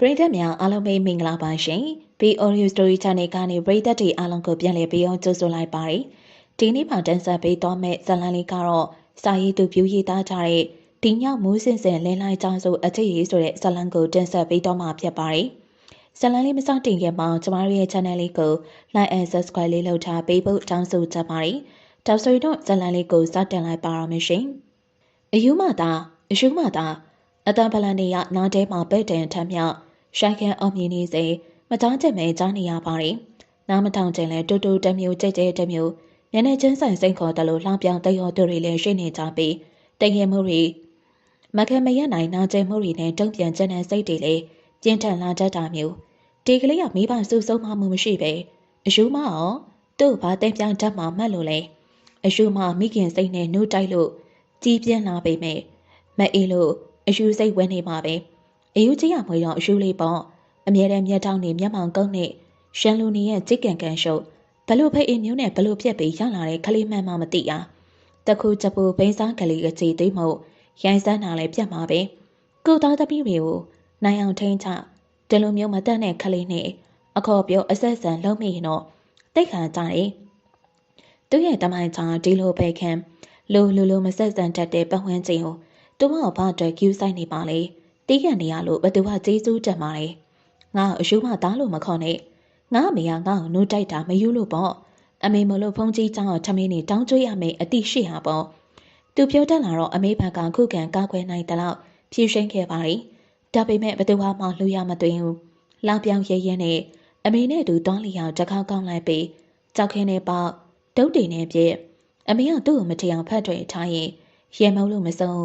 ပရိသတ်များအားလုံးပဲမင်္ဂလာပါရှင်။ B Audio Story Channel ကနေပရိသတ်တွေအားလုံးကိုပြန်လည်ပြီးအောင်ကြိုဆိုလိုက်ပါတယ်။ဒီနေ့မှာတင်ဆက်ပေးသွားမယ့်ဇာတ်လမ်းလေးကတော့စာရေးသူပြူရေးသားကြတဲ့ဒီညမိုးစင်စင်လင်းလိုက်ကြဆိုအခြေရေးဆိုတဲ့ဇာတ်လမ်းကိုတင်ဆက်ပေးတော့မှာဖြစ်ပါတယ်။ဇာတ်လမ်းလေးမစတင်ခင်မှာကျမတို့ရဲ့ channel လေးကို like and subscribe လေးလုပ်ထားပေးဖို့တောင်းဆိုချင်ပါတယ်။တောက်ဆိုတော့ဇာတ်လမ်းလေးကိုစတင်လိုက်ပါရမရှင်။အယူမသာအတန်ဖလန်နေရနားတဲမှာပဲ့တန်ထမ်းမြောက်ရှိုက်ကန်အောင်မြင်နေစေမကြားချက်မဲကြားနေရပါတယ်။နားမထောင်ခြင်းလဲတူတူတမျိုးကြဲကြဲတမျိုးညနေချင်းဆိုင်စိတ်ခေါ်တယ်လို့လှောင်ပြောင်တရော်တို့တွေလည်းရှိနေကြပြီးတငယ်မှုတွေမခံမရနိုင်နာကျင်မှုတွေနဲ့တုံ့ပြန်ချက်တဲ့စိတ်တွေလည်းပြင်းထန်လာတတ်တာမျိုးဒီကလေးကမိဘစုဆုံးမှမရှိပဲအယူမအောင်သူ့ဘာတင်ပြန်တတ်မှမှတ်လို့လဲအယူမမိခင်စိတ်နဲ့နှုတ်တိုက်လို့ကြီးပြင်းလာပေမဲ့မအေးလို့အယူစိတ်ဝင်နေမှာပဲအယူကြီးရမွေတော့အယူလေးပေါ့အမြဲတမ်းမျက်ထောင်နေမျက်မှောင်ကုန်းနဲ့ရှန်လူနီရဲ့ကြိတ်ကန်ကန်ရှုပ်ဘလို့ဖိတ်အင်းမျိုးနဲ့ဘလို့ပြက်ပြီးရလာတဲ့ခလေးမှန်မှမသိအားတခုချပူဘိန်းစားကလေးအကြည်သိမ်းမှုရိုင်းစမ်းတာလည်းပြတ်မှာပဲကိုသားသမီးတွေကိုနိုင်အောင်ထိန်းချဒီလိုမျိုးမတတ်တဲ့ခလေးနဲ့အခေါ်ပြောအဆက်ဆန်လုံးမိရင်တော့တိတ်ခါကြတယ်သူ့ရဲ့တမိုင်းချာဒီလိုပဲခံလူမဆက်ဆန်တတ်တဲ့ပတ်ဝန်းကျင်ကိုသူမဘာအတွက်ကျူးဆိုင်နေပါလေတီးကန်နေရလို့ဘသူကကျေးဇူးတက်ပါလေငါအယူမသားလို့မခေါ်နဲ့ငါအမေကငါ့ကိုနှုတ်တိုက်တာမယူလို့ပေါ့အမေမလို့ဖုန်းကြီးကြောင်းထမင်းနေတောင်းကျွေးရမယ်အတိရှိဟာပေါ့သူပြောတတ်လာတော့အမေဘက်ကခုခံကားခွဲနိုင်တဲ့လောက်ဖြည့်ရှင်းခဲ့ပါလေဒါပေမဲ့ဘသူမှလှူရမသွင်းဘူးလောင်ပြောင်ရဲရဲနဲ့အမေနဲ့သူတောင်းလျောက်တခေါက်ကောင်းလိုက်ပြီးကြောက်ခင်းနဲ့ပေါက်ဒုတ်တင်နဲ့ပြည့်အမေကသူ့ကိုမထီအောင်ဖတ်တွေ့ထားရင်ရဲမုံလို့မစုံ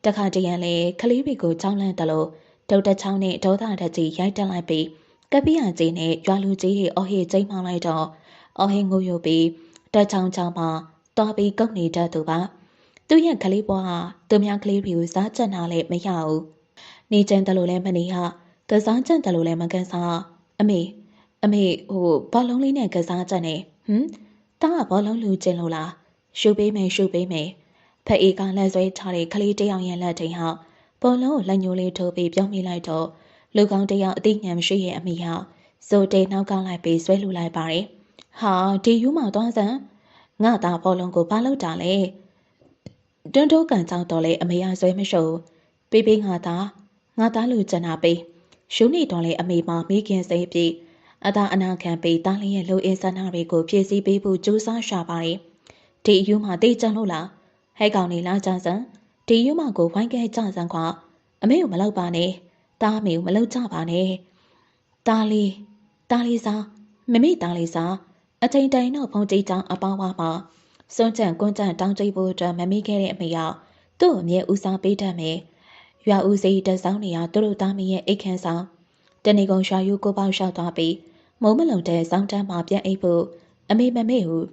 တခါတရံလေခလေးတွေကိုချောင်းလန့်တယ်လို့ဒုတ်တချောင်းနဲ့ဒေါသတက်ကြီးရိုက်တက်လိုက်ပြီးကပိယကြီးနဲ့ရွာလူကြီးတွေအော်ဟစ်ကျိမ်းမှလိုက်တော့အော်ဟစ်ငိုယိုပြီးတက်ချောင်းချောင်းမှာတွားပြီးကုတ်နေတတ်သူပါသူ့ရဲ့ခလေးဘွားဟာသူများကလေးတွေကိုစားချက်နာလည်းမရဘူးနေကျန်တယ်လို့လည်းမနေဟာကစားချက်တယ်လို့လည်းမကန်စားအမေဘောလုံးလေးနဲ့ကစားချက်နေတားကဘောလုံးလူကျင်လို့လားရှုပ်ပေးမယ်ဖက်အေးကလက်ဆွဲထားတဲ့ခလေးတယောက်ရဲ့လက်ထိန်ဟာဘောလုံးကိုလက်ညှိုးလေးထိုးပြီးပြောင်းမိလိုက်တော့လူကောင်းတယောက်အသိဉာဏ်မရှိရဲ့အမိဟာစိုးတေနောက်ကလိုက်ပြီးဆွဲလူလိုက်ပါတယ်ဟာဒီယူမောင်သွားစမ်းငါသားဘောလုံးကိုဘာလုပ်တာလဲတွန်းတိုးကန်ကြောက်တော့လေအမေကဆွဲမရှုပ်ပေးငါသားလူကျန်တာပေးရှုနေတော့လေအမေမမိခင်စိတ်ပြီးအသာအနာခံပြီးတားလေးရဲ့လူအင်းဆန္ဒတွေကိုဖြည့်ဆည်းပေးဖို့ကြိုးစားရှာပါတယ်ဒီယူမောင်တိတ်ကြလို့လားဟဲ့ကောင်နေလားကြစမ်းဒီယူမောင်ကိုဝိုင်းခဲကြစမ်းကွာအမေကိုမလောက်ပါနဲ့တားအမေကိုမလောက်ကြပါနဲ့တားလေးစားမမေတားလေးစားအချိန်တိုင်းတော့ဖုန်ကြီးကြောင်အပေါင်းဝါမှာစွန့်ကြံကွန်းကြံတောင်းကြိဖို့အတွက်မမိခဲ့တဲ့အမေကသူ့အမြဲဦးစားပေးတတ်မယ်ရွာဦးစီးတက်ဆောင်နေရသူတို့သားမီးရဲ့အိတ်ခမ်းဆောင်တနေကုန်ရွာယူကိုပေါက်လျှောက်သွားပြီးမုံမလုံတဲ့စောင်းတန်းမှာပြန်အိပ်ဖို့အမေမမေ့ဘူး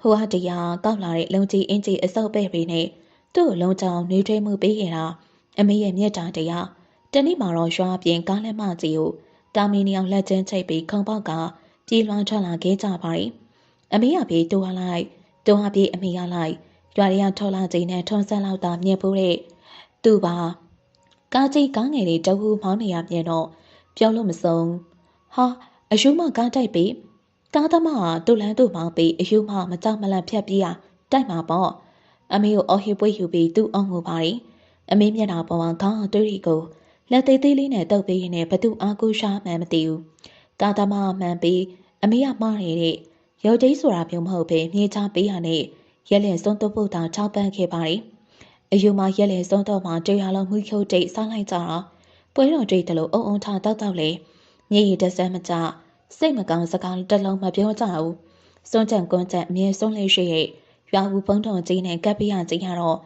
ဟိုဟာတရားကောက်လာတဲ့လုံကြီးအင်းကြီးအစုပ်ပဲ့ပြီးနဲ့သူ့လုံးချောင်းနှွေးထွေးမှုပေးခဲ့တာအမေရဲ့မျက်တာတရားတနေ့မှာတော့ရွာပြင်ကားလက်မကြီးကိုတာမီနီအောင်လက်ချင်းချိတ်ပြီးခုံပေါက်ကပြေးလွှမ်းထွက်လာခဲ့ကြပါတယ်အမေကပြေးတူဟာပြေးအမေကလိုက်ရွာရထော်လာကြီးနဲ့ထွန်းဆက်လောက်သာမြင်ဖို့တဲ့သူ့ပါကားကြီးကားငယ်လေးတဝူမောင်းနေရမြင်တော့ပြောလို့မဆုံးဟာအယူမကားတိုက်ပြီးကားသမားကတူလန်းတူမောင်းပြီးအယူမမကြောက်မလန့်ဖြတ်ပြေးရတိုက်မှာပေါ့အမေကိုအော်ဟစ်ပွေးယူပြီးသူ့အောင်ငိုပါတယ်အမေမျက်နှာပေါ်မှာခေါင်းအတွေးတွေကိုလက်သေးသေးလေးနဲ့တုပ်ပေးရင်းနဲ့ဘသူအားကိုးရှာမှန်းမသိဘူးကားသမားမှန်ပြီးအမေကမှားနေတဲ့ရုပ်ကြီးဆိုတာမျိုးမဟုတ်ပဲမြေချပေးရနဲ့ရက်လက်စွန်းတုပ်ဖို့တောင်၆ပန်းခဲ့ပါတယ်အယူမရက်လက်စွန်းတော့မှတရားလုံးမှုခိုးတိတ်စားလိုက်ကြတာပွဲတော်တွေ့တယ်လို့အုံထားတောက်လေမြေရည်တဆမ်းမကြစိတ်မကောင်းစကားတစ်လုံးမပြောကြဘူးစွန်းကြံကွန်းကြံအမြဲဆုံးလေးရှိရဲ့ရွာဦးပုံးတော်ကြီးနဲ့ကပ်ပြရကြီးရတော့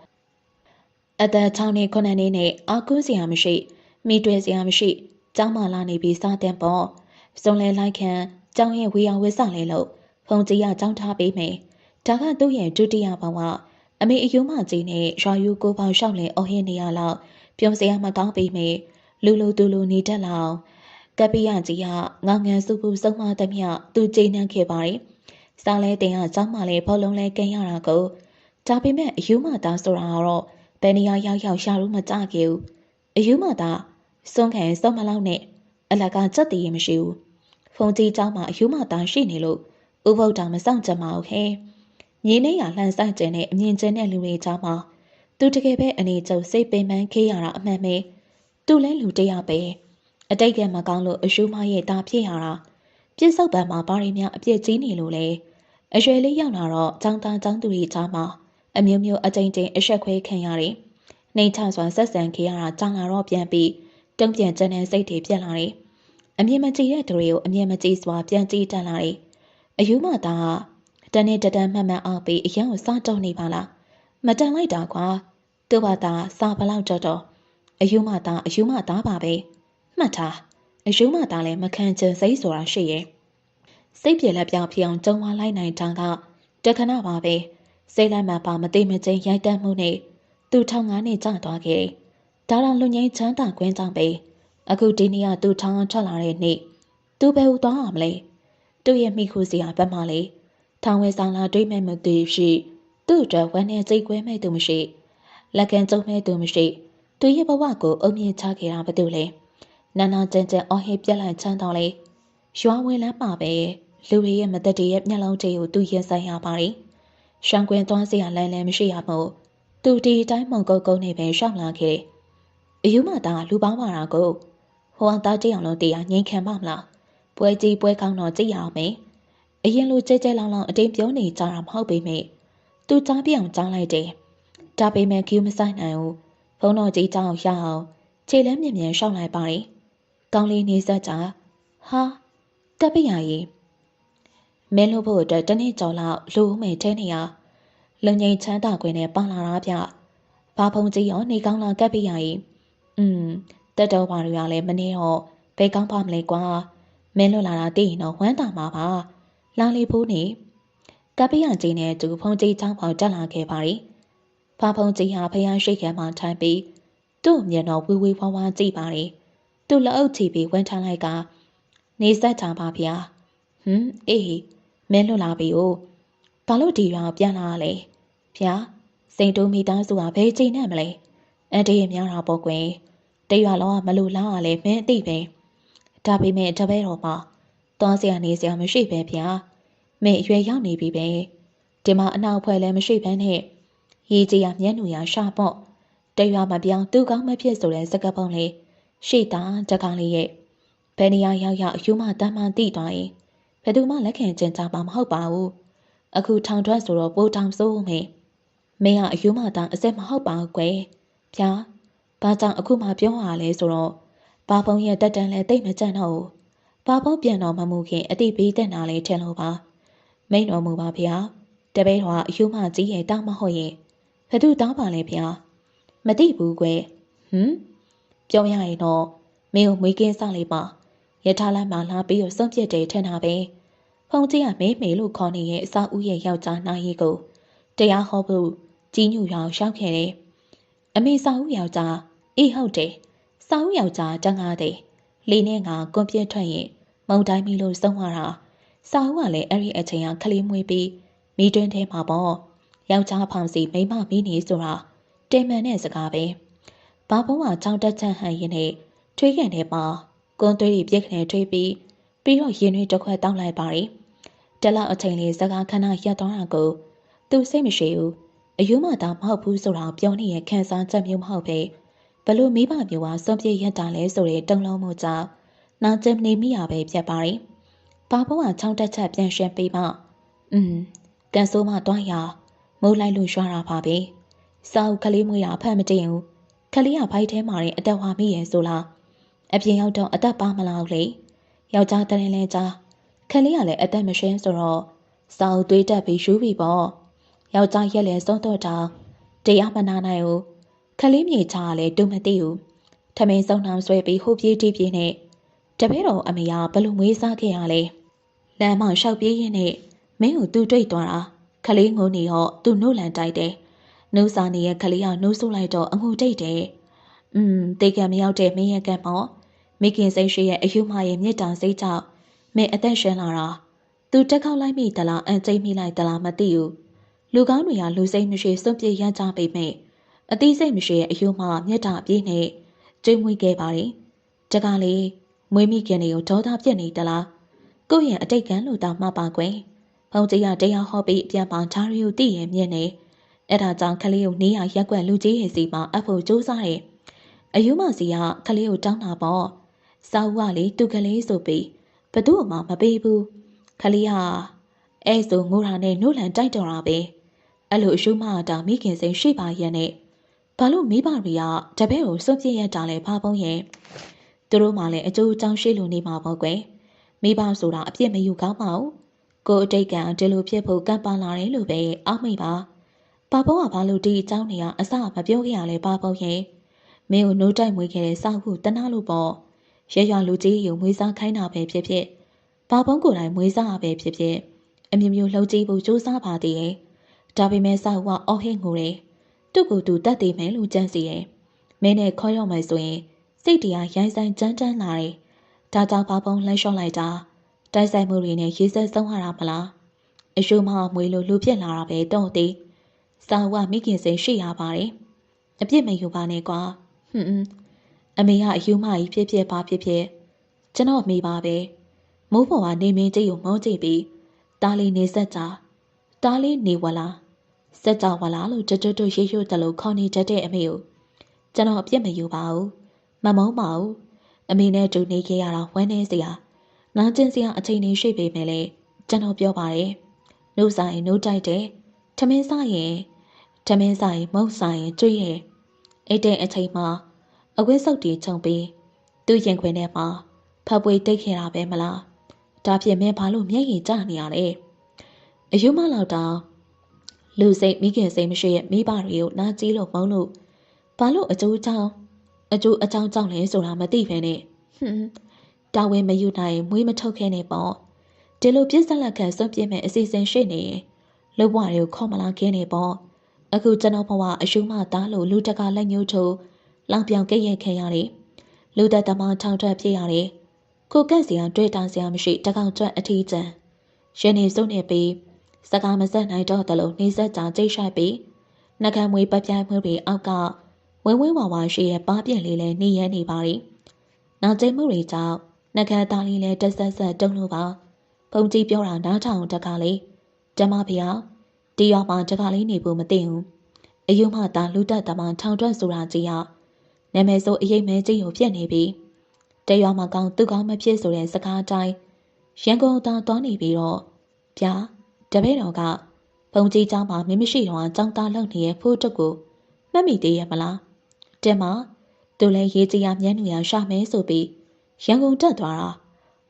အသက်6နှစ်9နှစ်နဲ့အာကူးစရာမရှိမိတွေ့စရာမရှိကျောင်းမလာနေပြီးစားတဲ့ပေါ့စုံလဲလိုက်ခံကျောင်းရဲ့ဝေယဝစ်စလဲလို့ဖုန်ကြီးကကျောင်းထားပေးမယ်ဒါကသူ့ရဲ့ဒုတိယဘဝအမေအယုံမကြီးနဲ့ရွာယူကိုပေါရှောက်လဲအော်ဟင်းနေရလောက်ပြုံးစရာမကောင်းပေးမယ်လူတူလူနေတတ်လောက်ကပ်ပြရကြီးကငေါငန်းစုပူစုံမသမျှသူကြိနှံခဲ့ပါတယ်စားလဲတင်ကကျောင်းမလဲဘောလုံးလဲကင်းရတာကိုဒါပေမဲ့အယူမသားဆိုတာကတော့ဘယ်နေရာရောက်ရှာလို့မကြခဲ့ဘူးအယူမသားစွန့်ခံစုံမလောက်နဲ့ အလကစက်တည်ရင်မရှိဘူးဖုန်ကြီးเจ้าမှာအယူမသားရှိနေလို့ဥပုဒ္ဒါမဆောင်ကြမအောင်ဟဲညီနေရလှန်ဆိုင်ကျင်တဲ့အမြင်ကျင်တဲ့လူတွေเจ้าမှာသူတကယ်ပဲအနေကျုပ်စိတ်ပင်ပန်းခေးရတာအမှန်ပဲသူလဲလူတယောက်ပဲအတိတ်ကမကောင်းလို့အယူမရဲ့တာဖြစ်ရတာပြစ်စုံပံမှာဘာတွေများအပြစ်ကြီးနေလို့လဲအရွယ်လေးရောက်လာတော့ចောင်းသားចောင်းသူတွေကြားမှာအမျိုးမျိုးအကြိမ်ကြိမ်အဆက်ခွဲခံရတယ်။နှိမ်ချစွာဆက်ဆံခဲ့ရတာကြောင့်လာတော့ပြန်ပြီးတုံ့ပြန်တဲ့စိတ်တွေပြက်လာတယ်။အမြင်မကြည့်တဲ့သူတွေကိုအမြင်မကြည့်စွာပြန်ကြည့်တတ်လာတယ်။အယူမသားတနေ့တတန်းမှတ်မှန်အောင်ပြီးအရန်ကိုစားတော့နေပါလား။မတန်လိုက်တာကွာ။သူ့ဘာသာစားဘလောက်တော့အယူမသားပါပဲ။မှတ်ထားအယူမသားလည်းမခံချင်စိတ်ဆိုတာရှိရဲ့။စိတ်ပြေလက်ပြောင်ဖြစ်အောင်ကြုံဝါလိုက်နိုင်တာကတခဏပါပဲစိတ်လက်မှပါမသိမချင်းရိုက်တတ်မှုနဲ့သူထောင်ငါးနဲ့ကြာသွားခဲ့ဒါတော့လူငိမ့်ချမ်းသာခွင်းကြောင့်ပဲအခုဒီနေ့ကသူထောင်ထွက်လာတဲ့နေ့သူဘယ်ဟူသွားအောင်မလဲသူ့ရဲ့မိခုစီဟာဘက်မှလေထောင်ဝဲဆောင်လာတွေးမဲ့မသိရှိသူ့အတွက်ဝမ်းနဲ့စိတ်ကွဲမဲ့သူမရှိလက်ကန်ကျုံမဲ့သူမရှိသူရဲ့ဘဝကိုအုံမြင့်ချခဲ့တာဘာလို့လဲနာနာကျန်ကျန်အော်ဟစ်ပြက်လိုက်ချမ်းတော်လေရွာဝင်လမ်းမှာပဲလူတွေရဲ့မသက်တရဲ့မျက်လုံးတွေကိုသူရင်ဆိုင်ရပါတယ်။ရှောင်းကွင်းသွားစရာလမ်းလည်းမရှိရမို့သူဒီတိုင်းမုံကုတ်ကုန်းနေပဲရှောက်လာခဲ့။အယူမသားလူပေါင်းပါတာကိုဟိုအသားကြည့်အောင်လို့တရားငြိမ်ခံပါမလား။ပွဲကြီးပွဲကောင်းတော့ကြည့်ရအောင်မေ။အရင်လိုကြဲကြဲလောင်လောင်အတင်းပြောနေကြတာမဟုတ်ပေမဲ့သူကြားပြအောင်ကြားလိုက်တယ်။ဒါပေမဲ့ကျူးမဆိုင်နိုင်ဘူး။ဘုံတော်ကြီးကြောင်ရအောင်ခြေလမ်းမြင်မြန်ရှောက်လိုက်ပါတယ်။ကောင်းလေးနေဆက်ကြဟာတက်ပြရည်မင်းလို့ဖို့အတွက်တနေ့ကျော်လောက်လူဦးမေထဲနေရလုံငိမ့်ချမ်းသာခွင်နဲ့ပါလာတာဗျဘာဖုံကြီးရောနေကောင်းလာကပ်ပြရည်တက်တော်ပါရလည်းမနေတော့ဘယ်ကောင်းပါမလဲကွာမင်းလွတ်လာတာသိရင်တော့ဝမ်းသာမှာပါလာလီဖိုးနေကပ်ပြရကြီးနဲ့သူဖုံကြီးချောင်းပေါတက်လာခဲ့ပါရီဘာဖုံကြီးဟာဖျားရှိခံမှထိုင်ပြီးသူ့မျက်နှာဝီဝီဝါဝါကြည့်ပါရီသူ့လက်အုပ်ချီပြီးဝန်ထမ်းလိုက်ကနေဆက်ချပါဗျာအေးမင်းလွတ်လာပြီ哦ဘာလို့ဒီရွာပြန်လာလဲဗျာစိန်တိုးမိသားစုကဘယ်ချိန်နဲ့မလဲအန်တီရများတာပေါ့ကွယ်တရွာလုံးကမလို့လားလဲမင်းသိပဲဒါပေမဲ့တပည့်တော်မှာသွားစရာနေစရာမရှိပဲဗျာမင်းအရွယ်ရောက်နေပြီပဲဒီမှာအနောက်ဖွဲ့လည်းမရှိဘဲနဲ့ရေးကြီးရမျက်နှာရရှာပေါ့တရွာမပြောင်းသူကောင်းမဖြစ်ဆိုတဲ့စကားပုံလေးရှိတာတကောင်လေးရဲ့ဘယ်နေရာရောက်ရောက်အယူမတမ်းမှန်သိသွားရင်ဘယ်သူမှလက်ခံကျင်ကြပါမဟုတ်ပါဘူးအခုထောင်ထွက်ဆိုတော့ပိုးထောင်စိုးမေမင်းကအယူမသားအစ်စ်မဟုတ်ပါဘူးကွယ်ဗျာဘာကြောင့်အခုမှပြောရလဲဆိုတော့ဘာဖုံရဲ့တက်တန်လဲတိတ်မကြန့်တော့ဘူးဘာဖုံပြန်တော့မမှုခင်အတိပေးတဲ့နာလေးထင်လို့ပါမိန်တော်မူပါဗျာတပည့်တော်ကအယူမကြီးရဲ့တောင်းမဟုတ်ရင်ဘယ်သူတောင်းပါလဲဗျာမသိဘူးကွယ်ပြောရရင်တော့မင်းကိုမွေးကင်းစားလေးပါရထားလမ်းမှာလာပြီးတော့စွန့်ပြစ်တယ်ထင်တာပဲဖုန်ကြီးကမဲမေလို့ခေါ်နေရဲ့အစာဦးရဲ့ယောက်ျားနိုင်ရီကိုတရားဟောဖို့ကြီးညူရောင်ရှောက်ခဲ့တယ်အမေစာဦးယောက်ျားအေးဟုတ်တယ်စာဦးယောက်ျားတန်းကားတယ်လေနဲ့ငါကွန်ပြစ်ထွက်ရင်မုံတိုင်းမီလို့ဆုံးသွားတာစာဦးကလည်းအဲ့ဒီအချိန်ကခလေးမွေးပြီးမိတွင်းထဲမှာပေါ့ယောက်ျားဖောင်စီမိမမီးနေဆိုတာတင်မှန်တဲ့စကားပဲဘာဘုံကကြောင်တက်ချန်ဟန်ရင်နဲ့ထွေးကန်ထဲမှာကွန်သွေးပြက်ခနဲ့ထွေးပြီးတော့ရင်တွေတစ်ခွက်တောင်းလိုက်ပါရီတလောက်အချိန်လေးစကားခဏရပ်သွားတာကိုသူစိတ်မရှိဘူးအယူမသားမဟုတ်ဘူးဆိုတာပြောနေရခန်းစားချက်မျိုးမဟုတ်ပဲဘလို့မိဘမျိုးကစွန့်ပြေးရက်တာလဲဆိုတဲ့တုံလုံးမှုကြောင့်နာကျင်နေမိရပဲပြတ်ပါရီဘာဘုံကချောင်းတက်ချက်ပြန်ရှင်းပေးမှကန်ဆိုးမတွားရမိုးလိုက်လို့ရွှာတာပါပဲစာအုပ်ကလေးမွေးရဖတ်မတင်ဘူးကလေးကဘိုက်ထဲမှာအတက်ဝါမိရဲ့ဆိုလားအပြင်ရောက်တော့အသက်ပါမလားလေယောက်ျားတရင်လဲကြားခလေးကလည်းအသက်မရှင်းဆိုတော့စာအုပ်သွေးတက်ပြီးယူပြီပေါ့ယောက်ျားရက်လဲစုံတော့တာတရားမနာနိုင်ဘူးခလေးမြေချာကလည်းတူမသိဘူးထမင်းစုံနှောင်ဆွဲပြီးဟိုပြေးတီးပြေးနဲ့တပည့်တော်အမေကဘလို့မွေးစားခဲ့ရလဲလမ်းမောင်လျှောက်ပြေးရင်းနဲ့မင်းကိုသူ့တွေ့သွားတာခလေးငိုနေတော့သူ့နှုတ်လန်တိုက်တယ်နှုတ်စာနေရဲ့ခလေးကနှုတ်ဆုပ်လိုက်တော့အငူတိတ်တယ်တေကံမရောက်တဲ့မင်းရဲ့ကံပေါ့မိခင်စိတ်ရှိရဲ့အယူမရဲ့မြေတောင်စိတ်ကြောင့်မင်းအသက်ရှင်လာတာသူတက်ခေါက်လိုက်မိသလားအန်ကျိမိလိုက်သလားမသိဘူးလူကောင်းတွေကလူစိတ်မရှိစွန့်ပြေးရကြပေမဲ့အသိစိတ်မရှိရဲ့အယူမမြေတာပြေးနေကျိမ့်မွေးခဲ့ပါလေတကားလေး မွေးမိခင်တွေကိုဒေါသပြက်နေတလားကိုယ့်ရဲ့အတိတ်ကံလို့တောင်မှပါကွယ်ဖုန်ကြီးကတရားဟောပြီးအပြန်မှာဓာရီကိုတည်ရင်မြင်နေအဲ့ဒါကြောင့်ခလေးကိုနေရရက်ွက်လူကြီးရဲ့စီမှာအဖို့စူးစားတယ်အယူမစီကခလေးကိုတောင်းတာပေါ့စာဦးကလေသူကလေးဆိုပြီးဘသူ့မှမပေးဘူးခလေးဟာအဲ့ဆိုငိုတာနဲ့နှုတ်လန်တိုက်တော်တာပဲအဲ့လိုအယူမတာမိခင်စိန်ရှိပါရဲ့နဲ့ဘာလို့မိဘတွေကတပည့်ကိုစွန့်ပြစ်ရတာလဲဖားပုံးရဲ့သူတို့မှလည်းအကျိုးအကြောင်းရှိလို့နေမှာပေါ့ကွယ်မိဘဆိုတာအပြစ်မယူကောင်းပါဘူးကိုအတိတ်ကဒီလိုဖြစ်ဖို့ကန့်ပါလာတယ်လို့ပဲအောက်မိပါပါပုံးကဘာလို့ဒီအကြောင်းတွေကအစမပြောခဲ့ရလဲပါပုံးရဲ့မင်းကိုနှိုးတိုက်မွေးခဲ့တဲ့စောက်ခုတနာလို့ပေါ့ရဲရွာလူကြီးကိုမွေးစားခိုင်းတာပဲဖြစ်ဖြစ်ပါပုံးကိုယ်တိုင်မွေးစားပဲဖြစ်ဖြစ်အမျိုးမျိုးလှုပ်ကြည့်ဖို့စူးစမ်းပါသေးတယ်ဒါပေမဲ့စောက်ကအော်ဟစ်ငိုတယ်သူ့ကိုယ်သူတတ်သိမယ်လို့ကြံစီတယ်မင်းနဲ့ခေါ်ရောက်မယ်ဆိုရင်စိတ်တရားရိုင်းဆိုင်ကြမ်းတမ်းလာတယ်ဒါကြောင့်ပါပုံးလှမ်းလျှော့လိုက်တာတိုက်ဆိုင်မှုတွေနဲ့ရေးဆက်ဆုံးရတာမလားအရှုံးမမွေလို့လူပြက်လာတာပဲတော့သေးစောက်ကမိခင်စိတ်ရှိရပါတယ်အပြစ်မယူပါနဲ့ကွာအမေကအယူမကြီးဖြစ်ဖြစ်ပါဖြစ်ဖြစ်ကျွန်တော်မိပါပဲမိုးပေါ်ကနေမင်းကြီးကိုမောကြည့်ပြီးတားလေးနေဆက်ကြတားလေးနေဝလားစက်ကြဝလားလို့တွတ်ရေရွတ်တယ်လို့ခေါင်းနေတတ်တဲ့အမေကိုကျွန်တော်အပြစ်မယူပါဘူးမမုန်းပါဘူးအမေနဲ့တူနေခဲ့ရတာဝမ်းနေစရာနာကျင်စရာအချိန်နေရှိပေမဲ့လေကျွန်တော်ပြောပါတယ်နှုတ်ဆိုင်နှုတ်တိုက်တယ်ထမင်းစားရင်မုတ်ဆိုင်ရင်ကျွေးတယ်အဲ့တဲ့အချိန်မှာအဝတ်စုပ်တီချုံပြီးသူ့ရင်ခွင်ထဲမှာဖပ်ပွေတိတ်ခဲ့တာပဲမလားဒါဖြင့်မင်းဘာလို့မျက်ရည်ကျနေရလဲအယူမလောက်တောင်လူစိတ်မိခင်စိတ်မရှိရဲ့မိဘတွေကိုနားကြီးလို့မုန်းလို့ဘာလို့အကျိုးအကြောင်းကြောင့်လဲဆိုတာမသိဖ ೇನೆ တာဝန်မယူနိုင်မွေးမထုတ်ခဲ့နဲ့ပေါ့ဒီလိုပြစ်ဆက်လက်ခံစွန့်ပြစ်မဲ့အစီအစဉ်ရှိနေရင်လူဘွားတွေကိုခေါ်မလာခဲ့နေပေါ့အခုကျွန်တော်ဘဝအရှုံးမသားလို့လူတကာလက်ညှိုးထိုးလောင်ပြောင်ကြည့်ရခဲ့ရတယ်လူသက်သမားထောင်ထွက်ဖြစ်ရတယ်ကိုကက်စရာတွေ့တာစရာမရှိတကောင်ကျွတ်အထီးကျန်ရင်းနေစုနေပြီးစကားမဆက်နိုင်တော့တယ်လို့နေဆက်ကြကြိတ်ရှိုက်ပြီးနှကမ်းမွေးပပြိုင်မှုတွေအောက်ကဝင်းဝါရှိရဲ့ပါပြက်လေးလဲနေရနေပါရီနောက်ကျမှုတွေကြောင့်နှကမ်းသားလေးလဲတက်ဆက်တုံလို့ပါဘုံကြီးပြောတာနားထောင်တကားလေးဓမ္မဖေအောင်ဒီရောက်မှတကားလေးနေဖို့မသိဘူးအယုံမှသာလူတက်သမားထောင်ထွက်ဆိုတာကြီးရနာမည်ဆိုအရေးမဲကြီးကိုပြက်နေပြီတရွာမှာကောင်းသူကောင်းမဖြစ်ဆိုတဲ့စကားတိုင်းရန်ကုန်တောင်သွားနေပြီးတော့ဗျာတပည့်တော်ကဘုံကြီးเจ้าမှာမင်းမရှိတော့ကြောင်းသားလောက်နေရဲ့ဖိုးတုတ်ကိုမှတ်မိသေးရဲ့မလားတင်မသူလည်းရေးကြီးရမျက်နှာရရှာမဲဆိုပြီးရန်ကုန်တက်သွားတာ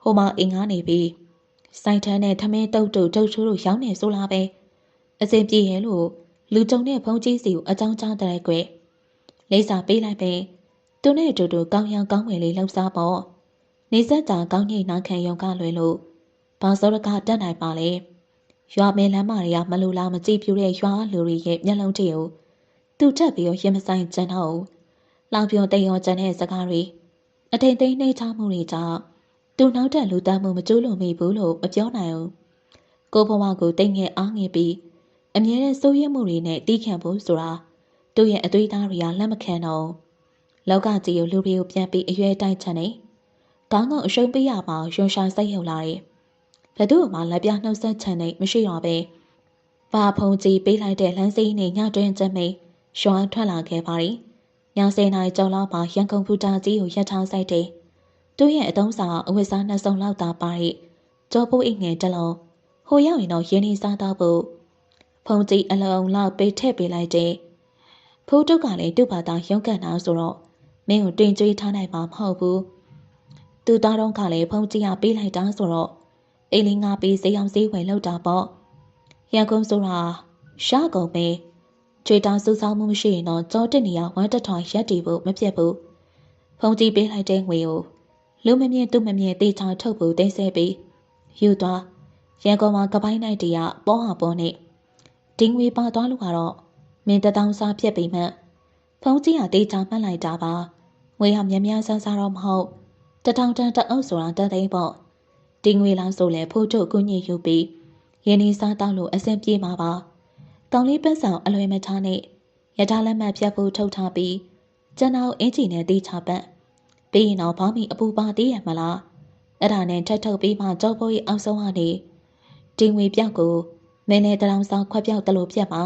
ဟိုမှာအင်္ဂါနေပြီးစိုက်ထန်းနဲ့ထမင်းတုတ်ချိုးတို့ရောင်းနေဆိုလားပဲအစင်ပြေရဲ့လို့လူကြုံတဲ့ဘုံကြီးစီကိုအကြောင်းကြားတဲ့ကွယ်လေးစာပေးလိုက်ပဲသူနဲ့အတူတူကောင်းရောင်ကောင်းဝယ်လေးလှုပ်ရှားပေါ့နေဆက်တာကောင်းငိမ့်နာခံရုံကလွယ်လို့ဘာစောရကတက်နိုင်ပါလေရွာမင်းလမ်းမတွေကမလူလားမကြည့်ပြူတဲ့ရွာလူတွေရဲ့မျက်လုံးတွေကိုသူ့ထက်ပြီးရင်မဆိုင်ကျန်တော့လောင်ပြောတိမ်ရောကျန်တဲ့စကားတွေအထိန်သိမ်းနှိမ့်ချမှုတွေကြောင့်သူနောက်တက်လူသားမှုမကျိုးလို့မိဘူးလို့မပြောနိုင်ဘူးကိုဘဝကိုတိမ်ငယ်အားငယ်ပြီးအမြဲတမ်းစိုးရိမ်မှုတွေနဲ့တီးခံဖို့ဆိုတာသူ့ရဲ့အသွေးသားတွေကလက်မခံတော့လောကကြီးကိုလူတွေကိုပြန်ပြီးအရွယ်တိုက်ချင်နေကောင်းကောင်းအရှုံးပေးရမှာရွှန်ရှာစိတ်ရောက်လာတယ်ဘယ်သူမှလက်ပြနှုတ်ဆက်ချင်နေမရှိတော့ပဲဘာဖုံကြီးပေးလိုက်တဲ့လမ်းစိမ်းနဲ့ညတွင်ချက်မိတ်ရွာထွက်လာခဲ့ပါရီည10နာရီကျော်လောက်မှာရန်ကုန်ဘူတာကြီးကိုရပ်ထားဆိုင်တယ်သူ့ရဲ့အတုံးစာအဝတ်စားနှစ်စုံလောက်သာပါရီကြောပိုးအိတ်ငယ်တစ်လုံးဟိုရောက်ရင်တော့ရင်းနှီးစားတော့ဖို့ဖုံကြီးအလုံးလောက်ပေးထည့်ပေးလိုက်တယ်ဖိုးတုတ်ကလည်းသူ့ဘာသာရုံးကန်တာဆိုတော့မင်းကိုတင်ကြွေးထားနိုင်မှာမဟုတ်ဘူးသူသားတော်ကလည်းဖုံကြီးကပေးလိုက်တာဆိုတော့အိမ်လေးငါပေးစေအောင်စေးဝယ်လောက်တာပေါ့ရန်ကုန်ဆိုတာရှားကုန်ပဲချွေတောင်စူးစောင်းမှုမရှိရင်တော့ကြောတက်နေရဝမ်းတထောင်ရက်တည်ဖို့မပြတ်ဘူးဖုံကြီးပေးလိုက်တဲ့ငွေကိုလူမမြင်သူမမြင်တေချာထုတ်ဖို့တိတ်ဆဲပြီးယူသွားရန်ကုန်မှာကပိုင်းနိုင်တရပေါ်ဟာပေါ်နဲ့ဒင်းငွေပါသွားလို့ကတော့မင်းတထောင်စားပြက်ပြီးမှဖုံကြီးကတေချာမှတ်လိုက်တာပါငွေဟာမြများဆန်းစားတော့မဟုတ်တထောင်တန်တအုပ်ဆိုတာတသိန်းပေါ့ဒီငွေလောက်ဆိုလဲဖိုးထုတ်ကူးညင်ယူပြီးရင်းနှီးစားတောက်လို့အဆင်ပြေမှာပါကောင်းလေးပန်းဆောင်အလွယ်မထားနဲ့ရထားလက်မှတ်ဖြတ်ဖို့ထုတ်ထားပြီးကျွန်တော်အင်ဂျီနဲ့တေးချပတ် ပြီးရင်တော့ဘောင်းမီအပူပါသေးရမလားအဲ့ဒါနဲ့ထပ်ထုတ်ပြီးမှကြောပိုးကြီးအောင်ဆုံးကနေဒီငွေပြောက်ကိုမင်းနဲ့တရောင်ဆောင်ခွက်ပြောက်တလို့ပြက်ပါ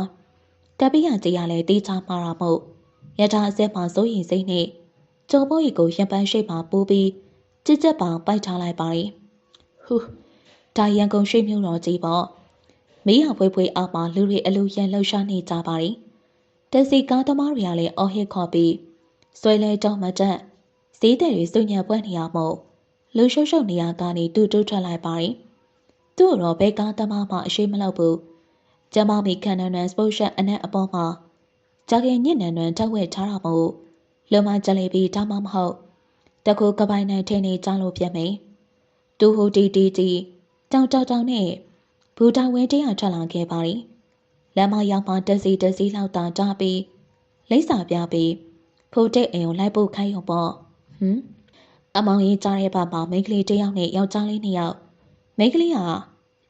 တပိယကြီးရလဲတေးချမှာတာမို့ရထားအစက်မှာစိုးရင်စိတ်နဲ့ကြောပိုးကြီးကိုရံပန်းရှိမှပိုးပြီးကြစ်ကြက်ပေါင်ပိုက်ထားလိုက်ပါရီဟူဒါရန်ကုန်ရှိမြို့တော်ကြီးပေါ့မီးရဖွေးဖွေးအောက်မှာလူတွေအလူရန်လှုပ်ရှားနေကြပါရီတက်စီကားသမားတွေကလည်းအော်ဟစ်ခေါ်ပြီးဆွဲလဲတော့မတက်ဈေးတဲ့တွေစုညံပွဲနေရမို့လူရှုပ်ရှုပ်နေရကနေတူတူထွက်လိုက်ပါရီသူ့တော့ဘဲကားသမားမှအရှိမလောက်ဘူးကျမမီခန္ဓာနွန်စပုတ်ရှက်အနက်အပေါ်မှာဂျာကင်ညစ်နံနွန်ထောက်ဝဲထားတာမို့လူမကြလေပြီးဒါမှမဟုတ်တကူကပိုင်နိုင်ထင်းနေကြလို့ပြတ်မိတူဟူတီတီကြီးတောင်တောင်နဲ့ဘူတာဝင်းတရထွက်လာခဲ့ပါရီလမ်းမရောက်မှတက်စီလောက်တာတားပြီးလိမ့်စာပြပြီးဖိုးတိတ်အိမ်ကိုလိုက်ဖို့ခိုင်းရုံပေါ့အမောင်ကြီးကြားတဲ့ဘာမှာမိန်းကလေးတစ်ယောက်နဲ့ယောက်ျားလေးနှစ်ယောက်မိန်းကလေးက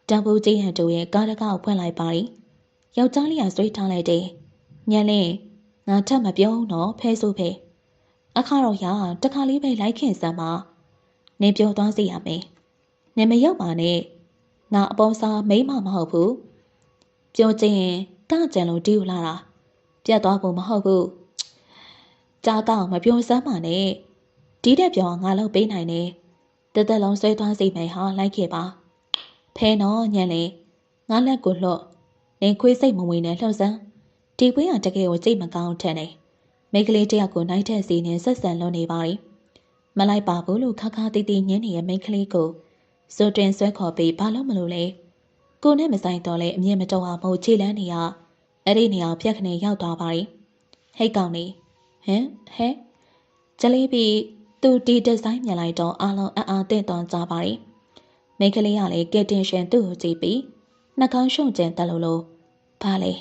တံပိုးကြီးဟန်တူရဲ့ကားတကားကိုဖွင့်လိုက်ပါရီယောက်ျားလေးကဆွေးထားလိုက်တယ်ညံလင်းငါထပ်မပြောဘူးနော်ဖဲဆိုဖဲအခါတော့ရတခါလေးပဲလိုက်ခင်စမ်းပါနင်ပြောသွားစီရမယ်နင်မရောက်ပါနဲ့ငါအပေါ်စားမိမမဟုတ်ဘူးပြောချင်ရင်ကကြံလို့တီးယူလာတာပြတ်သွားဖို့မဟုတ်ဘူးကြားကောက်မပြောစမ်းပါနဲ့ဒီတဲ့ပြောငါလောက်ပေးနိုင်တယ်တက်တက်လုံးဆွဲသွားစီမယ်ဟာလိုက်ခဲ့ပါဖဲနော်ညံလေငါလက်ကိုလှော့နင်ခွေးစိတ်မဝင်နဲ့လှော့စမ်းဒီကွင်းကတကယ်ကိုကြိတ်မကောင်းထက်နေမိကလေးတယောက်ကိုနိုင်တဲ့စီနဲ့ဆက်ဆံလွန်နေပါရီမလိုက်ပါဘူးလို့ခါခါတီးတီးညင်းနေတဲ့မိကလေးကိုစိုးတင်ဆွဲခေါ်ပြီးဘာလို့မလို့လဲကိုနဲ့မဆိုင်တော့လဲအမြင်မတော်အောင်မို့ခြေလန်းနေရအဲ့ဒီနေရာပြက်ခနဲ့ရောက်သွားပါရီဟိတ်ကောင်နေဟဲဂျလေးပြီးသူဒီဒီဇိုင်းမြင်လိုက်တော့အားလုံးအားတင့်သွားကြပါရီမိကလေးကလည်းကက်တင်ရှင်သူ့ကိုကြည့်ပြီးနှာခေါင်းရှုံကျန်တက်လို့ဘာလဲ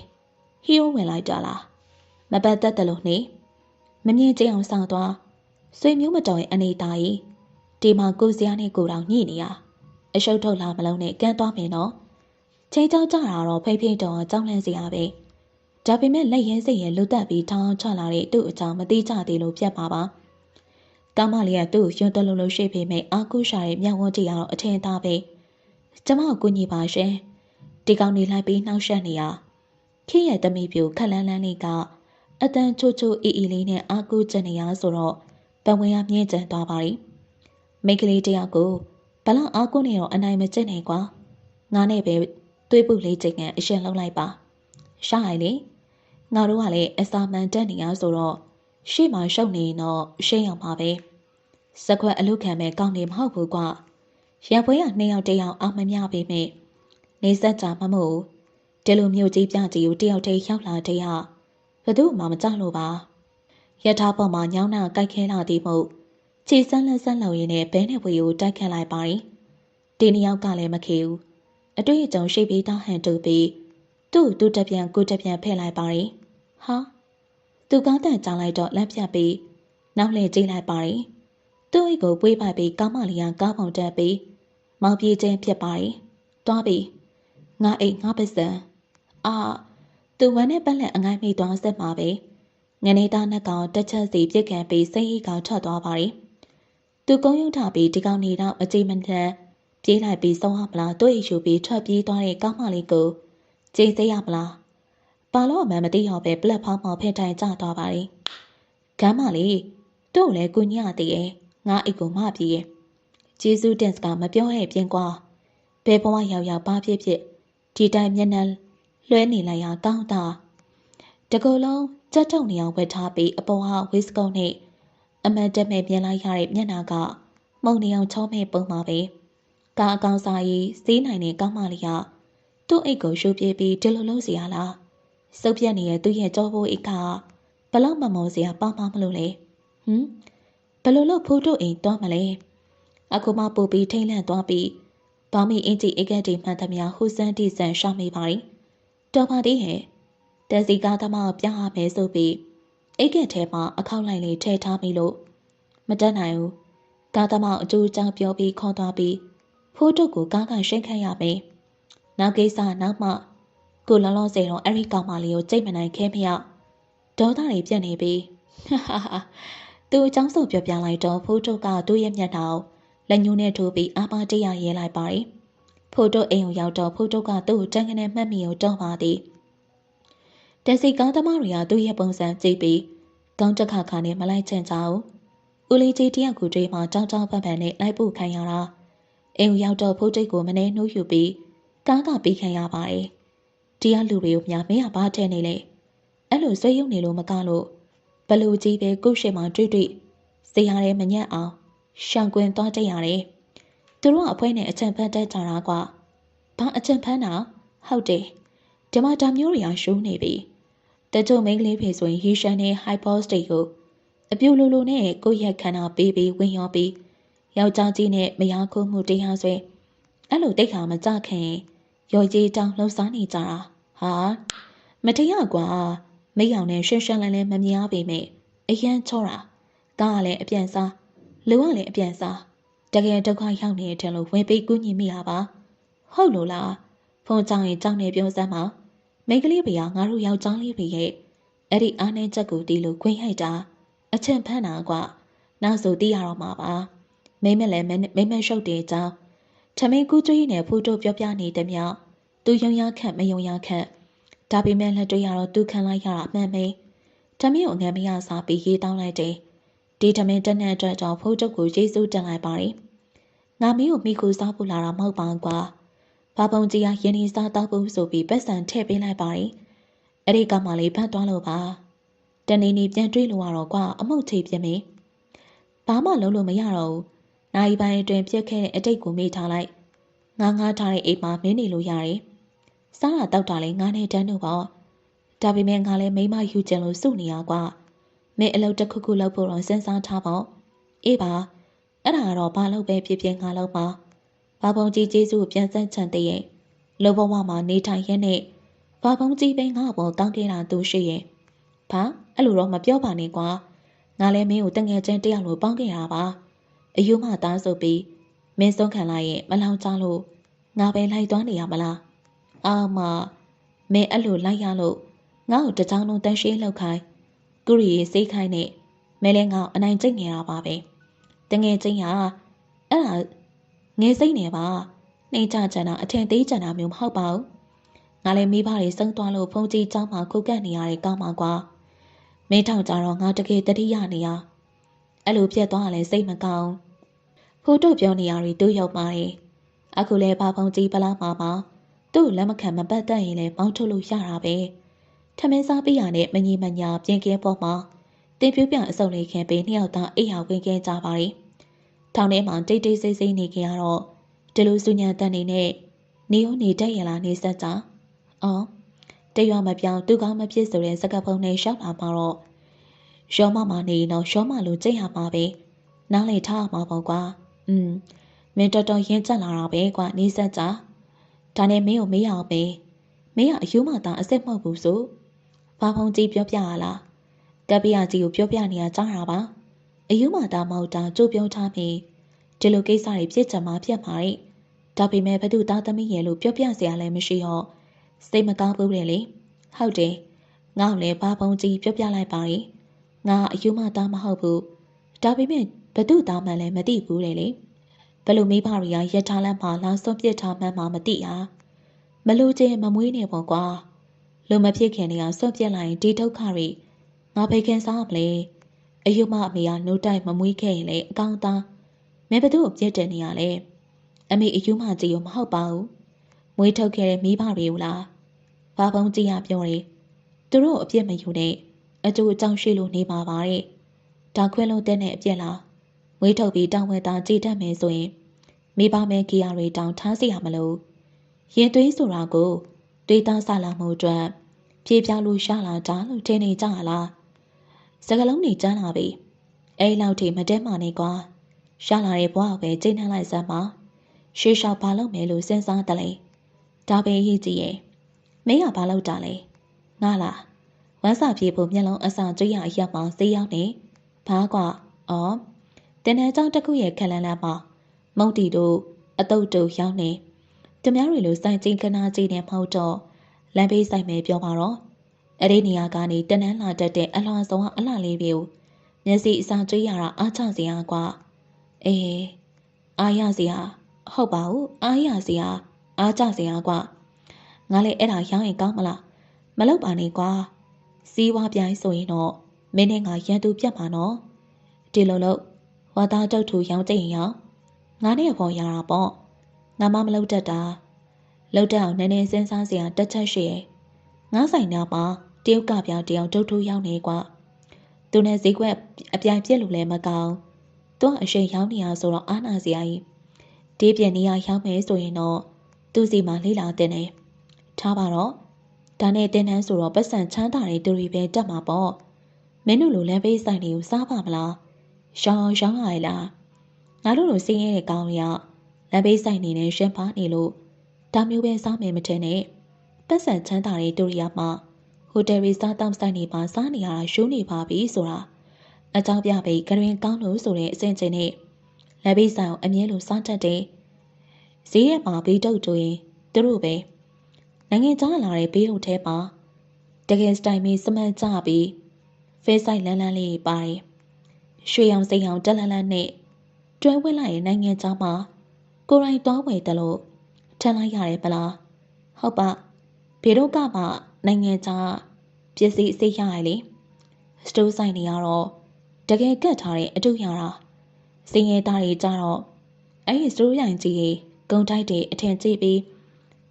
ဟီးရိုးဝင်လိုက်ကြလားမပတ်သက်တယ်လို့နေမမြင်ကြအောင်ဆောင်သွားဆွေမျိုးမတော်ရဲ့အနေသားကြီးဒီမှာကိုစရာနဲ့ကိုတော်ညှိနေရအရှုပ်ထုတ်လာမလုံးနဲ့ကန်းသွားမယ်နော်ချိန်ကြောက်ကြတာတော့ဖိဖိတော်ကြောင်းလန့်စရာပဲဒါပေမဲ့လက်ရဲစိတ်ရဲလွတ်တက်ပြီးထောင်းချလာတဲ့သူ့အကြောင်းမသိကြသေးလို့ပြတ်ပါပါကောင်းမလေးကသူ့ကိုယွန်းတလို့ရှိပေမဲ့အာကုရှာရဲ့မျက်ဝန်းကြည့်ရတော့အထင်သားပဲကျမကိုကူညီပါရှင်ဒီကောင်နေလိုက်ပြီးနှောက်ရှက်နေရခေရဲ့သမီးပြူခက်လန်းလန်းလေးကအတန်ချိုချိုအီလေးနဲ့အာကုကျနေရဆိုတော့ပဝင်းကမြင့်ကျန်သွားပါရီမိကလေးတယောက်ကိုဘလောက်အာကုနေတော့အနိုင်မကျင့်နိုင်ကွာငါနဲ့ပဲသွေးပုလေးချိန်ကအရှင်လုံးလိုက်ပါရှားရလေငါတို့ကလည်းအစာမှန်တက်နေရဆိုတော့ရှေ့မှာရှုပ်နေတော့ရှင်းအောင်ပါပဲစက်ခွက်အလုခံမဲ့ကောင်းနေမဟုတ်ဘူးကွာရံပွဲက2ယောက်တယောက်အောင်မမြပေမဲ့နေဆက်ကြမမို့ဒီလိုမျိုးကြီးပြကြီးကိုတယောက်တည်းရောက်လာတဲ့ဟာဘယ်သူမှမကြောက်လို့ပါရထားပေါ်မှာညောင်းနာကြိုက်ခဲလာသည်မို့ခြေစမ်းလက်စမ်းလုံရင်းနဲ့ဘဲနဲ့ဝေကိုတိုက်ခတ်လိုက်ပါရီဒီ2ယောက်ကလည်းမခေဘူးအတွေ့အကြုံရှိပြီးသားဟန်တူပြီးသူ့တပြန်ကိုတပြန်ဖဲ့လိုက်ပါရီဟာသူကောင်းတန်ကြောင်လိုက်တော့လက်ပြတ်ပြီးနောက်လှည့်ကြည့်လိုက်ပါရီသူ့အိတ်ကိုပွေးပိုက်ပြီးကောင်းမလေးကကားပေါင်တက်ပြီးမောင်ပြေးချင်းဖြစ်ပါရီတွားပြီးငါအိတ်ငါပစံသူဝမ်းနဲ့ပတ်လက်အငိုင်းမိသွားဆက်မှာပဲငနေသားနဲ့ကောင်တက်ချက်စီပြစ်ခံပြီးစိတ်ဟိကောင်ထွက်သွားပါရီသူကုန်းရုံထပြီးဒီကောင်နေတော့အကြိမ်မတန်ပြေးလိုက်ပြီးဆုံးရမလားတွေ့ယူပြီးထွက်ပြေးသွားတဲ့ကောင်းမလေးကိုကြိတ်စိရမလားပါလို့အမှန်မသိတော့ပဲပလက်ဖောင်းမောင်ဖင်ထိုင်ကျသွားပါရီကမ်းမလေးသူ့ကိုလည်းကုညတည်ရဲ့ငါအိတ်ကိုမပြေးရဲ့ဂျေဇုတင်စ်ကမပြောရဲ့ပြင်ကွာဘယ်ဘဝရောက်ပါဖြစ်ဖြစ်ဒီတိုင်းမျက်နှာလွှဲနေလိုက်ရကောင်းတာတကူလုံးကြက်ထုံနေအောင်ဝတ်ထားပြီးအပေါ်ဟာဝစ်စကုတ်နဲ့အမတ်တက်မဲ့ပြင်လိုက်ရတဲ့မျက်နှာကမုံနေအောင်ချောမဲ့ပုံပါပဲကားအကောင်စားကြီးစီးနိုင်တဲ့ကောင်းမလေးကသူ့အိတ်ကိုရှုပ်ပြေးပြီးဒီလိုလုပ်စီရလားစုပ်ပြက်နေတဲ့သူ့ရဲ့ကြောဘိုးအိတ်ကဘလောက်မမောစရာပေါမလို့လဲဘယ်လိုလုပ်ဖိုးတို့အိမ်သွားမလဲအခုမှပို့ပြီးထိမ့်လန့်သွားပြီးဘောင်းမီအင်ဂျီအိတ်ကတိမှန်သမျှဟူစန်းတီဆန်ရှောင်းမိပါရီတော်ပါသေးဟဲ့တက်စီကားသမားပြောင်းရမယ်ဆိုပြီးအိတ်ကထဲမှာအခောက်လိုက်လေးထည့်ထားပြီးလို့မတက်နိုင်ဘူးကားသမားအကျိုးအကြောင်းပြောပြီးခေါ်သွားပြီးဖိုးတို့ကိုကားကရှင်းခတ်ရမယ်နောက်ကိစ္စနောက်မှကိုလောလောဆယ်တော့အဲ့ဒီကောင်မလေးကိုကြိတ်မနိုင်ခဲမရဒေါသတွေပြက်နေပြီး သူအကြောင်းစုံပြောပြလိုက်တော့ဖိုးတို့ကသူ့ရဲ့မျက်နှာလက်ညှိုးနဲ့ထိုးပြီးအာပါတရရဲလိုက်ပါတယ်ဖိုးတို့အိမ်ကိုရောက်တော့ဖိုးတို့ကသူ့ကိုတန်းကနေမှတ်မိကိုတောင်းပါသည်တက်စီကားသမားတွေကသူ့ရဲ့ပုံစံကြည့်ပြီးကောင်းတစ်ခါခါနဲ့မလိုက်ချင်ကြဘူးဦးလေးကြီးတယောက်ကိုတွေးမှတောင်းတောင်းပန်ပန်နဲ့လိုက်ဖို့ခံရတာအိမ်ကိုရောက်တော့ဖိုးတိတ်ကိုမနေနှိုးယူပြီးကားကပြီးခံရပါတယ်တရားလူတွေကိုများမင်းကဘာထဲနေလဲအဲ့လိုဆွေးရုံနေလို့မကလို့ဘလူကြီးပဲကုရှိမှတွေ့စေရတဲ့မညက်အောင်ရှောင်ကွင်းသွားတတ်ရတယ်သူတို့ကအဖွဲနဲ့အချံဖတ်တတ်ကြတာကွာဘာအချံဖန်းတာဟုတ်တယ်ဒီမှာဒါမျိုးတွေကရှုံးနေပြီတချို့မိန်းကလေးတွေဆိုရင်ရီရှန်နဲ့ဟိုက်ဘော့စ်တွေကိုအပြူလိုလိုနဲ့ကိုယ့်ရဲ့ခန္ဓာပေးပြီးဝင်ရောပြီးယောက်ျားကြီးနဲ့မယားခိုးမှုတရားဆွဲအဲ့လိုတိတ်ခါမကြခင်ရော်ကြီးတောင်လှုပ်ရှားနေကြတာဟာမတရားကွာမိအောင်နဲ့ရှင်းရှင်းလင်းလင်းမမြင်ရပေမဲ့အရန်ချောတာကားကလည်းအပြန်စားလူကလည်းအပြန်စားတကယ်ဒုက္ခရောက်နေတယ်လို့ဝင်ပြီးကူးညီမိတာပါဟုတ်လို့လားဖုန်းကြောင်ရင်ကြောင်နေပြောစမ်းပါမိန်းကလေးဘေကငါတို့ယောက်ျားလေးတွေရဲ့အဲ့ဒီအားနေချက်ကိုတီးလို့ခွင်းရိုက်တာအချင်ဖန်းတာကွာနောက်ဆိုတီးရတော့မှာပါမိမလည်းမိမရှုပ်တယ်ကြောင်းထမင်းကူးကျွေးနဲ့ဖူးတို့ပြောပြနေတဲ့မြောက်သူယုံရခန့်မယုံရခန့်ဒါပေမဲ့လက်တွေ့ရတော့သူခံလိုက်ရတာမှန်မေးထမင်းကိုငမ်းမရစားပြီးရေးတောင်းလိုက်တယ်ဒီထမင်းတက်တဲ့အတွက်ကြောင့်ဖူးတို့ကိုယေရှုတင်လိုက်ပါတယ်ငါမင်းကိုမိခိုစားဖို့လာတာမဟုတ်ပါကွာဘာပုံကြီးကရင်းနှီးစားတောက်ဖို့ဆိုပြီးပတ်စံထည့်ပေးလိုက်ပါတယ်အဲ့ဒီကမှလေးဖတ်သွားလို့ပါတနေနေပြန်တွေးလို့ရတော့ကွာအမှုတ်ချေပြင်းမေဘာမှလုံးလို့မရတော့ဘူးနိုင်ပိုင်းအတွင်းပြက်ခဲ့တဲ့အတိတ်ကိုမေ့ထားလိုက်ငါငါထားတဲ့အိမ်မှာမင်းနေလို့ရတယ်စားတာတောက်တာလည်းငါနဲ့တန်းတို့ပေါ့ဒါပေမဲ့ငါလည်းမိမယူကျင်လို့စုနေရကွာမင်းအလုပ်တစ်ခုခုလုပ်ဖို့တော့စဉ်းစားထားပေါ့အေးပါအဲ့ဒါကတော့ဘာလို့ပဲဖြစ်ဖြစ်ငါလုပ်ပါဘာပုံကြီးကျေးဇူးပြန်စမ်းချန်တဲ့ရဲ့လောဘဝမှာနေထိုင်ရတဲ့ဘာပုံကြီးပဲငါ့ဘောတောင်းခဲ့တာသူရှိရဲ့ဘာအဲ့လိုတော့မပြောပါနဲ့ကွာငါလည်းမင်းကိုတငယ်ချင်းတယောက်လိုပေါင်းခဲ့တာပါအယူမသားဆိုပြီးမင်းဆုံးခံလိုက်ရင်မလောင်ကြလို့ငါပဲလိုက်သွားနေရမလားအာမမင်းအဲ့လိုလိုက်ရလို့ငါ့ကိုတကြောင်လုံးတန်းရှင်းလောက်ခိုင်းကုရီရေးစိတ်ခိုင်းနဲ့မဲလဲငါ့အနိုင်ကျင့်နေတာပါပဲတငယ်ချင်းကအဲ့ဒါငယ်စိတ်နေပါနှိမ့်ချချင်တာအထင်သေးချင်တာမျိုးမဟုတ်ပါဘူးငါလည်းမိဘတွေစုံသွားလို့ဖုန်ကြီးเจ้าမှာခုကတ်နေရတဲ့ကောင်းပါကွာမင်းထောင်ကြတော့ငါတကယ်တတိယနေရအဲ့လိုဖြစ်သွားလဲစိတ်မကောင်းဖိုးတို့ပြောနေရတွေတူးရောက်ပါတယ်အခုလဲဘာဖုန်ကြီးပလားမှာသူ့လက်မခံမပတ်သက်ရင်လည်းမောင်းထုတ်လို့ရတာပဲထမင်းစားပြရနဲ့မငြိမညာပြင်းကဲပေါ်မှာတင်ပြူပြန်အစုံလေးခင်ပေးနှစ်ယောက်သားအိယာဝင်ခဲ့ကြပါတယ်ထောင်ထဲမှာတိတ်တိတ်ဆိတ်ဆိတ်နေကြရတော့ဒီလိုစုညံတန်နေနဲ့နေဦးနေတတ်ရလားနေဆက်ကြအော်တရွာမပြောင်းသူကောင်းမဖြစ်ဆိုတဲ့စကားပုံနဲ့ရှောက်လာမှာတော့ရောမမနေတော့ရောမလိုကြိတ်ရမှာပဲနားလေထားမှာပေါ့ကွာမင်းတော်တော်ရင်းကျက်လာတာပဲကွာနေဆက်ကြဒါနဲ့မင်းကိုမေးရအောင်ပဲမင်းကအယူမသားအစ်စ်မဟုတ်ဘူးဆိုဘာဖုန်ကြီးပြောပြရလားကပ္ပိယကြီးကိုပြောပြနေရကြတာပါအယူမသားမဟုတ်တာကြိုးပြောထားပြီးဒီလိုကိစ္စတွေဖြစ်ချင်မှဖြစ်မှာတဲ့ဒါပေမဲ့ဘသူသားသမီးရဲ့လို့ပြောပြစရာလည်းမရှိတော့စိတ်မကောင်းဘူးလေဟုတ်တယ်ငါ့ကိုလည်းဘာဖုန်ကြီးပြောပြလိုက်ပါရဲ့ငါအယူမသားမဟုတ်ဘူးဒါပေမဲ့ဘသူသားမှလည်းမသိဘူးလေဘလို့မိဘတွေကရထားလမ်းမှာလာစွန့်ပစ်ထားမှန်းမှမသိအားမလို့ချင်းမမွေးနေပေါ့ကွာလူမဖြစ်ခင်တည်းကစွန့်ပစ်လိုက်ရင်ဒီဒုက္ခတွေငါဖေခင်စားမလဲအယူမအမေကနိုးတိုက်မမွေးခဲ့ရင်လေအကောင်းသားမဲဘသူ့ကိုပြစ်တင်နေရလဲအမေအယူမကြီးကိုမဟုတ်ပါဘူးမွေးထုတ်ခဲ့တဲ့မိဘတွေကိုလားဘာပုံကြီးရပြောတယ်သူတို့အပြစ်မယူနဲ့အကျိုးအကြောင်းရှိလို့နေပါပါတဲ့ဒါခွင့်လို့တဲ့အပြစ်လားမွေးထုတ်ပြီးတောင်းဝဲသားကြည်တတ်မယ်ဆိုရင်မိဘမဲကြီးရတွေတောင်းထားစီရမလို့ရင်သွေးဆိုတာကိုတွေးသားဆလာမှုအတွက်ပြေးပြောင်းလို့ရှာလာတာလို့ထင်နေကြလားစကလုံးနေကျန်းလာပြီအဲ့လောက်ထိမတဲမှနေကွာရှာလာတဲ့ဘဝပဲကျင်းနှံလိုက်စမ်းပါရှေးလျှောက်ဘာလုပ်မယ်လို့စဉ်းစားတယ်လေဒါပဲရေးကြည့်ရဲ့မင်းကဘာလုပ်တာလဲငါလားဝမ်းစာပြေဖို့မျက်လုံးအစာကြွရအရက်မှာစေးရောက်နေဘာကွာအော်တင်တဲ့ကြောင့်တစ်ခုရဲ့ခက်လန်းလန်းမှာမုတ်တီတို့အတုတ်တို့ရောက်နေတများတွေလိုစိုက်ချင်းခနာကြီးနဲ့မဟုတ်တော့လမ်းဘေးဆိုင်မယ်ပြောပါတော့အဲ့ဒီနေရာကနေတနန်းလာတတ်တဲ့အလှဆုံးကအလှလေးတွေကို မျက်စိအစာကျွေးရတာအားချစရာကွာအေးအားရစရာဟုတ်ပါဘူးအားရစရာအားချစရာကွာငါလည်းအဲ့ဒါရောင်းရင်ကောင်းမလားမလုပ်ပါနဲ့ကွာစီးဝါပြိုင်ဆိုရင်တော့မင်းနဲ့ငါရန်သူပြတ်မှာနော်ဒီလိုလို့ဝါသားတုတ်ထူရောင်းကြရင်ရောငါနဲ့အဖော်ရတာပေါ့ငါမလုပ်တတ်တာလှုပ်တတ်အောင်နည်းနည်းစဉ်းစားစရာတစ်ချက်ရှိရဲ့ငါဆိုင်နာမှာတရုတ်ကပြောင်တယောက်တုတ်ထူရောက်နေကွာသူနဲ့ဈေးကွက်အပြိုင်ပြက်လို့လည်းမကောင်းသူကအရှိန်ရောင်းနေရဆိုတော့အားနာစရာကြီးဒီပြက်နေရရောင်းမယ်ဆိုရင်တော့သူ့စီမှာလေးလာတဲ့နေထားပါတော့ဒါနဲ့တင်းတန်းဆိုတော့ပတ်စံချမ်းသာတဲ့သူတွေပဲတက်မှာပေါ့မင်းတို့လိုလမ်းဘေးဆိုင်တွေကိုစားပါမလားရှောင်းရလားငါတို့လိုစင်းရဲတဲ့ကောင်းရလမ်းဘေးဆိုင်နေနဲ့ရှင်းပါနေလို့ဒါမျိုးပဲစားမယ်မထင်နဲ့ပတ်စံချမ်းသာတဲ့သူတွေကမှဟိုတယ်ရီစားတောက်ဆိုင်နေပါစားနေရတာရှိုးနေပါပြီဆိုတာအကြောင်းပြပြီးကရင်ကောင်းလို့ဆိုတဲ့အစင်ချင်းနဲ့လက်ဘေးဆိုင်ကိုအမြဲလိုစားတတ်တယ်ဈေးထဲမှာဘေးတုပ်တူရင်သူတို့ပဲနိုင်ငံခြားလာတဲ့ဘေးတို့ထဲမှာတကယ်စတိုင်မီစမန်ကြပြီးဖေးဆိုင်လန်းလန်းလေးပါတယ်ရွှေရောင်စိန်ရောင်တက်လန်းလန်းနဲ့တွဲဝင်လာရဲ့နိုင်ငံခြားမှာကိုရိုင်းသွားဝယ်တယ်လို့ထန်လိုက်ရတယ်ပလားဟုတ်ပါဘေတို့ကမှနိုင်ငံခြားပစ္စည်းအစိတ်ရရလေစတိုးဆိုင်တွေကတော့တကယ်ကတ်ထားတဲ့အတူရတာစင်ရဲသားတွေကြတော့အဲ့ဒီစတိုးရိုင်ကြီးကြီးဂုံတိုက်တွေအထင်ကြီးပြီး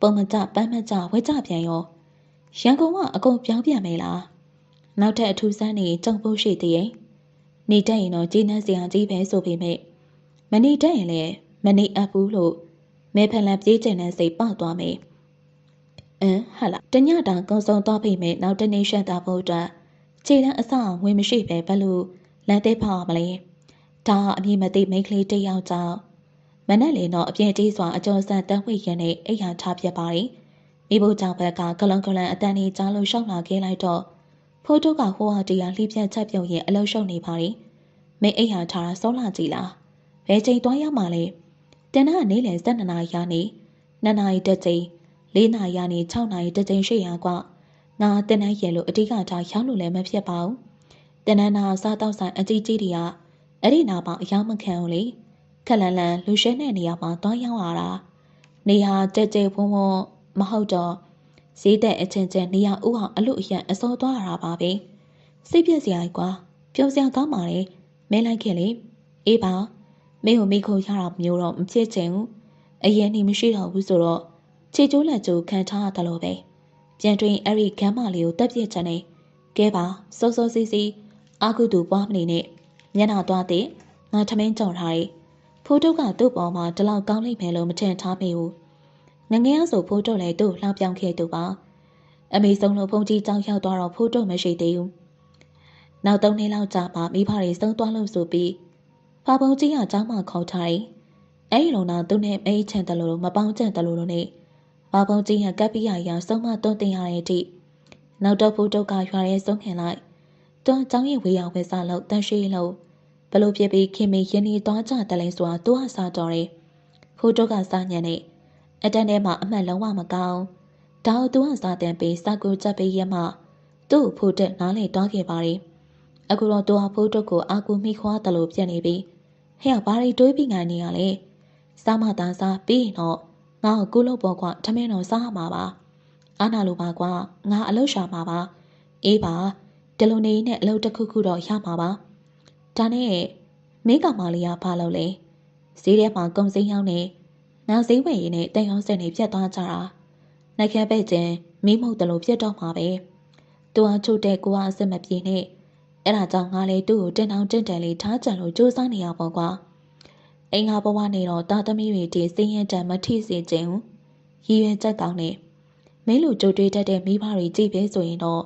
ပုံမကြပန်းမကြဝဲကြပြန်ရောရန်ကုန်ကအကုန်ပြောင်းပြန်မယ်လားနောက်ထပ်အထူးဆန်းနေကြုံဖို့ရှိသေးရဲ့နေတတ်ရင်တော့ကြီးနှန်းစရာကြီးပဲဆိုပေမဲ့မနေတတ်ရင်လည်းမနေအပ်ဘူးလို့မဲဖက်လန်ပြေးကျင်တဲ့စိတ်ပေါက်သွားမယ်ဟာလာတညတာကုံစုံသွားပြီမဲ့နောက်တနေ့ရှက်တာဖို့အတွက်ခြေတန်းအဆအောင်ဝင်မရှိပဲဘလို့လမ်းသိဖောက်မလဲဒါအမြင်မသိမိန်းကလေးတစ်ယောက်ကြောင့်မနဲ့လေတော့အပြင်းကြီးစွာအကျော်ဆန်တန်းဝိရနဲ့အိယာထားပြပါရီမိဖို့ကြောင့်ဘက်ကကလန်အတန်ကြီးကြားလို့ရှောက်လာခဲ့လိုက်တော့ဖိုးတုကဟိုဟာတရားလှိပြတ်ချက်ပြုံရင်အလုံးရှုံနေပါရီမင်းအိယာထားတာစောလာကြည့်လားဘယ်ချိန်သွားရမှာလဲတင်နာနေလေ12နာရီရနေ2နာရီတက်ချိန်4နာရီရနေ6နာရီတက်ချိန်ရှိရကွာငါတင်နန်းရဲလို့အတိကထားရောက်လို့လည်းမဖြစ်ပါဘူးတင်နန်းနာစားတော့ဆိုင်အကြီးကြီးတွေကအဲ့ဒီနာပေါင်းအယောင်မခံဘူးလေခက်လန်လန်လူရှဲတဲ့နေရာမှာသွားရောက်လာတာနေဟာကြဲကြဲဝုန်းဝုန်းမဟုတ်တော့ဈေးတဲ့အချင်းချင်းနေရာဥအောင်အလို့အရန်အစောသွားရတာပါပဲစိတ်ပြက်စရာကွာပြုံးစရာကောင်းပါလေမင်းလိုက်ခဲ့လေအေးပါမင်းကိုမိခိုးရတာမျိုးတော့မဖြစ်ချင်ဘူးအရင်နေမရှိတော့ဘူးဆိုတော့ခြေကျိုးလက်ကျိုးခံထားရတယ်လို့ပဲပြန်တွင်အဲ့ဒီခမ်းမလေးကိုတက်ပြစ်ချင်နေကဲပါစိုးစိုးစီးစီးအာကုတူပွားမနေနဲ့မျက်နှာသွားတဲ့ငါထမင်းကြော်ထားတယ်ဖိုးတုကသူ့ပေါ်မှာဒီလောက်ကောင်းလိမ့်မယ်လို့မထင်ထားမိဘူးငငယ်ရဆိုဖိုးတုလည်းသူ့လှောင်ပြောင်းခဲ့သူပါအမေဆုံးလို့ဖုန်ကြီးကြောင်းရောက်သွားတော့ဖိုးတုမရှိသေးဘူးနောက်3နှစ်လောက်ကြာမှမိဖတွေဆုံးသွားလို့ဆိုပြီးဖာပုံကြီးကကျောင်းမှာခေါ်ထားတယ်အဲ့ဒီလုံတော့သူနဲ့မိတ်ချန်တယ်လို့မပေါင်းချန်တယ်လို့နဲ့ဖာပုံကြီးကကပ်ပြီးရဆုံးမတွန်းတင်ရတဲ့အထိနောက်တော့ဖိုးတုကရွာရဲဆုံးခင်လိုက်သူအကြောင်းရဲ့ဝေရောက်ပဲစားလို့တန်ရှိလို့ဘလို့ဖြစ်ပြီးခင်မင်းရင်းနေသွားကြတယ်လဲဆိုတာသူကစားတော်တယ်ဖိုးတုကစားညံနေအတန်းထဲမှာအမှတ်လုံးဝမကောင်းဒါကိုသူကစားတန်ပြီးစကူချက်ပေးရမှသူ့ဖိုးတက်နားလေတွားခဲ့ပါလေအခုတော့သူဟာဖိုးတုကိုအာကူမိခွာတယ်လို့ပြနေပြီးဟဲ့ဘာတွေတွေးပြီးငိုင်းနေရလဲစားမသားစားပြီးရင်တော့ငါ့ကိုကုလို့ပေါ်ကွာထမင်းတော်စားရမှာပါအားနာလို့ပါကွာငါအလုပ်ရှာမှာပါအေးပါဒီလိုနေနဲ့အလုပ်တစ်ခုခုတော့ရမှာပါဒါနဲ့မိကမာလီယာဘာလုပ်လဲဈေးထဲမှာကုံစိမ်းရောက်နေငါဈေးဝယ်ရင်းနဲ့တန်ရောင်းစက်နေပြတ်သွားကြတာနိုင်ခဲပဲ့ချင်းမိမုတ်တယ်လို့ပြတ်တော့မှာပဲသူဟာချုပ်တဲ့ကိုကအစမပြေနဲ့အဲ့ဒါကြောင့်ငါလေသူ့ကိုတင်တောင်တင့်တယ်လေးထားကြလို့စူးစမ်းနေရပေါ့ကွာအိမ်ငါဘဝနေတော့တာသမီးတွေဒီစင်းရဲတံမထိစေခြင်းရည်ရွယ်ချက်ကောင်းနေမင်းလိုကြိုတွေးတတ်တဲ့မိဘတွေကြည့်ပဲဆိုရင်တော့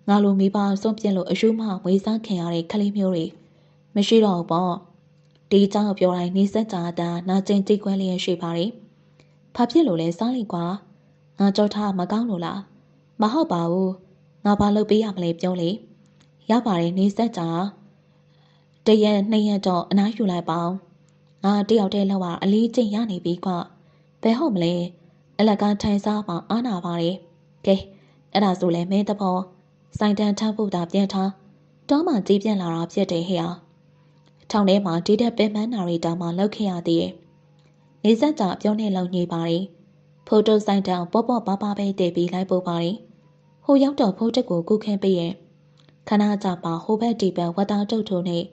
ငါလိုမိဘဆုံးပြက်လို့အယူမဝေးစားခင်ရတဲ့ကလေးမျိုးတွေမရှိတော့ဘူးပေါ့ဒီเจ้าပြောတိုင်းနေဆက်ကြတာနာကျင်ကြိတ်ခွဲလျက်ရှိပါတယ်ဘာဖြစ်လို့လဲစားလိုက်ကွာငါကြောက်ထားမကောင်းလို့လားမဟုတ်ပါဘူးငါဘာလုပ်ပေးရမလဲပြောလေရပါတယ်နေဆက်ကြတရက်2ရက်တော့အနားယူလိုက်ပါဦးငါတယောက်တည်းလောက်အလေးကျင့်ရနေပြီကွဘယ်ဟုတ်မလဲအလကားထိုင်စားမှအားနာပါတယ်ကဲအဲ့ဒါဆိုလဲမင်းတဘောစိုင်တန်းထမ်းဖို့တာပြန်ထားတ တော့မှကြီးပြန့်လာတာဖြစ်တယ်ဟဲ့။ထောင်ထဲမှာဒီတဲ့ပင်ပန်းနာရီတောင်မှလောက်ခဲ့ရသေးတယ်။နေဆက်ကြပြောနေလုံညိပါတယ်။ဖိုးတုဆိုင်တောင်ပေါ့ပေါ့ပါပါပဲတည်ပြီးလိုက်ပို့ပါတယ်။ဟိုရောက်တော့ဖိုးတက်ကိုကုခင်းပေးရဲ့။ခဏကြပါဟိုဘက်ဒီဘက်ဝတ်သားတုတ်ထုံနဲ့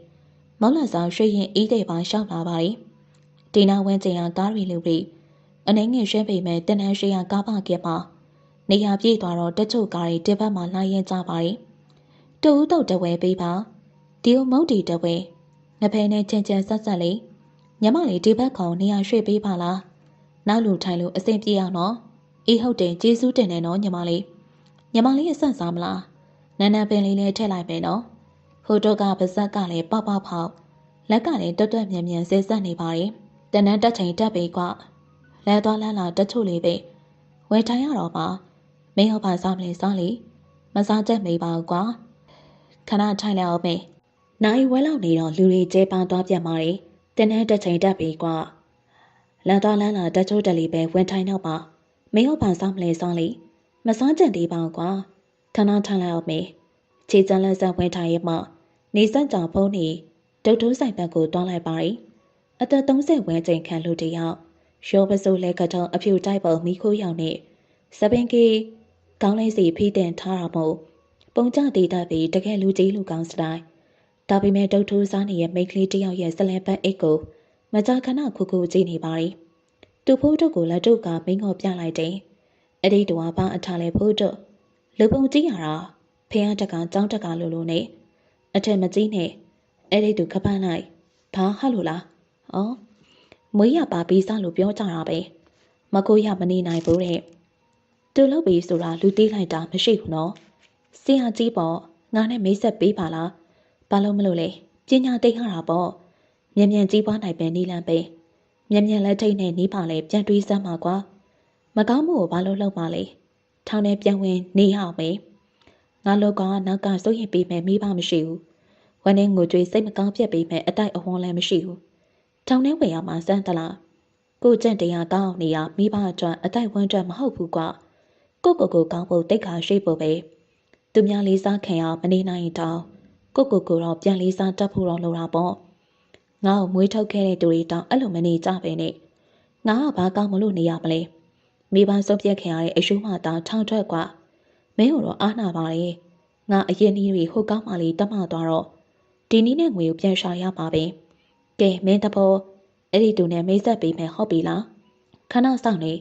မောင်လဆောင်ရွှေရင်အီးတဲ့ပါရှောက်လာပါတယ်။ဒီနာဝင်းကျင်ကကားရီလူတွေအနေငယ်ရွှဲပေမဲ့တနန်းရှိရကားပါကမှာနေရာပြည့်သွားတော့တချို့ကားတွေတစ်ဘက်မှာလှိုင်းရင်ကြပါတယ်။တူဦးတုတ်တဝဲပေးပါဒီမုတ်တီတဝဲငဖဲနဲ့ချင်းချင်းဆက်ဆက်လေးညမလေးဒီဘက်ကောင်နေရာရွှေ့ပေးပါလားနောက်လူထိုင်လို့အဆင်ပြေအောင်နော်အေးဟုတ်တယ်ကျေးဇူးတင်တယ်နော်ညီမလေးအဆက်စားမလားနန်းနန်းပင်လေးနဲ့ထည့်လိုက်မယ်နော်ဖိုတိုကပါဇက်ကလည်းပေါက်ပေါက်ဖောက်လက်ကလည်းတွတ်တွတ်မြန်မြန်ဆဲဆက်နေပါတယ်တနန်းတက်ချိန်တက်ပေကွလဲသွားလန်းလာတချို့လေးပဲဝယ်ထိုင်ရတော့ပါမင်းဟောပါစားမလဲစားလေမစားချက်မေးပါကွာခဏထိုင်လိုက်အောင်မေးနိုင်ဝဲလောက်နေတော့လူတွေကျဲပန်းသွားပြန်ပါတယ်တနန်းတက်ချိန်တက်ပေကွလန်သွားလန်းလာတချို့တလီပဲဝင်ထိုင်တော့ပါမင်းဟောပါစားမလဲစားလေမစားချက်သေးပါကွာခဏထိုင်လိုက်အောင်မေးခြေစံလက်စဝင်ထိုင်ရမှနေစက်ကြောင်ဖုံးနေဒုတ်ထိုးဆိုင်ဘက်ကိုတွန်းလိုက်ပါတယ်အသက်30ဝန်းကျင်ခန့်လူတယောက်ရောပစိုးလဲကထုံအဖြူတိုက်ပုံမိခိုးရောင်နဲ့စပင်ကီကောင်းလေးစီဖိတင်ထားတာမို့ပုံကြဒေတာပြီးတကယ်လူကြီးလူကောင်းစတိုင်းဒါပေမဲ့ဒုတ်ထိုးစားနေတဲ့မိန်းကလေးတယောက်ရဲ့ဆလန်ပန်းအိတ်ကိုမကြာခဏခုခုကြည့်နေပါတယ်သူဖိုးတို့ကိုလက်တို့ကမင်းကိုပြလိုက်တယ်အဲ့ဒီတော့ဘာအထားလဲဖိုးတို့လူပုံကြည့်ရတာဖះတက်ကကြောင်းတက်ကလိုလိုနဲ့အထက်မကြီးနဲ့အဲ့ဒီသူခပန်းလိုက်ဘာဟာလို့လားဩမွေးရပါပြီးစားလို့ပြောကြတာပဲမကိုရမနေနိုင်ဘူးတဲ့သူလုပ်ပြီးဆိုတာလူသေးလိုက်တာမရှိဘူးနော်ဆရာကြီးပေါ့ငါနဲ့မိတ်ဆက်ပေးပါလားဘာလို့မလို့လဲပညာသိရတာပေါ့မြန်မြန်ကြီးပွားနိုင်ပဲနီလန်ပဲမြန်မြန်လက်ထိတ်နဲ့နီးပါလေပြန်တွေးစမ်းပါကွာမကောင်းမှုကိုဘာလို့လုပ်ပါလဲထောင်းထဲပြန်ဝင်နေရအောင်ပဲငါလောကနောက်ကစိုးရင်ပေးမယ်မိဘမရှိဘူးဝမ်းနဲ့ငိုကြွေးစိတ်မကောင်းပြက်ပေးမယ်အတိုက်အဝန်းလည်းမရှိဘူးထောင်းထဲဝင်ရမှာစမ်းတလားကိုကျင့်တရားကောင်းနေရမိဘအတွက်အတိုက်ဝန်းအတွက်မဟုတ်ဘူးကွာကိုကောင်းဖို့တိတ်ခါရှိဖို့ပဲသူများလေးစားခံရမနေနိုင်တောင်ကိုတော့ပြန်လေးစားတတ်ဖို့တော့လိုတာပေါ့ငါ့ကိုမွေးထုတ်ခဲ့တဲ့သူတွေတောင်အဲ့လိုမနေကြပဲနဲ့ငါကဘာကောင်းမလို့နေရမလဲမိဘဆုံးပြက်ခံရတဲ့အရှုံးမှတောင်ထောင်ထွက်ကွာမင်းတို့အားနာပါလေငါအရင်ကြီးတွေဟိုကောင်းမှလေးတတ်မှသွားတော့ဒီနည်းနဲ့ငွေကိုပြန်ရှာရပါပဲကဲမင်းတဘောအဲ့ဒီတူနဲ့မိတ်ဆက်ပေးမယ်ဟုတ်ပြီလားခဏစောင့်နေ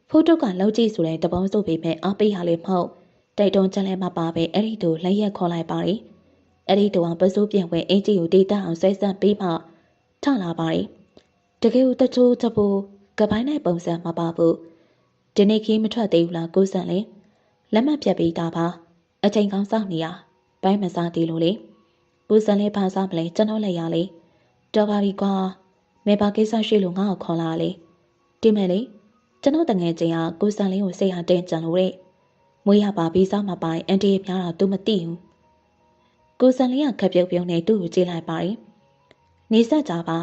ဖိုးတုတ်ကလောက်ကြည့်ဆိုတဲ့တပေါင်းစုပ်ပေးမယ်အားပေးရလေမဟုတ်တိုက်တွန်းချက်လည်းမပါပဲအဲ့ဒီတူလက်ရက်ခေါ်လိုက်ပါလေအဲ့ဒီတူအောင်ပစိုးပြန်ဝင်အင်ကြီးကိုဒေတာအောင်ဆွဲဆန့်ပေးမှထလာပါလေတကယ်ကိုတချိုးတပူကပိုင်းနိုင်ပုံစံမပါဘူးဒီနေ့ခီးမထွက်သေးဘူးလားကိုစံလေလက်မှတ်ပြတ်ပြီးသားပါအချိန်ကောင်းစောင့်နေရဘိုင်းမစားသေးလို့လေကိုစံလေးဘာစားမလဲကျွန်တော်လည်းရလေတော်ပါပြီကွာမေဘာကိစ္စရှိလို့ငါ့ကိုခေါ်လာလေဒီမဲ့လေကျွန်တော်တငယ်ချင်းကကိုစံလေးကိုစိတ်ဟာတင်းကြံလို့တဲ့မွေးရပါပြီးစားမပိုင်အန်တီများတာသူမသိဘူးကိုစံလေးကခက်ပြုတ်ပြုံးနေသူ့ကိုကြည့်လိုက်ပါတယ်နေဆက်ကြပါ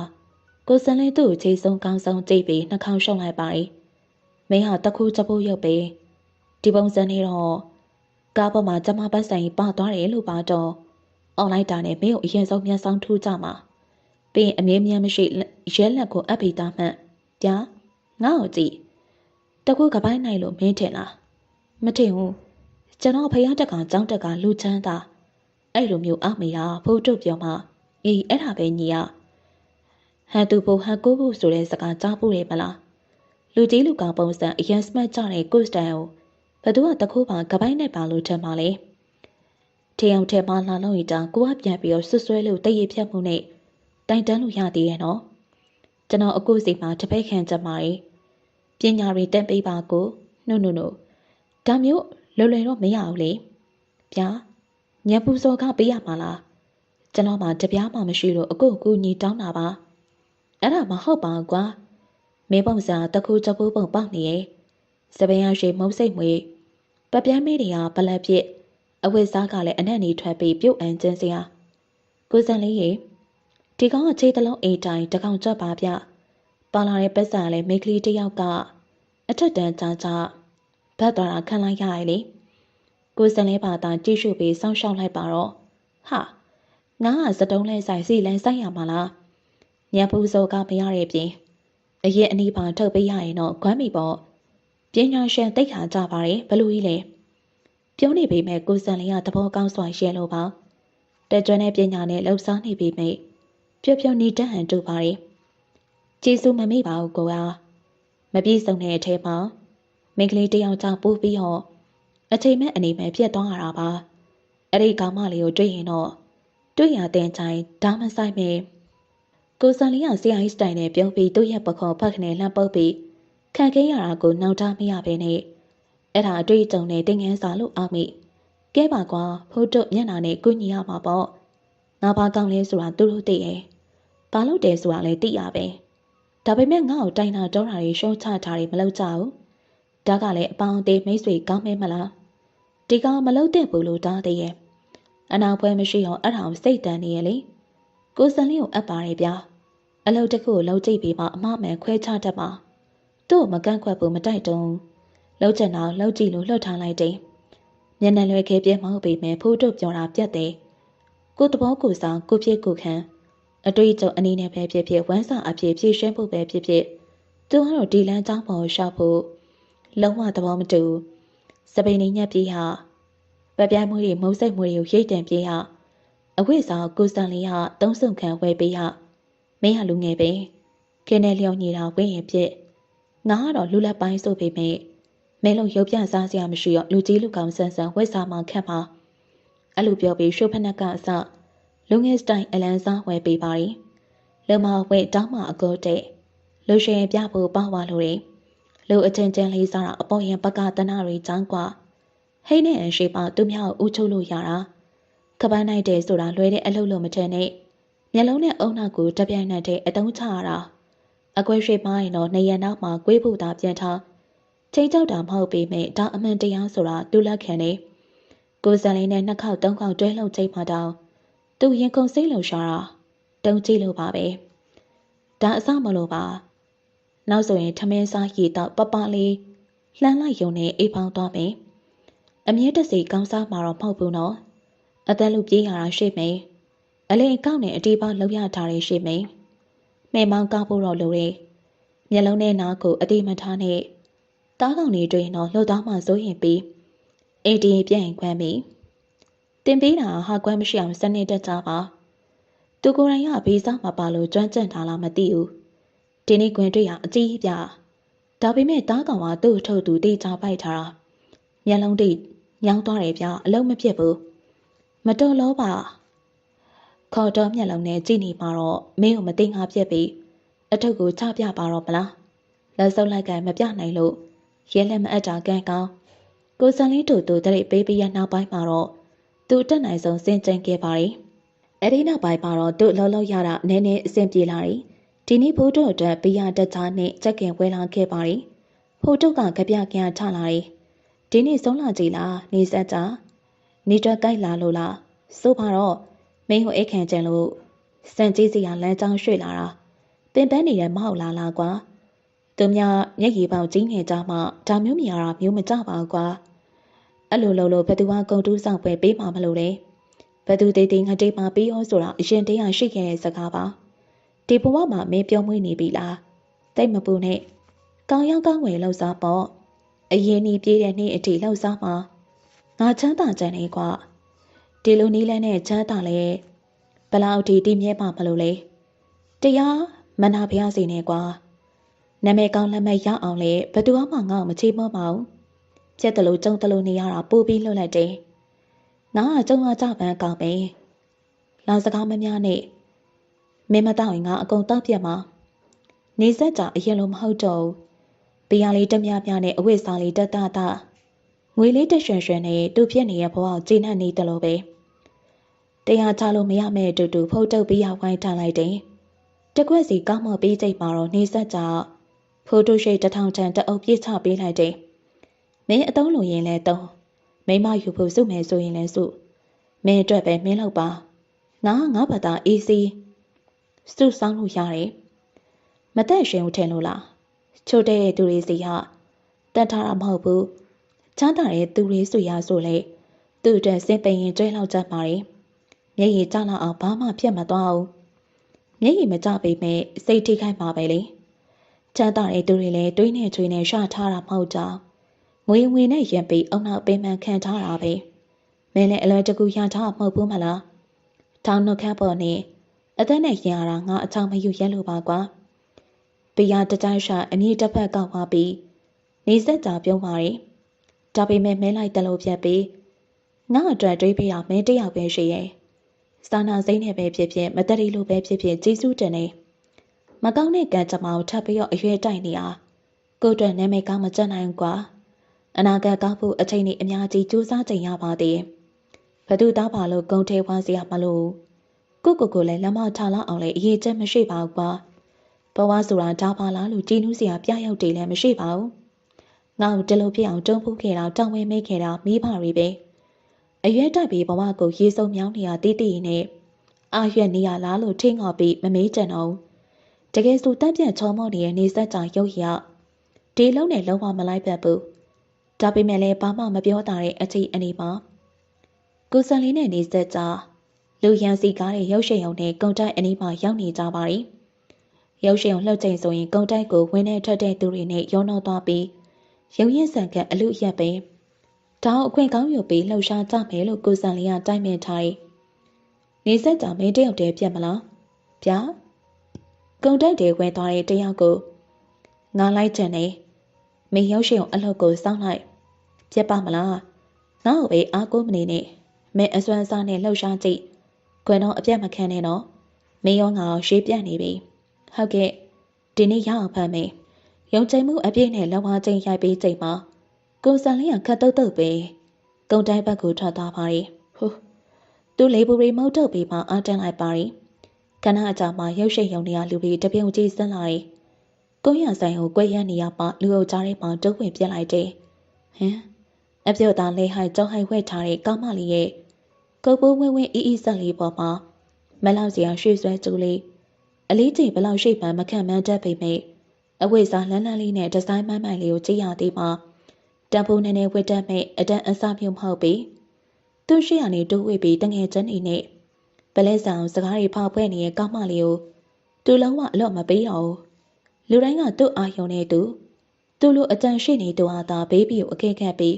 ကိုစံလေးသူ့ကိုခြေဆုံးကောင်းဆုံးကြည့်ပြီးနှာခေါင်းရှုံလိုက်ပါတယ်မင်းဟာတခုချဖို့ရုပ်ပဲဒီပုံစံနဲ့တော့ကားပေါ်မှာကျမပတ်ဆိုင်ပါသွားတယ်လို့ပါတော့အွန်လိုင်းတာနဲ့မင်းကိုအရင်ဆုံးမျက်စောင်းထူးကြမှာပြီးအမြဲမြန်းမရှိရဲလက်ကိုအပ်ပြီးသားမှန်ကြာငါ့ကိုကြည့်တခုကပိုင်းနိုင်လို့မင်းထင်လားမထင်ဘူးကျွန်တော်ဖယားတက်ကကြောင်းတက်ကလူချမ်းသာအဲ့လိုမျိုးအမေကဖိုးတုတ်ပြောမှအေးအဲ့ဒါပဲညီရဟန်သူဖို့ဟန်ကိုဖို့ဆိုတဲ့စကားကြားဖို့ရမလားလူကြီးလူကောင်ပုံစံအရင်စမတ်ကြတဲ့ကိုစတန်ကိုဘသူကတခုပါကပိုင်းနဲ့ပါလို့ထင်ပါလေထင်အောင်ထဲမှာလာလို့ရတာကိုကပြန်ပြီးဆွဆွဲလို့တည့်ရဖြတ်မှုနဲ့တိုင်တန်းလို့ရသေးရဲ့နော်ကျွန်တော်အခုစီမှာတပည့်ခံကြမှာရေပညာတွေတက်ပေးပါကိုနို့ဒါမျိုးလွယ်လွယ်တော့မရဘူးလေဗျာညပူစော်ကပေးရမှာလားကျွန်တော်မှတပြားမှမရှိလို့အခုညီတောင်းတာပါအဲ့ဒါမဟုတ်ပါကွာမင်းပုံစံတခုချပူးပုံပေါက်နေရဲ့စပင်းရရှိမုံစိတ်မွေပပြမ်းမေးတွေကဘလက်ဖြစ်အဝိစားကလည်းအနက်နေထွက်ပြီးပြုတ်အန်ကျင်းစရာကိုစံလေးရေဒီကောင်ကခြေတလုံးအိမ်တိုင်းတကောင်ကြွပါဗျပါလာတဲ့ပက်ဆာလည်းမိကလေးတယောက်ကအထက်တန်းကြာဘတ်သွားတာခံလိုက်ရရလေကိုစံလေးပါတာကြည့်ရှုပြီးစောင့်ရှောက်လိုက်ပါတော့ဟာ ငါကစတုံးလဲဆိုင်စီလဲဆိုင်ရမှာလားညံပူစောကမရတဲ့ပြင်အရင်အနီးပါထုတ်ပေးရရင်တော့ခွမ်းမိပေါ့ပညာရှင်တိတ်ခါကြပါတယ်ဘလို့ကြီးလဲပြောနေပေမဲ့ကိုစံလေးကသဘောကောင်းစွာရှင်းလို့ပါတက်ကျွမ်းတဲ့ပညာနဲ့လှုပ်ရှားနေပေမဲ့ပြုတ်ပြုတ်နေတတ်ဟန်တူပါတယ်ကျေးဇူးမမေ့ပါဘူးကိုကမပြည့်စုံတဲ့အထဲမှာမိန်းကလေးတယောက်ကြောင့်ပို့ပြီးတော့အချိန်မဲ့အနေမဲ့ပြတ်သွားရတာပါအဲ့ဒီကောင်မလေးကိုတွေ့ရင်တော့တွေ့ရတဲ့ချိုင်ဒါမဆိုင်မေကိုစံလေးကဆရာကြီးစတိုင်နဲ့ပြုံးပြီးသူ့ရဲ့ပခုံးဖက်ခနဲ့လှမ်းပုတ်ပြီးခံခဲ့ရတာကိုနှောက်ထားမရပဲနဲ့အဲ့ဒါအတွေ့အကြုံနဲ့တင်ငန်းစာလို့အားမိကဲပါကွာဖိုးတို့မျက်နှာနဲ့ကုညီရမှာပေါ့ငါဘာကောင်းလဲဆိုတာသူတို့သိရဲ့ဘာလို့တယ်ဆိုတာလည်းသိရပဲဒါပေမဲ့ငါ့ကိုတိုင်တာတောတာတွေရှုံးချတာတွေမလုပ်ကြဘူးဒါကလည်းအပေါင်းအသေးမိတ်ဆွေကောင်းမဲမလားဒီကောင်မလုပ်တဲ့ဘူးလို့တားသေးရဲ့အနာပွဲမရှိအောင်အဲ့ဒါကိုစိတ်တန်နေရလေကိုစံလေးကိုအပ်ပါရဲ့ဗျာအလုပ်တစ်ခုကိုလုပ်ကြည့်ပြီးမှအမမှန်ခွဲခြားတတ်ပါသူ့ကိုမကန့်ကွက်ဘူးမတိုက်တုံးလှုပ်ချင်တော့လှုပ်ကြည့်လို့လှုပ်ထားလိုက်တယ်မျက်နှာလွယ်ခဲပြဲမဟုတ်ပေမဲ့ဖိုးတို့ပြောတာပြတ်တယ်ကိုတဘောကိုစားကိုဖြစ်ကိုခံအတွေ့အကြုံအနေနဲ့ပဲဖြစ်ဖြစ်ဝမ်းစာအဖြစ်ဖြည့်ရှင်းဖို့ပဲဖြစ်ဖြစ်သူကတော့ဒီလမ်းကြောင်းပေါ်ရှောက်ဖို့လုံးဝသဘောမတူစပိန်နေညက်ပြေးဟာပပြိုင်မှုတွေမုံစိတ်မှုတွေကိုရိတ်တံပြေးဟာအဝိစာကိုစံလေးဟာသုံးဆုံခံဝဲပေးဟာမင်းဟာလူငယ်ပဲခင်းနဲ့လျောင်းညီတာဝင်းရင်ဖြစ်ငါကတော့လူလက်ပိုင်းဆိုပေမဲ့မဲလုံးရုပ်ပြစားစရာမရှိတော့လူကြီးလူကောင်ဆန်းဆန်းဝိစာမှခတ်ပါအဲ့လိုပြောပြီးရှိုးဖက်နှက်ကအစလူငယ်စတိုင်အလန်းစားဝဲပေးပါတယ်လူမဝဲတောင်းမှအကောတဲ့လူရှင်ပြဖို့ပေါ့ဝါလို့တယ်လူအချင်းချင်းလေးစားတာအပေါ်ရင်ပကတနာတွေချောင်းကွာဟိနေအရှိပါသူများကိုဥချုပ်လို့ရတာကပန်းနိုင်တယ်ဆိုတာလွဲတဲ့အလုပ်လို့မထင်နဲ့မျက်လုံးနဲ့အုံနောက်ကိုတပြိုင်နက်တည်းအတုံးချရတာအကွဲရွှေမိုင်းတော့နေရနောက်မှာကွေးဖို့သာပြန်ထားချိန်ကြောက်တာမဟုတ်ပေမဲ့ဒါအမှန်တရားဆိုတာသူလက်ခံနေကိုစံလေးနဲ့နှစ်ခေါက်သုံးခေါက်တွဲလှုပ်ချိန်မှတောင်သူရင်ကုန်စိတ်လှုပ်ရှားတာတုံးကြည့်လို့ပါပဲဒါအစမလို့ပါနောက်ဆိုရင်ထမင်းစားရည်တော့ပပလေးလှမ်းလိုက်ယုံနဲ့အိပ်ပေါင်းသွားမယ်အမြဲတစေကောင်းစားမှာတော့မဟုတ်ဘူးနော်အသက်လူပြေးရတာရှိမယ်အလေအကောက်နဲ့အတီးပေါင်းလှုပ်ရတာတွေရှိမယ်မဲမောင်းကောက်ဖို့တော့လိုတယ်မျက်လုံးနဲ့နားကိုအတိမထားနဲ့တားကောင်တွေတွေ့ရင်တော့လှုပ်သားမှစိုးရင်ပြီးအေဒီပြန်ခွမ်းပြီတင်ပေးတာဟာကွမ်းမရှိအောင်စနစ်တက်ကြပါသူကိုယ်တိုင်ကဘေးစားမပါလို့ကျွမ်းကျင်တာလားမသိဘူးဒီနေ့ခွင်တွေ့ရအကြီးပြဒါပေမဲ့တားကောင်ကသူ့ထုတ်သူတေးချပိုက်ထားတာမျက်လုံးတိညောင်းသွားတယ်ဗျအလုံးမဖြစ်ဘူးမတော်လို့ပါခေါ်တော့မျက်လုံးနဲ့ကြည့်နေမှာတော့မင်းကိုမသိငါပြက်ပြီးအထုပ်ကိုချပြပါတော့မလားလက်စုပ်လိုက်ကမပြနိုင်လို့ရဲလက်မအပ်တာကန်းကောင်းကိုစံလေးတို့တရိပ်ပေးပြီးရနောက်ပိုင်းမှာတော့သူ့တက်နိုင်ဆုံးစင်ကြင်ခဲ့ပါတယ်အဲ့ဒီနောက်ပိုင်းမှာတော့သူ့လှုပ်လှုပ်ရတာနည်းနည်းအဆင်ပြေလာတယ်ဒီနေ့ဖိုးတို့အတွက်ဘီယာတက်ချာနဲ့ချက်ကင်ဝဲလာခဲ့ပါတယ်ဖိုးတို့ကကြပြကန်ထလာတယ်ဒီနေ့ဆုံးလာကြည်လားနေဆက်ကြနေတော့ကြိုက်လာလို့လားဆိုပါတော့မင်းကိုအိတ်ခံကြလို့စံကြီးစီကလမ်းကြောင်းရွှေ့လာတာပင်ပန်းနေတယ်မဟုတ်လားကွာသူများမျက်ရည်ပေါက်ကြီးနေကြမှဒါမျိုးမြင်ရတာမျိုးမကြပါဘူးကွာအဲ့လိုလို့ဘယ်သူကကုန်တူးဆောင်ပွဲပေးမှမလို့လေဘယ်သူတေးတေးငတိမှပေးရောဆိုတာအရင်တည်းကရှိခဲ့တဲ့စကားပါဒီဘဝမှာမင်းပြောမွေးနေပြီလားတိတ်မပူနဲ့ကောင်းရောက်ကောင်းဝယ်လှုပ်စားပေါ့အရင်နီးပြေးတဲ့နေ့အထိလှုပ်စားမှာငါချမ်းသာကြနေကွာဒီလိုနီးလဲနဲ့ချမ်းသာလဲဘလောက်ဒီတည်မြဲမှာမလို့လေတရားမနာဖျားစီနေကွာနာမည်ကောင်းလက်မဲ့ရအောင်လေဘယ်သူမှငါ့ကိုမချေမောပါဘူးပြက်တလို့ကြုံတလို့နေရတာပို့ပြီးလှုပ်လိုက်တယ်ငါကကြုံရကြပန်းကောင်းပဲလာစကားမများနဲ့မင်းမတောက်ရင်ငါအကုန်တောက်ပြက်မှာနေဆက်ကြအရင်လိုမဟုတ်တော့ဘီယာလေးတမြပြနဲ့အဝတ်စားလေးတတငွေလေးတရွှင်ရွှင်နဲ့တူဖြစ်နေတဲ့ဘဝကိုကျေနပ်နေတယ်လို့ပဲတရားချလို့မရမဲ့တူတူဖုတ်တုပ်ပြီးရဝိုင်းထားလိုက်တယ်တကွက်စီကောင်းမပေးချိန်မှာတော့နေဆက်ကြဖိုးတုရှိ1000ချန်တအုပ်ပြစ်ချပေးလိုက်တယ်မင်းအတုံးလိုရင်လဲတုံးမိမယူဖို့စုမယ်ဆိုရင်လဲစုမင်းအတွက်ပဲမင်းလောက်ပါငါဘာသာအေးစီစုဆောင်းလို့ရတယ်မသက်ရှင်ဦးထင်လို့လားချို့တဲ့သူတွေစီကတတ်ထားတာမဟုတ်ဘူးချမ်းသာတဲ့သူတွေဆိုရဆိုလေသူ့အတွက်စင်ပင်ရင်ကျွဲလောက်ကြပါတယ် မျက်ရည်ကျလာအောင်ဘာမှဖြစ်မသွားဘူးမျက်ရည်မကျပေမဲ့စိတ်ထိခိုက်မှာပဲလေချမ်းသာတဲ့သူတွေလည်းတွေးနေချွေနေရှာထားတာမဟုတ်ကြငွေနဲ့ရင်ပြီးအုံနောက်ပေးမှန်ခံထားတာပဲမင်းလည်းအလွယ်တကူရထားမဟုတ်ဘူးမလားထောင်းနှုတ်ခမ်းပေါ်နေအသက်နဲ့ရင်ရတာငါအချောင်မယူရဲလို့ပါကွာပြရတတိုင်းရှာအမြင့်တစ်ဖက်ကောက်သွားပြီးနေဆက်ကြပြုံးပါရီဒါပေမဲ့မင်းလိုက်တလို့ပြတ်ပြီးငါအတွက်တွေးပြရမင်းတယောက်ပဲရှိရဲ့စာနာစိမ့်နဲ့ပဲဖြစ်ဖြစ်မတရီလိုပဲဖြစ်ဖြစ်ကျေးဇူးတင်နေမကောင်းတဲ့ကံကြမ္မာကိုထပ်ပြီးတော့အရွယ်တိုက်နေအားကိုအတွက်နာမည်ကောင်းမကျနိုင်ကွာအနာဂတ်ကောင်းဖို့အချိန်ကြီးအများကြီးကြိုးစားကြရပါသေးဘသူသားပါလို့ဂုံထဲဝါစရာမလို့ကိုလည်းလက်မထားလောက်အောင်လည်းအရေးချက်မရှိပါဘူးကွာဘဝဆိုတာဒါပါလားလို့ကြည်နူးစရာပြရောက်တယ်လည်းမရှိပါဘူးငါ့ကိုတလို့ဖြစ်အောင်တုံးဖူးခဲ့တာတောင်းဝဲမိခဲ့တာမိပါရီပဲအရွယ်တိုက်ပြီးဘဝကိုရေစုံမြောင်းနေရတီးတီးနဲ့အာရွက်နေရလားလို့ထင်းငေါ်ပြီးမမေးကြတော့တကယ်ဆိုတက်ပြန့်ချောမော့နေတဲ့နေဆက်ကြရုပ်ရဒီလုံးနဲ့လုံးဝမလိုက်ပတ်ဘူးဒါပေမဲ့လည်းဘာမှမပြောတာတဲ့အချီအနေပါကိုစံလေးနဲ့နေဆက်ကြလူရန်စီကားတဲ့ရုပ်ရှင်ရုံနဲ့ကုံတိုက်အနီးမှာရောက်နေကြပါရီရုပ်ရှင်ရုံလှုပ်ချိန်ဆိုရင်ကုံတိုက်ကိုဝင်နေထွက်တဲ့သူတွေနဲ့ရောနှောသွားပြီးရုံရင်ဆန်ကအလူရက်ပဲတောင်းအခွင့်ကောင်းယူပြီးလှုပ်ရှားကြမယ်လို့ကိုစံလေးကတိုက်မြင်ထားတယ်နေဆက်ကြမင်းတယောက်တည်းပြတ်မလားဗျာကုံတိုက်တွေဝင်သွားတဲ့တယောက်ကိုငါလိုက်ချင်နေမင်းရုပ်ရှင်ရုံအလုပ်ကိုစောင့်လိုက်ပြတ်ပါမလားငါ့ကိုပဲအားကိုးမနေနဲ့မင်းအစွမ်းစားနဲ့လှုပ်ရှားကြည့်ခွင်တော့အပြတ်မခံနဲ့တော့မင်းရောငါရောရှေးပြတ်နေပြီဟုတ်ကဲ့ဒီနေ့ရအောင်ဖမ်းမယ်ရုံချိန်မှုအပြည့်နဲ့လောဝါချင်းရိုက်ပြီးချိန်မှာကိုစံလေးကခတ်တုတ်တုတ်ပဲကုံတိုင်းဘက်ကိုထွက်သွားပါရီဟိုသူ့လေပူရီမုတ်တုတ်ပြီးမှအားတန်းလိုက်ပါရီခဏအကြာမှရုပ်ရှင်ရုံတွေကလူပြီးတပြုံကြီးဆင်းလာရီကိုရဆိုင်ကိုကွဲရနေရမှလူအုပ်ကြားထဲမှာတုံးဝင်ပြက်လိုက်တယ်ဟမ်အပြုတ်သားလေးဟိုက်ကြောင်းဟိုက်ဝဲထားတဲ့ကောင်းမလေးရဲ့ကုတ်ပိုးဝင်းဝင်းအီဆက်လေးပေါ်မှာမလောက်စရာရွှေဆွဲကျူးလေးအလေးချိန်ဘလောက်ရှိမှမခံမှန်းတတ်ပေမဲ့အဝိစားလန်းလန်းလေးနဲ့ဒီဇိုင်းမိုင်းမိုင်းလေးကိုကြည့်ရသေးမှာတံပိုးနဲ့ဝတ်တတ်မဲ့အတန်းအစမျိုးမဟုတ်ပြီသူ့ရှိရနေတိုးဝေးပြီးတငယ်ချင်းနေနဲ့ပလဲဆောင်စကားတွေဖောက်ဖွဲ့နေတဲ့ကောင်းမလေးကိုသူလုံးဝအလော့မပေးတော့လူတိုင်းကသူ့အာယုံနဲ့သူလိုအတန်ရှိနေသူဟာသာဘေးဘီကိုအကဲခတ်ပြီး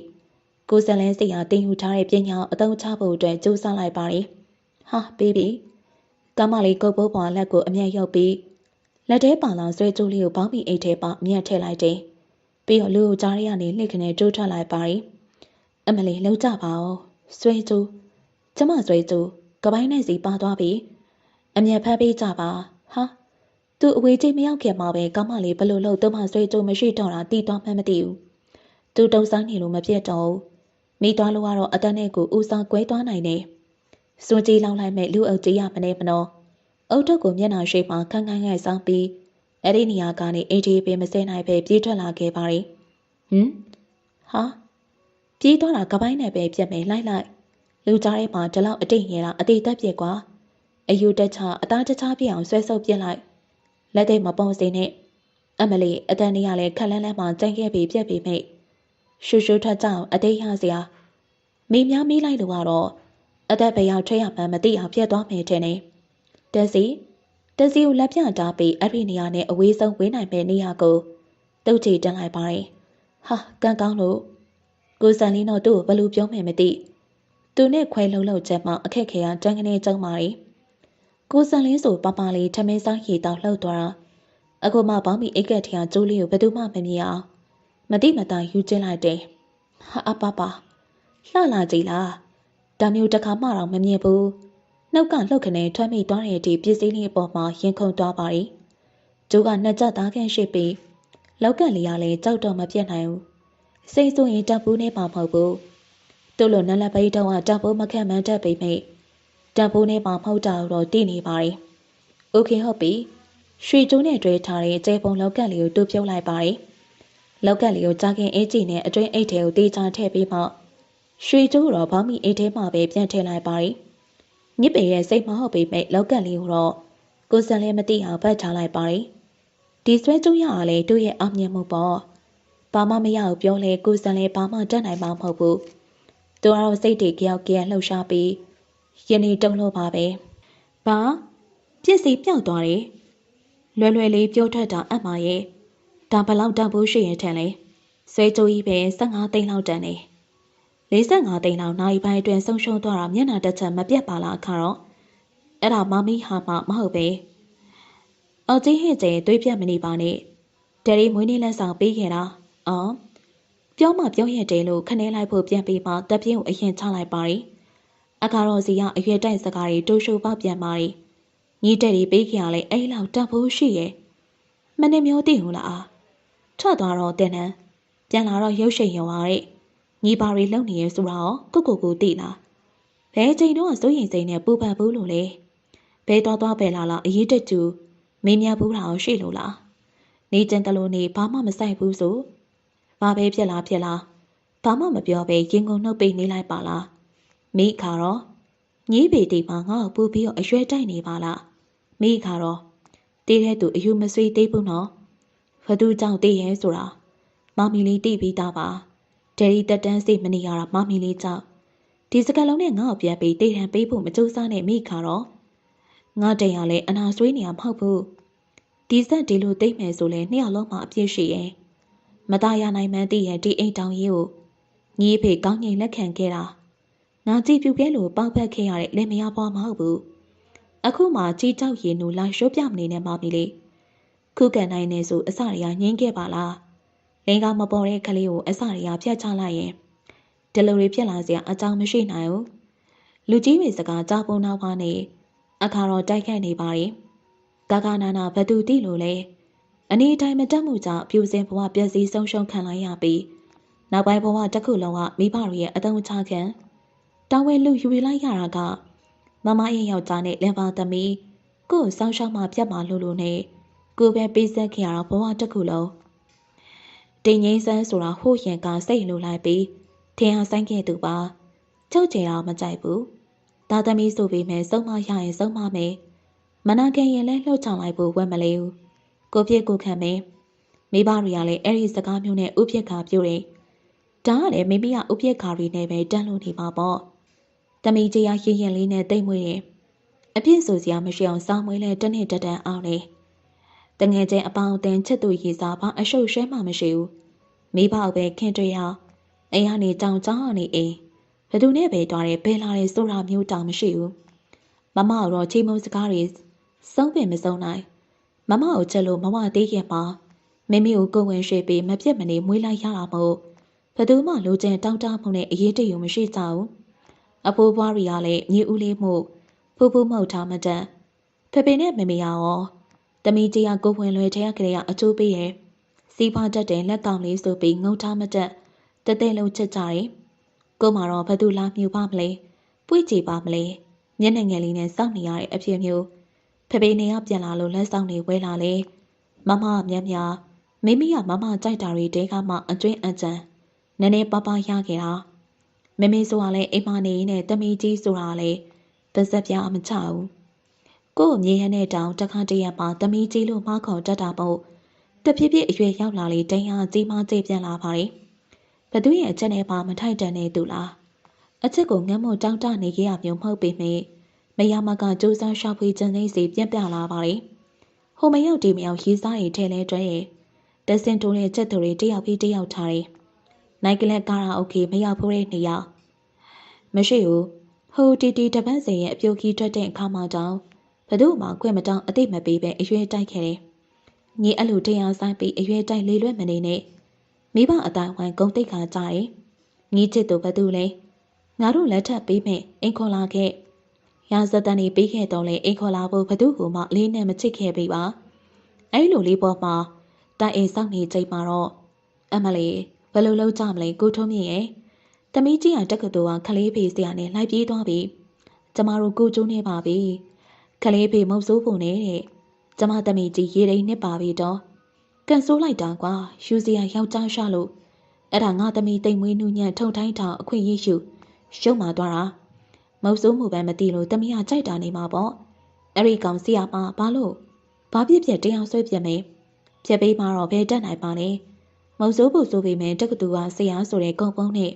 ကိုစံလန်းစီဟာတင်ယူထားတဲ့ပညာအသုံးချဖို့အတွက်ကြိုးစားလိုက်ပါရီဟာဘေးဘီကောင်းမလေးကုတ်ပိုးပေါ်လက်ကိုအမျက်ရုပ်ပြီးလက်ထဲပါလောင်ဆွဲကြိုးလေးကိုဘောင်းမီအိတ်ထဲပါမြတ်ထည့်လိုက်တယ်ပြီးတော့လူကိုကြားရကနေလှစ်ခနဲ့တိုးထွက်လိုက်ပါရီအမလီလှုပ်ကြပါဦးဆွဲကြိုးကျမဆွဲကြိုးကပိုင်းနဲ့စီပါသွားပြီအမျက်ဖက်ပေးကြပါဟာသူအဝေးကြီးမရောက်ခင်မှာပဲကောင်းမလေးဘလို့လို့သူ့မဆွဲကြိုးမရှိတော့တာတီးသွားမှမသိဘူးသူတုံဆိုင်နေလို့မပြတ်တော့မိသွားလို့ကတော့အတန်းနဲ့ကိုဦးဆောင်ကွဲသွားနိုင်တယ်စွန်ကြီးလောင်းလိုက်မဲ့လူအုပ်ကြီးရမနေမနော်အုတ်ထုတ်ကိုမျက်နှာရှိမှခန်းခန်းငိုက်ဆောင်ပြီးအဲ့ဒီနေရာကနေအိတ်ကြီးပေးမစဲနိုင်ပဲပြေးထွက်လာခဲ့ပါရီဟမ်ဟာပြေးသွားတာကပိုင်းနဲ့ပဲပြက်မယ်လိုက်လူကြားထဲမှာဒီလောက်အတိတ်ငယ်တာအတိတ်တက်ပြက်ကွာအယူတက်ချအသားချချပြအောင်ဆွဲဆုပ်ပြက်လိုက်လက်သိမပုံစင်နဲ့အမလီအတန်းနေရလဲခက်လန်းလန်းမှကြိုင်ခဲ့ပြီးပြက်ပြီးမိတ်ရှူရှူထွက်ကြအောင်အတိတ်ရစရာမိများမိလိုက်လို့ကတော့အသက်ပဲရောက်ထွက်ရမှန်းမသိအောင်ပြက်သွားမယ်တဲ့နေတက်စီကိုလက်ပြတားပြီးအဲ့ဒီနေရာနဲ့အဝေးဆုံးဝေးနိုင်မဲ့နေရာကိုတုတ်ချီတင်လိုက်ပါရင်ဟာကန်းကောင်းလို့ကိုစံလင်းတော့သူ့ကိုဘယ်လိုပြောမယ်မသိသူနဲ့ခွဲလုံးချက်မှအခက်ခဲကတန်းကနေကျုံပါရီကိုစံလင်းဆိုပပလေးထမင်းစားရီတောက်လှုပ်သွားတာအခုမှဘောင်းမီအိတ်ကက်ထီကကျိုးလေးကိုဘယ်သူမှမမြင်အောင်မတိမတာယူကျင်းလိုက်တယ်ဟာအပပလှလာကြည်လားဒါမျိုးတစ်ခါမှတော့မမြင်ဘူးနှုတ်ကလှုပ်ခနဲ့ထွက်မိသွားတဲ့အထိပစ္စည်းလေးအပေါ်မှာရင်ခုန်သွားပါရီကျိုးကနှစ်ကြသားခန့်ရှိပြီးလောက်ကက်လေးကလည်းကြောက်တော့မပြတ်နိုင်ဘူးစိတ်ဆိုရင်တပ်ဘူးနေမှာမဟုတ်ဘူးသူ့လိုနလက်ပိတ်တော့ကတပ်ဘူးမခန့်မှန်းတတ်ပေမဲ့တပ်ဘူးနေမှာမဟုတ်တာတော့တည်နေပါရီโอเคဟုတ်ပြီရွှေကျိုးနဲ့တွေ့ထားတဲ့ကျဲပုံလောက်ကက်လေးကိုတူးပြုတ်လိုက်ပါရီလောက်ကက်လေးကိုကြားခင်အေးကြည့်နဲ့အတွင်းအိတ်ထဲကိုတေးချထည့်ပြီးမှရွှေကျိုးတော့ဘောင်းမီအိတ်ထဲမှာပဲပြန်ထည့်လိုက်ပါရီညစ်ပေရဲ့စိတ်မဟုတ်ပေမဲ့လောက်ကက်လေးကိုတော့ကိုစံလည်းမသိအောင်ပတ်ထားလိုက်ပါရီဒီဆွဲကျိုးရတာလေတို့ရဲ့အောင်မြင်မှုပေါ့ဘာမှမရဘူးပြောလဲကိုစံလည်းဘာမှတတ်နိုင်မှာမဟုတ်ဘူးသူကတော့စိတ်တွေကြောက်ကြောက်လှုပ်ရှားပြီး ယနေ့တုံးလို့ပါပဲဘာပစ္စည်းပြောက်သွားတယ်လွယ်လွယ်လေးပြောထွက်တာအမှရဲ့ဒါဘလောက်တန်ဖိုးရှိရင်ထင်လေဆွဲကြိုးကြီးပဲ15သိန်းလောက်တန်နေ45သိန်းလောက်နိုင်ပိုင်းအတွင်းဆုံးရှုံးသွားတာမျက်နှာတစ်ချက်မပြတ်ပါလားအခါတော့အဲ့ဒါမမီဟာမှမဟုတ်ပဲအော်ကြီးဟစ်ကျဲတွေးပြတ်မနေပါနဲ့ဒယ်ရီမွေးနေ့လက်ဆောင်ပေးခဲ့တာအော်ပြောမှပြောရတယ်လို့ခနဲလိုက်ဖို့ပြန်ပြီးမှတပ်ပြင်းကိုအရင်ချလိုက်ပါရီအခါတော့စီကအရွယ်တိုက်စကားတွေတိုးရှိုးပေါက်ပြန်ပါရီညီတဲ့တွေပေးခဲ့ရလဲအဲ့လောက်တန်ဖိုးရှိရဲ့မနေ့မျိုးသိဘူးလားထွက်သွားတော့တဲ့နန်းပြန်လာတော့ရုပ်ရှိန်ရောပါတဲ့ညီပါရီလုံနေရဲဆိုတော့ကိုသိလားဘဲချိန်တော့စိုးရင်စိန်နဲ့ပူပန်ဘူးလို့လေဘဲသွားပဲလာအရေးတက်ကျူမင်းမြတ်ဘူးတာရှိလို့လားနေကျန်တလို့နေဘာမှမဆိုင်ဘူးဆိုဘာပဲဖြစ်လားဘာမှမပြောပဲရင်ကုန်နှုတ်ပိတ်နေလိုက်ပါလားမိခါတော့ညီးပေတီမှာငါ့ကိုပူပြီးတော့အရွယ်တိုက်နေပါလားမိခါတော့တေးတဲ့သူအယူမဆွေးသေးဘူးနော်ဘသူကြောင့်တေးရဲဆိုတာမမီလေးတိပြီးသားပါဒယ်ရီတက်တန်းစိတ်မနေရတာမမီလေးကြောင့်ဒီစကလုံးနဲ့ငါ့ကိုပြန်ပြီးတေးထန်ပေးဖို့မကြိုးစားနဲ့မိခါတော့ငါတင်ရလဲအနာဆွေးနေရမဟုတ်ဘူးဒီဆက်ဒီလိုသိမ့်မယ်ဆိုလဲနှစ်ယောက်လုံးမှအပြည့်ရှိရဲ့မตายရနိုင်မှန်းသိရဲ့ဒီအိမ်တောင်ကြီးကိုညီဖေကောင်းငင်လက်ခံခဲ့တာငါကြည့်ပြူခဲ့လို့ပေါက်ဖက်ခဲ့ရတဲ့လင်မယားပွားမဟုတ်ဘူးအခုမှကြီးတောက်ရင်နူလိုက်ရုပ်ပြမနေနဲ့မမီလေးခုကန်နိုင်နေဆိုအစရငင်းခဲ့ပါလားလင်ကမပေါ်တဲ့ကလေးကိုအစရဖြတ်ချလိုက်ရင်ဒီလိုတွေဖြစ်လာစရာအကြောင်းမရှိနိုင်ဘူးလူကြီးတွေစကားကြားပုံနောက်ပါနေအခါတော့တိုက်ခိုက်နေပါရင်ကာကနာနာဘသူတိလို့လဲအနေတိုင်းမတက်မှုကြောင့်ပြူစင်ဘဝပြည့်စည်ဆုံးရှုံးခံလိုက်ရပြီးနောက်ပိုင်းဘဝတစ်ခုလုံးကမိဘတွေရဲ့အသုံးချခံတောင်းဝဲလူယူလိုက်ရတာကမမရဲ့ယောက်ျားနဲ့လင်ပါသမီးကိုယ်ဆောင်းရှောင်းမှပြတ်မှာလို့နဲ့ကိုပဲပေးဆက်ခဲ့ရတာဘဝတစ်ခုလုံးတင်ငိမ့်ဆန်းဆိုတာဟိုရင်ကစိတ်လိုလိုက်ပြီးထင်အောင်ဆိုင်ခဲ့သူပါချုပ်ချယ်တော့မကြိုက်ဘူးဒါသမီးဆိုပေမဲ့စုံမရရင်စုံမမယ်မနာခင်ရင်လည်းလှုပ်ချလိုက်ဖို့ဝက်မလေးဘူးကိုပြစ်ကိုခံမယ်မိဘတွေကလည်းအဲ့ဒီစကားမျိုးနဲ့ဥပြစ်ခါပြို့တယ်ဒါကလည်းမိမိကဥပြစ်ခါတွေနဲ့ပဲတန်းလို့နေပါပေါ့သမီးကြီးရရင်ရင်လေးနဲ့တိတ်မွေးတယ်အပြစ်ဆိုစရာမရှိအောင်စောင်းမွေးလဲတနေ့တန်းအောင်တယ်တငယ်ချင်းအပေါင်းအသင်းချစ်သူရေးစားဘာအရှုပ်ရှဲမှမရှိဘူးမိဘပဲခင်တွေ့ရအိမ်ကနေတောင်နေအိမ်ဘယ်သူနဲ့ပဲတွားတယ်ဘယ်လာတယ်ဆိုတာမျိုးတောင်မရှိဘူးမမတော့ချိန်မုံစကားတွေစုံးပင်မစုံနိုင်မမကိုချက်လို့မဝသေးခင်မှာမိမိကိုကိုယ်ဝင်ရွှေ့ပြီးမပြတ်မနေမွေးလိုက်ရတာမို့ဘယ်သူမှလိုချင်တောင်းတမှုနဲ့အရေးတယူမရှိကြဘူးအဖိုးဘွားတွေကလည်းမြေဦးလေးမှုဖူးဖူးမှုတ်ထားမတတ်ဖေဖေနဲ့မမေရောတမီကြီးကကိုဝင်လွယ်ထဲကလေးကအချိုးပေးရဲ့စီးပွားတတ်တဲ့လက်ကောင်လေးဆိုပြီးငုံထားမတတ်တဲတဲလုံးချစ်ကြတယ်ကိုမတော့ဘသူလာမြူပါမလဲပွေ့ကြည့်ပါမလဲမျက်နှာငယ်လေးနဲ့စောင့်နေရတဲ့အဖြစ်မျိုးဖေဖေနေရပြန်လာလို့လက်ဆောင်တွေဝဲလာလေမမမြတ်မြမိမိကမမကြိုက်တာတွေတဲကမှအကျွင်းအကြံနည်းနည်းပါးပါးရခဲ့တာမမေဆိုတာလဲအိမ်မနေနဲ့တမီကြီးဆိုတာလဲပါဇက်ပြားမချဘူးကို့မြေရနဲ့တောင်တခါတရံမှာတမီကြီးလို့မှားခေါ်တတ်တာပေါ့တဖြည်းဖြည်းအရွယ်ရောက်လာလေတိမ်ဟာကြီးမားကြပြန်လာပါတယ်ဘသူရဲ့အချက်နဲ့ပါမထိုက်တန်နေသူလားအချက်ကိုငမ်းမို့တောင်းတနေကြရမျိုးမဟုတ်ပေမဲ့မယားမကစူးစမ်းရှာဖွေခြင်းသိစီပြက်ပြလာပါတယ်ဟိုမရောက်ဒီမရောက်ရေးစားရီထဲလဲတွဲရဲ့တဆင်တိုးတဲ့ချက်သူတွေတယောက်ပြီးတယောက်ထားတယ်နိုင်ကလက်ကားရာโอเคမရောက်ဖို့တဲ့နေရာမရှိဘူးဟိုတီတီတပတ်စီရဲ့အပြိုကြီးထွက်တဲ့အခါမှတောင်ဘသူ့မှာခွင့်မတောင်းအသိမပေးပဲအရွယ်တိုက်ခဲ့တယ်ညီအဲ့လိုတရားဆိုင်ပြီးအရွယ်တိုက်လေးလွဲ့မနေနဲ့မိဘအတိုင်းဝိုင်းဂုံတိတ်ခါကြတယ်ညီချစ်သူဘသူလဲငါတို့လက်ထပ်ပေးမယ်အိမ်ခေါ်လာခဲ့ရာဇတန်နေပေးခဲ့တော့လေအိမ်ခေါ်လာဖို့ဘသူ့ကိုမှလေးနဲ့မချစ်ခဲ့ပြီပါအဲ့လိုလေးပေါ်မှာတိုင်အိမ်စောင့်နေချိန်မှာတော့အမလေးဘယ်လိုလုပ်ကြမလဲကိုထုံးမြင့်ရဲ့တမီးကြီးကတက္ကသိုလ်ကခလေးဖေးစရာနဲ့လိုက်ပြေးသွားပြီကျမတို့ကိုကျိုးနေပါပြီခလေးဖေးမုတ်ဆိုးဖို့နေတဲ့ကျမတမီးကြီးရေရိမ်နှစ်ပါပြီတော့ကန်ဆိုးလိုက်တာကွာယူစရာယောက်ျားရှာလို့အဲ့ဒါငါတမီးတိမ်မွေးနှူးညံ့ထုံထိုင်းထောင်အခွင့်ရရှုရှုံးမာသွားတာမုတ်ဆိုးမှုပဲမသိလို့တမီးကကြိုက်တာနေမှာပေါ့အဲ့ဒီကောင်စီရမှာဘာလို့ဘာပြစ်ပြက်တရားဆွဲပြက်မယ်ဖြက်ပေးမှတော့ဘယ်တက်နိုင်ပါလဲမုတ်ဆိုးဖို့ဆိုပေမဲ့တက္ကသိုလ်ကဆရာဆိုတဲ့ကုံပုံးနဲ့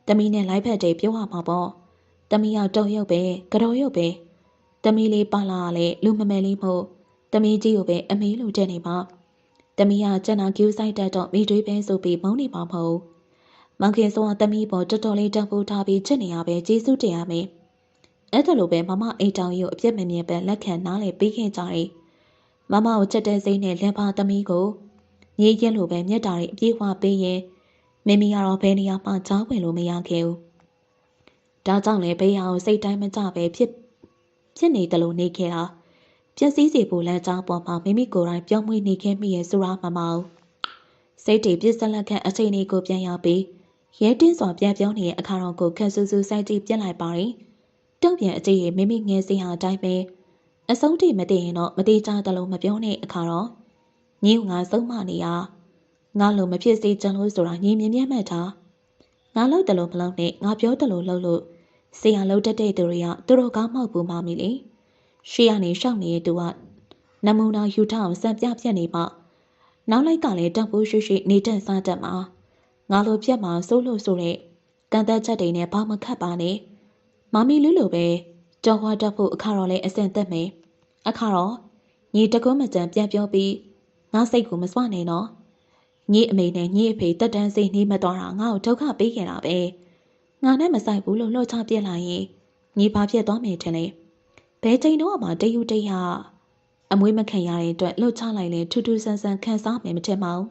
တမီးနဲ့လိုက်ဖက်တယ်ပြောရမှာပေါ့ သမီးကတော်ရုပ်ပဲကြော်ရုပ်ပဲသမီးလေးပါလာလေလူမမယ်လေးမို့သမီးကြီးကိုပဲအမေလို့တဲ့နေပါသမီးကကျန်တာကျူးဆိုင်တတ်တော့မိတွေးပဲဆိုပြီးမုန်းနေပါမဟုတ်မောင်ခင်ဆိုကသမီးပေါ်တော်တော်လေးတန်ဖိုးထားပြီးချစ်နေရပဲကျေးဇူးတင်ရမယ်အဲ့ဒါလိုပဲမမအိမ်တောင်ကြီးကိုအပြစ်မမြင်ပဲလက်ခံနားလေပေးခဲ့ကြတယ်မမကိုချက်တဲ့စိတ်နဲ့လင်ပါသမီးကိုညီရင်လိုပဲမြတ်တာတွေအပြည့်ဝပေးရင်မိမိကတော့ဘယ်နေရာမှကြားဝင်လို့မရခဲ့ဘူးဒါကြောင့်လေဘေးဟာကိုစိတ်တိုင်းမကြပဲဖြစ်နေတယ်လို့နေခဲ့တာပျက်စီးစီဖို့လမ်းကြောင်းပေါ်မှာမိမိကိုယ်တိုင်ပြောင်းမွေးနေခဲ့မိရဲ့ဆိုတာမမအောင်စိတ်တွေပြစ်စလက်ခန့်အချိန်လေးကိုပြန်ရောက်ပြီးရဲတင်းစွာပြန်ပြောင်းနေတဲ့အခါတော်ကိုခက်ဆူဆူစိုက်ကြည့်ပြစ်လိုက်ပါတယ်တုံ့ပြန်အကြည့်ရဲ့မိမိငယ်စီဟာအတိုင်းပဲအဆုံးထိမသိရင်တော့မတိကျတယ်လို့မပြောနဲ့အခါတော့ညီငါဆုံးမနေရငါလိုမဖြစ်စေချင်လို့ဆိုတာညီမြင်မြတ်မှတ်ထားငါလို့တယ်လို့မလုပ်နဲ့ငါပြောတယ်လို့လုပ်လို့ဆေးရလုံးတက်တဲ့သူတွေကသူတို့ကောင်းမဟုတ်ဘူးမမီလေရှေ့ကနေရှောက်နေတဲ့သူကနမူနာယူထားအောင်စံပြပြနေပါနောက်လိုက်ကလည်းတန်ဖိုးရှိရှိနေတတ်စားတတ်မှာငါလိုပြတ်မှာစိုးလို့ဆိုတဲ့ကံတက်ချက်တွေနဲ့ဘာမခတ်ပါနဲ့မမီလူလိုပဲကြော်ဝါတက်ဖို့အခါတော့လဲအစင်သက်မယ်အခါတော့ညီတကွန်းမကြံပြန်ပြောပြီးငါစိတ်ကိုမစွနဲ့နော်ညီအမေနဲ့ညီအဖေတက်တန်းစိတ်နှီးမသွားတာငါ့ကိုဒုက္ခပေးခဲ့တာပဲငါနဲ့မဆိုင်ဘူးလို့လှော့ချပြစ်လိုက်ရင်ညီဘာဖြစ်သွားမယ်ထင်လဲဘယ်ချိန်တော့မှတယူတရအမွေးမခံရတဲ့အတွက်လှုပ်ချလိုက်လဲထူးထူးဆန်းဆန်းခံစားမယ်မထင်ပါဘူး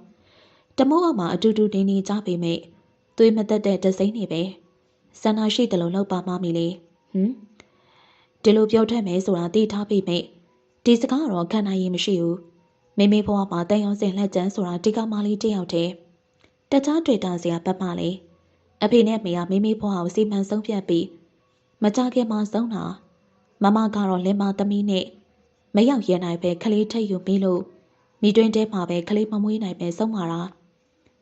တမိုးအောက်မှာအတူတူနေနေကြပေမဲ့သွေးမသက်တဲ့ဒစိမ့်နေပဲစန္ဒရှိတယ်လို့လောက်ပါမမီလေဒီလိုပြောထွက်မယ်ဆိုတာသိထားပေမဲ့ဒီစကားတော့ခံနိုင်ရင်မရှိဘူးမိမိဘဝမှာတန်ရုံစင်လက်ကျန်းဆိုတာဒီကမလေးတယောက်တည်းတခြားတွေ့တာစရာပတ်ပါလေအဖေနဲ့အမေကမိမိဘဝကိုစီမံဆုံးဖြတ်ပြီးမကြခင်မှာဆုံးတာမမကတော့လင်မသမီးနဲ့မရောက်ရနိုင်ပဲခလေးထိတ်ယူပြီးလို့မိတွင်တဲမှာပဲခလေးမမွေးနိုင်ပဲဆုံးမာတာ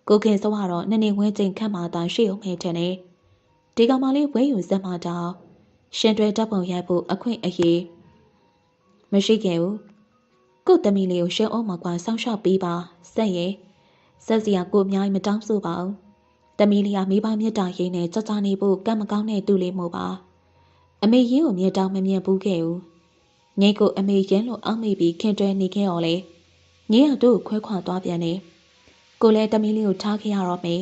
ကိုခင်စောကတော့နှစ်နှစ်ဝန်းကျင်ခန့်မှသာရှိအောင်မဲ့တယ်နဲ့ဒီကမလေးဝဲယူစက်မှတောင်ရှင်တွဲတပ်ပုံရိုက်ဖို့အခွင့်အရေးမရှိခဲ့ဘူးကို့သမီးလေးကိုရှင်အောင်မကွာဆောင်းလျှောက်ပေးပါဆက်ရဲ့ဆက်စီယာကိုအများကြီးမတောင်းဆိုပါဘူးသမီးလေးကမိဘမြတ်တာရင်းနဲ့ကြကြနေဖို့ကံမကောင်းတဲ့သူလေးမို့ပါအမေရင်းကိုမြေတောင်မမြင်ဘူးခဲ့ဘူးငိတ်ကိုအမေရင်းလို့အောက်မိပြီးခင်တွဲနေခဲ့ရောလေငိတ်ကတို့ကိုခွဲခွာသွားပြန်နေကိုလည်းသမီးလေးကိုထားခဲ့ရတော့မေ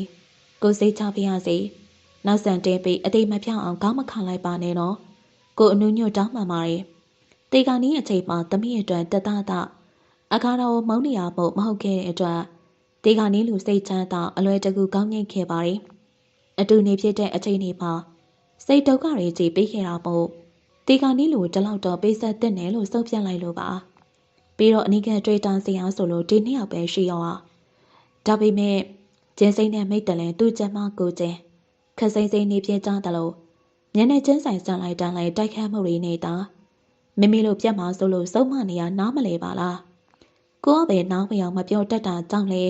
ကိုစိတ်ချပြရစီနောက်ဆန်တဲပြီးအသေးမပြောင်းအောင်ခေါင်းမခါလိုက်ပါနဲ့နော်ကိုအနုညွတ်တောင်းမှမာတယ်တေကနီးအချိန်မှာသမီးအတွက်တတအခါတော်မုန်းနေရဖို့မဟုတ်ခဲ့တဲ့အတွက်တေကနီးလူစိတ်ချမ်းသာအလွယ်တကူကောင်းငိတ်ခဲ့ပါတယ်အတူနေဖြစ်တဲ့အချိန်တွေမှာစိတ်ဒုက္ခတွေကြီးပေးခဲ့တာမို့တေကနီးလူတလောက်တော့ပေးဆက်တဲ့နယ်လို့ဆုံးဖြတ်လိုက်လို့ပါပြီးတော့အနိကတွေ့တာစရာဆိုလို့ဒီနှစ်ယောက်ပဲရှိရောဒါပေမဲ့ကျင်းစိမ့်နဲ့မိတ်တလဲသူ့ကျမကိုကျင်းခက်စိမ့်စိမ့်နေပြကြတယ်လို့မျက်နှာချင်းဆိုင်ဆန်လိုက်တန်းလိုက်တိုက်ခတ်မှုတွေနေတာမိမိလိုပြတ်မှာဆိုလို့စုံမနေရနားမလဲပါလားကိုကပဲနားမယောင်မပြောတတ်တာကြောင့်လေ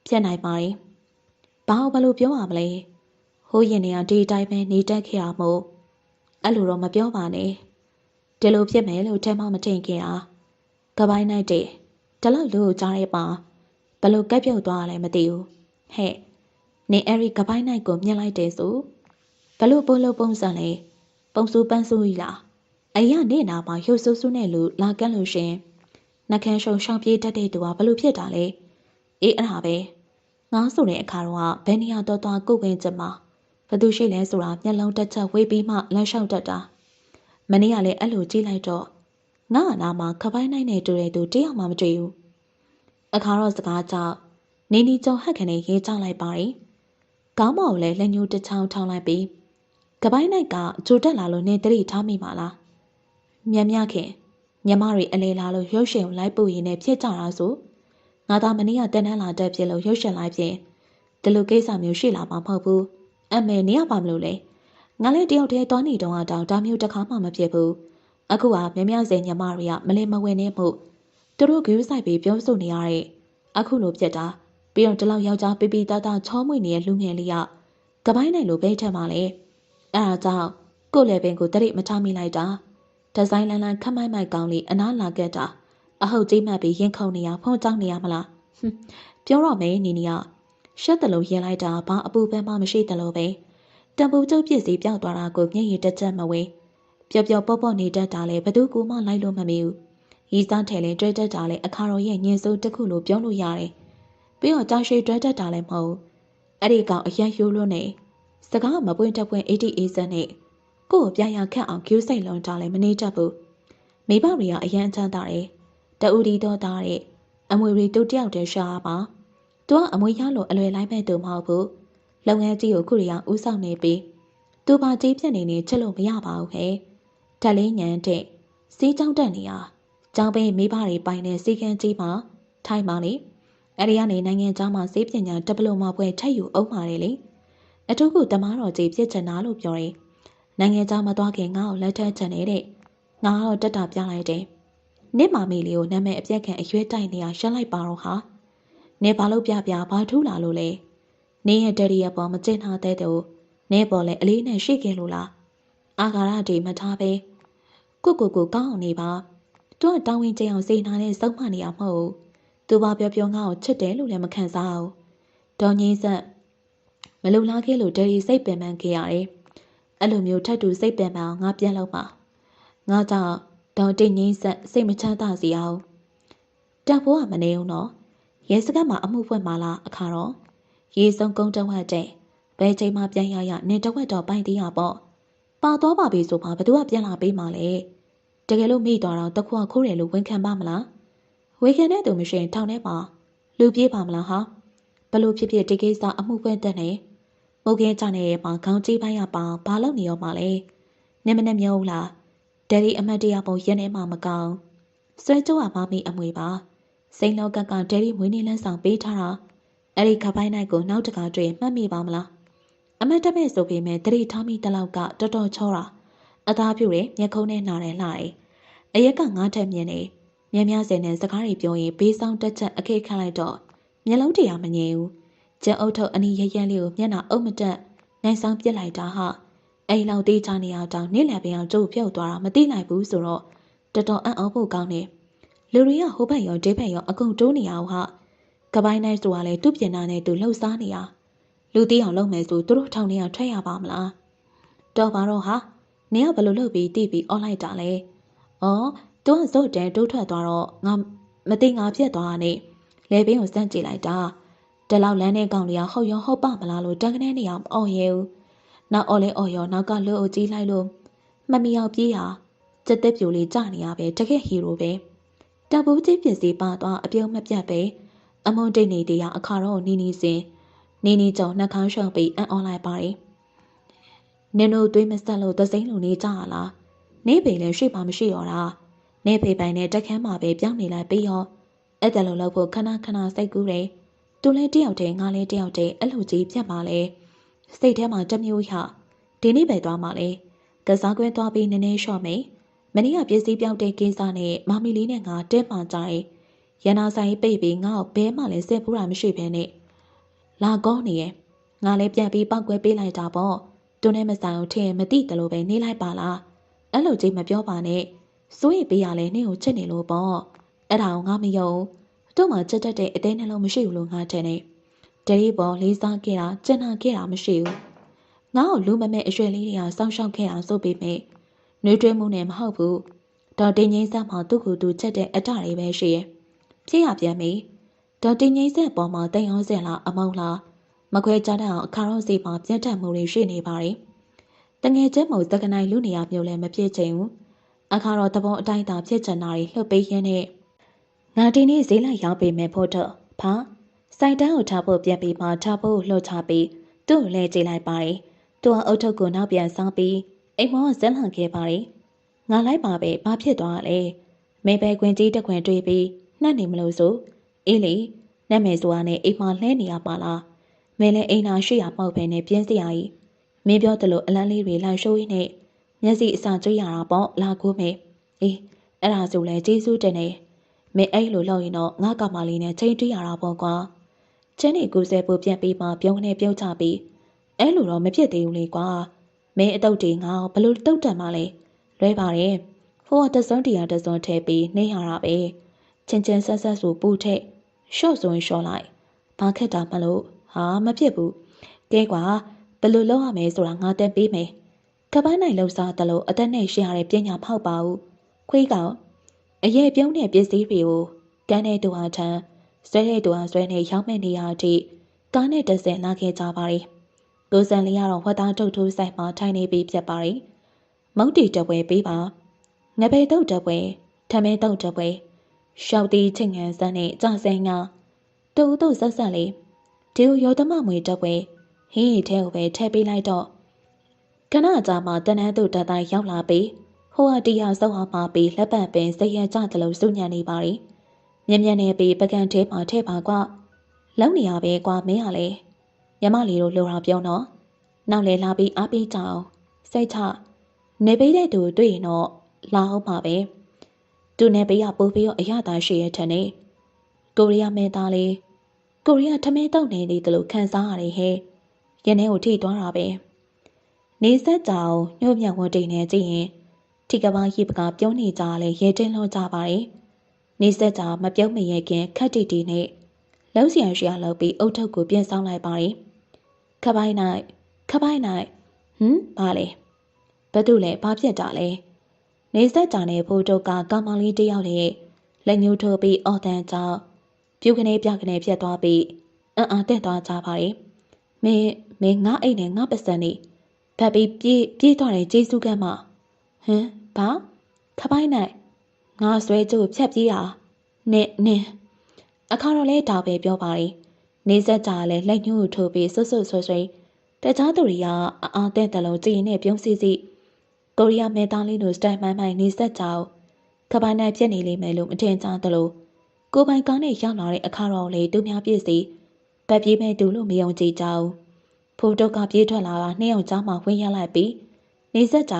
ပြတ်နိုင်ပါတယ်ဘာလို့ပြောရမလဲဟိုးရင်တွေကဒီတိုင်းပဲနေတတ်ခဲ့ရမို့အဲ့လိုတော့မပြောပါနဲ့ဒီလိုဖြစ်မယ်လို့ထဲမှမထင်ခဲ့တာကပိုင်းနိုင်တဲ့ဒီလောက်လူကိုကြားရပါဘလို့ကက်ပြုတ်သွားရလဲမသိဘူးဟဲ့နေအဲ့ဒီကပိုင်းနိုင်ကိုမြင်လိုက်တယ်ဆိုဘလို့ပို့လို့ပုံစံလဲပုံစုပန်းစုကြီးလားအရာနေနာမှာရုပ်ဆူဆူနဲ့လူလာကန့်လို့ရှင်နှကန်းရှုံရှောင်ပြေးတတ်တဲ့သူကဘလို့ဖြစ်တာလဲအေးအဲ့ဒါပဲငါဆိုတဲ့အခါတော့ဘယ်နေရာတော့သွားကိုဝင်ကြမှာဘသူရှိလဲဆိုတာမျက်လုံးတစ်ချက်ဝေးပြီးမှလမ်းလျှောက်တတ်တာမနေ့ကလည်းအဲ့လိုကြည့်လိုက်တော့ငါ့အနာမှာခပိုင်းနိုင်နေတူတဲ့သူတယောက်မှမတွေ့ဘူးအခါတော့စကားကြောင့်နေနီကြုံဟက်ခနဲ့ရေးချလိုက်ပါတယ်ခေါင်းမော်လည်းလက်ညှိုးတစ်ချောင်းထောင်းလိုက်ပြီးကပိုင်းနိုင်ကဂျိုတက်လာလို့နေတတိထားမိပါလားမြန်မြခင်ညမတွေအလေလာလို့ရုပ်ရှင်ကိုလိုက်ပို့ရင်းနဲ့ဖြစ်ကြတာဆိုငါသားမနေ့ကတန်းတန်းလာတက်ပြလို့ရုပ်ရှင်လိုက်ပြင်ဒီလိုကိစ္စမျိုးရှိလာမှာမဟုတ်ဘူးအမေနေရပါမလို့လေငါလည်းတယောက်တည်းသွားနေတော့တောင်ဒါမျိုးတစ်ခါမှမဖြစ်ဘူးအခုကမြမြစင်ညမတွေကမလင်မဝင်နေမှုသူတို့ဂူးဆိုင်ပြီးပြောဆိုနေရတဲ့အခုလိုဖြစ်တာပြီးတော့ဒီလောက်ယောက်ျားပိပိသားသားချောမွေ့နေတဲ့လူငယ်လေးကကပိုင်းနိုင်လိုပဲထက်မှလေအဲ့ဒါကြောင့်ကို့လည်းပင်ကိုတရိမထားမိလိုက်တာဒီဇိုင်းလန်းလန်းခမိုက်မိုက်ကောင်းလေးအနားလာခဲ့တာအဟုတ်ကြီးမှတ်ပြီးရင်ခုန်နေရဖုံးကြောင်းနေရမလားပြောတော့မယ်နီနီကရှက်တယ်လို့ရင်လိုက်တာဘာအပူပန်းမှမရှိတယ်လို့ပဲ တံပူကျုပ်ပစ္စည်းပြောက်သွားတာကိုမျက်ရည်တစ်ချက်မဝေးပျော်ပျော်ပေါ့ပေါ့နေတတ်တာလဲဘသူကူမှလိုက်လို့မမီဘူးရီးစားထဲလဲတွဲတတ်တာလဲအခါတော်ရဲ့ညင်စိုးတစ်ခုလိုပြောလို့ရတယ်ပြီးတော့ကြောင်ရွှေတွဲတတ်တာလဲမဟုတ်အဲ့ဒီကောင်အရန်ရိုးလို့နေစကားမပွင့်တက်ပွင့်80စက်နဲ့ကို့ကိုပြရခတ်အောင်ကျူးစိတ်လုံးတာလဲမနေတတ်ဘူးမိဘတွေကအရန်ချမ်းသာတယ်တအူဒီတော့တာတဲ့အမွေတွေတူတယောက်တည်းရှာပါသူကအမွေရလို့အလွယ်လိုက်မဲ့သူမဟုတ်ဘူးလုပ်ငန်းကြီးကိုခုရီအောင်ဦးဆောင်နေပြီးသူပါကြီးပြက်နေနေချက်လို့မရပါဘူးခဲတက်လေးညံတဲ့စီးကြောင်းတက်နေရကျောင်းပင်မိဘတွေပိုင်တဲ့စီကန်းကြီးမှာထိုင်ပါလေအဲ့ဒီကနေနိုင်ငံသားမှာစေးပညာတပလိုမပွဲထက်ယူအောင်ပါတယ်လေအထူးကတမားတော်ကြီးပြစ်ချင်တာလို့ပြောရင်နိုင်ငံသားမသွားခင်ငါ့ကိုလက်ထပ်ချင်နေတဲ့ငါတော့တက်တာပြလိုက်တယ်နင့်မမီလေးကိုနာမည်အပြက်ခံအရွယ်တိုက်နေရရှင်းလိုက်ပါတော့ဟာနေဘာလို့ပြဘာထူးလာလို့လဲနင်းရဲ့ဒရီရပေါ်မကျင်ထားတဲ့တူနေပေါ်လဲအလေးနဲ့ရှိခဲ့လို့လားအာဃာရတွေမထားပဲကိုကောင်းအောင်နေပါသူကတောင်းဝင်ကြအောင်စေနာနဲ့စုံမနေရမဟုတ်သူဘာပြောငါ့ကိုချစ်တယ်လို့လည်းမခံစားအောင်ဒေါ်ငင်းဆက်မလုံလားခဲ့လို့ဒရီစိတ်ပင်ပန်းခဲ့ရတယ်အဲ့လိုမျိုးထပ်တူစိတ်ပင်ပန်းအောင်ငါပြန်လို့ပါငါကြောင့်ဒေါ်တင်ငင်းဆက်စိတ်မချမ်းသာစီအောင်တက်ဖို့ကမနေဘူးနော်ရဲစခန်းမှာအမှုဖွင့်ပါလားအခါတော့ရေစုံကုန်းတဝက်တဲ့ဘယ်ချိန်မှပြန်ရနေတဝက်တော့ပိုင်သေးရပေါ့ပါသွားပါပြီဆိုမှဘသူကပြန်လာပေးမှလဲတကယ်လို့မိသွားတော့တခွာခိုးတယ်လို့ဝန်ခံပါမလားဝေခံတဲ့သူမရှိရင်ထောင်ထဲမှာလူပြေးပါမလားဟာဘလို့ဖြစ်ဖြစ်ဒီကိစ္စအမှုဖွင့်တဲ့နေမုတ်ကင်းကြနေတဲ့မှာခေါင်းကြီးပိုင်းရပါဘာလို့နေရောမှလဲနမနဲ့မျိုးလားဒယ်ရီအမတ်တရားပုံရက်နေမှမကောင်းဆွဲကြိုးကမမီအမွေပါစိန်လောကဒယ်ရီမွေးနေလန်းဆောင်ပေးထားတာအဲ့ဒီခပိုင်းနိုင်ကိုနောက်တကားတွေ့မှတ်မိပါမလားအမတ်တမဲ့ဆိုပေမဲ့တတိထားမိတလောက်ကတော်တော်ချောတာအသားပြူတယ်မျက်ခုံးနဲ့နားတယ်လှတယ်အရက်ကငါးထက်မြင်နေမြင်းများစင်နဲ့စကားတွေပြောရင်ဘေးဆောင်တက်ချက်အခေခန့်လိုက်တော့မျက်လုံးတရားမငြိမ်ဘူးကျန်အုပ်ထုပ်အနီးရရလေးကိုမျက်နှာအုပ်မတက်နိုင်ဆောင်ပြစ်လိုက်တာဟာအိမ်လောက်တေးချနေအောင်တောင်နေ့လည်ပင်အောင်ကျုပ်ပြုတ်သွားတာမသိနိုင်ဘူးဆိုတော့တော်တော်အံ့ဩဖို့ကောင်းတယ်လူတွေကဟိုဘက်ရောဒီဘက်ရောအကုန်တိုးနေအောင်ဟာကပိုင်းနိုင်ဆိုတာလေသူ့ပြင်နာနဲ့သူလှုပ်ရှားနေရလူတီးအောင်လုပ်မယ်ဆိုသူတို့ထောင်ထဲအောင်ထွက်ရပါမလားတော်ပါတော့ဟာနင်ကဘလို့လုပ်ပြီးတီးပြီးအော်လိုက်တာလဲဩသူကဇုတ်တန်တိုးထွက်သွားတော့ငါမသိငါပြက်သွားတာနဲ့လေပင်ကိုစမ်းကြည့်လိုက်တာတလောက်လန်းတဲ့ကောင်တွေကဟုတ်ရောဟုတ်ပါမလားလို့တန်းကနေနေအောင်အော်ရဲဦးနောက်အော်လဲအော်ရောနောက်ကလှုပ်အုပ်ကြီးလိုက်လို့မမီအောင်ပြေးရစက်သက်ပြိုလေးကြနေရပဲတကယ်ဟီရိုပဲတပူးကြီးပစ္စည်းပါသွားအပြုံးမပြတ်ပဲအမုံတိတ်နေတရားအခါတော့နီစင်နီကြောင့်နှခမ်းရှုံပြီးအန်အွန်လိုက်ပါတယ်နင်တို့သွေးမဆက်လို့သစိမ့်လူနေကြရလားနေပေလည်းရှိပါမရှိတော့တာနေပေပိုင်နဲ့တက်ခမ်းမှာပဲပြောင်းနေလိုက်ပြီးရောအဲ့တလုံးလောက်ဖို့ခဏစိတ်ကူးတယ်သူလည်းတယောက်တည်းငါလည်းတယောက်တည်းအဲ့လိုကြီးပြတ်ပါလေစိတ်ထဲမှာတမျိုးရဒီနေ့ပဲသွားမှလေကစားကွင်းသွားပြီးနည်းနည်းလျှော့မယ်မနေ့ကပစ္စည်းပြောက်တဲ့ကိစ္စနဲ့မမီလေးနဲ့ငါတဲမှကြတယ်ရန်နာဆိုင်ပိတ်ပြီးငါ့ကိုဘဲမှလည်းစင်ပူးတာမရှိဘဲနဲ့လာကောနေရဲ့ငါလည်းပြန်ပြီးပောက်ကွဲပေးလိုက်တာပေါ့သူနဲ့မဆိုင်အောင်ထင်မသိတယ်လို့ပဲနေလိုက်ပါလားအဲ့လိုကြီးမပြောပါနဲ့စိုးရိမ်ပေးရလဲနင့်ကိုချစ်နေလို့ပေါ့အဲ့ဒါကိုငါမယုံတို့မှချက်တက်တဲ့အသေးနှလုံးမရှိဘူးလို့ငါထင်နေဒရီပေါ်လေးစားခဲ့တာကျန်နာခဲ့တာမရှိဘူးငါ့ကိုလူမမဲ့အရွယ်လေးတွေကစောင့်ရှောက်ခဲ့အောင်ဆိုပေမဲ့နှွေးထွေးမှုနဲ့မဟုတ်ဘူးဒေါ်တင်ငိမ့်ဆက်မှာသူ့ကိုယ်သူချက်တဲ့အတတွေပဲရှိရဲ့ဖြစ်ရပြန်ပြီဒေါ်တင်ငိမ့်ဆက်ပေါ်မှာတိမ်အောင်စင်လားအမောင်းလားမခွဲကြတဲ့အောင်အခါတော့စီမှာပြတ်တက်မှုတွေရှိနေပါတယ်တငယ်ချင်းမို့သကနိုင်လူနေရမျိုးလည်းမဖြစ်ချင်ဘူးအခါတော့တဘောအတိုင်းသာဖြစ်ချင်တာတွေလှုပ်ပေးရင်းနဲ့ငါဒီနေ့ဈေးလိုက်ရောက်ပေမဲ့ဖို့တော့ဘာစိုက်တန်းကိုထားဖို့ပြန်ပြီးမှထားဖို့လှုပ်ချပြီးသူ့ကိုလဲကြည့်လိုက်ပါတယ်သူကအုတ်ထုပ်ကိုနောက်ပြန်ဆောင်ပြီးအိမ်မောကဇက်လန့်ခဲ့ပါတယ်ငါလိုက်ပါပဲဘာဖြစ်သွားလဲမေပဲခွင်ကြီးတခွင်တွေးပြီးနှက်နေမလို့ဆိုအေးလေနှက်မယ်ဆိုတာနဲ့အိမ်မှာလှဲနေရပါလားမင်းလည်းအိမ်သာရှိရမဟုတ်ပဲနဲ့ပြင်းစရာကြီးမင်းပြောသလိုအလန်းလေးတွေလိုက်ရှိုးရင်းနဲ့မျက်စိအစာကျွေးရတာပေါ့လာကိုမေအေးအဲ့ဒါဆိုလဲကျေးဇူးတင်နေမင်းအဲ့လိုလုပ်ရင်တော့ငါကမလေးနဲ့ချိန်တွေ့ရတာပေါ့ကွာချင်းနေကူဆဲဖို့ပြန်ပြီးမှပြုံးနေပြုတ်ချပြီးအဲ့လိုတော့မဖြစ်သေးဘူးလေကွာမင်းအတုတ်တွေငါဘလို့တုတ်တန်မှလဲလွဲပါတယ်ဟိုကတစုံတရာတစုံထဲပြီးနေရတာပဲချင်းဆက်ဆိုပူထက်ရှော့ဆိုရင်ရှော့လိုက်ဘာခက်တာမလို့ဟာမဖြစ်ဘူးကဲကွာဘ လိုလုပ်ရမယ်ဆိုတာငါတက်ပေးမယ်ကပိုင်းနိုင်လှုပ်ရှားတယ်လို့အသက်နဲ့ရှင်းရတဲ့ပညာဖောက်ပါဘူးခွေးကအရေးပြုံးတဲ့ပစ္စည်းတွေကိုကန်းတဲ့တူဟာထံဆွဲတဲ့တူဟာဆွဲနေရောက်မဲ့နေရအထိကားနဲ့တဆင်လာခဲ့ကြပါရီကိုစံလေးကတော့ဝတ်သားထုတ်ထိုးဆိုင်မှာထိုင်နေပြီးဖြစ်ပါရီမုတ်တီတပွဲပေးပါငပေတုတ်တပွဲထမဲတုတ်တပွဲရှောက်တီချင်းငန်စမ်းနဲ့ကြဆင်းကတူတူဆက်ဆက်လေးဒီရောသမမွေတပွဲဟင်းရီထဲကိုပဲထည့်ပေးလိုက်တော့ခဏကြာမှတန်းတန်းသူတတ်တိုင်းရောက်လာပြီးဟိုအတီယာစောက်ဟာပါပြီးလက်ပံပင်စိတ်ရကြတယ်လို့စုညံနေပါရီမြင်မြန်နေပြီးပကံထဲမှာထည့်ပါကွာလုံနေရပဲကွာမင်းဟာလေညမလေးတို့လိုတာပြောတော့နောက်လေလာပြီးအားပေးကြအောင်စိတ်ချနေပေးတဲ့သူတွေ့ရင်တော့လာအောင်ပါပဲသူနဲ့ပေးရပို့ပြီးတော့အရသာရှိရတဲ့နဲ့ကိုရီးယားမင်းသားလေးကိုရီးယားထမင်းတောက်နေတယ်လို့ခံစားရတယ်ဟဲ့ရင်းထဲကိုထိသွားတာပဲနေဆက်ကြောင်ညှို့မြတ်ဝတ်တိန်နဲ့ကြည့်ရင်ထိကဘာရိပကပြုံးနေကြလဲရဲတင်းလို့ကြပါတယ်နေဆက်ကြောင်မပြုံးမရဲခင်ခက်တီတီနဲ့လုံးစီရရှိရလောက်ပြီးအုတ်ထုတ်ကိုပြင်ဆောင်လိုက်ပါတယ်ခပိုင်းနိုင်ဘာလဲဘသူလဲဘာဖြစ်တာလဲနေဆက်ကြောင်နဲ့ဖိုးတုတ်ကကောင်မလေးတယောက်နဲ့လက်ညှိုးထိုးပြီးအော်တန်ကြောင်ပြုတ်ကနေပြကနေပြတ်သွားပြီးတက်သွားကြပါတယ်မင်းငါအိတ်နဲ့ငါပစံနေဖက်ပြီးပြေးသွားတယ်ကျေးဇူးကမ်းမဘာခပိုင်းနိုင်ငါဆွဲကြိုးဖြတ်ပြေးတာနင်းအခါတော့လဲဒါပဲပြောပါရီနေဆက်ကြလဲလက်ညှိုးထိုးပြီးဆွဆွတခြားသူတွေကအားတဲ့တလုံးကြည်နဲ့ပြုံးစီကိုရီးယားမဲသားလေးတို့စတိုင်မိုင်းနေဆက်ကြခပိုင်းနိုင်ဖြစ်နေလိမ့်မယ်လို့မထင်ကြသလိုကိုပိုင်ကောင်းနဲ့ရောက်လာတဲ့အခါတော့လေတူများပြည့်စီဗတ်ပြေးမဲ့တူလို့မယုံကြည်ကြဘူးဖိုးတုတ်ကပြေးထွက်လာတာနှစ်ယောက်ကြားမှာဝင်ရလိုက်ပြီးနေဆက်ကြ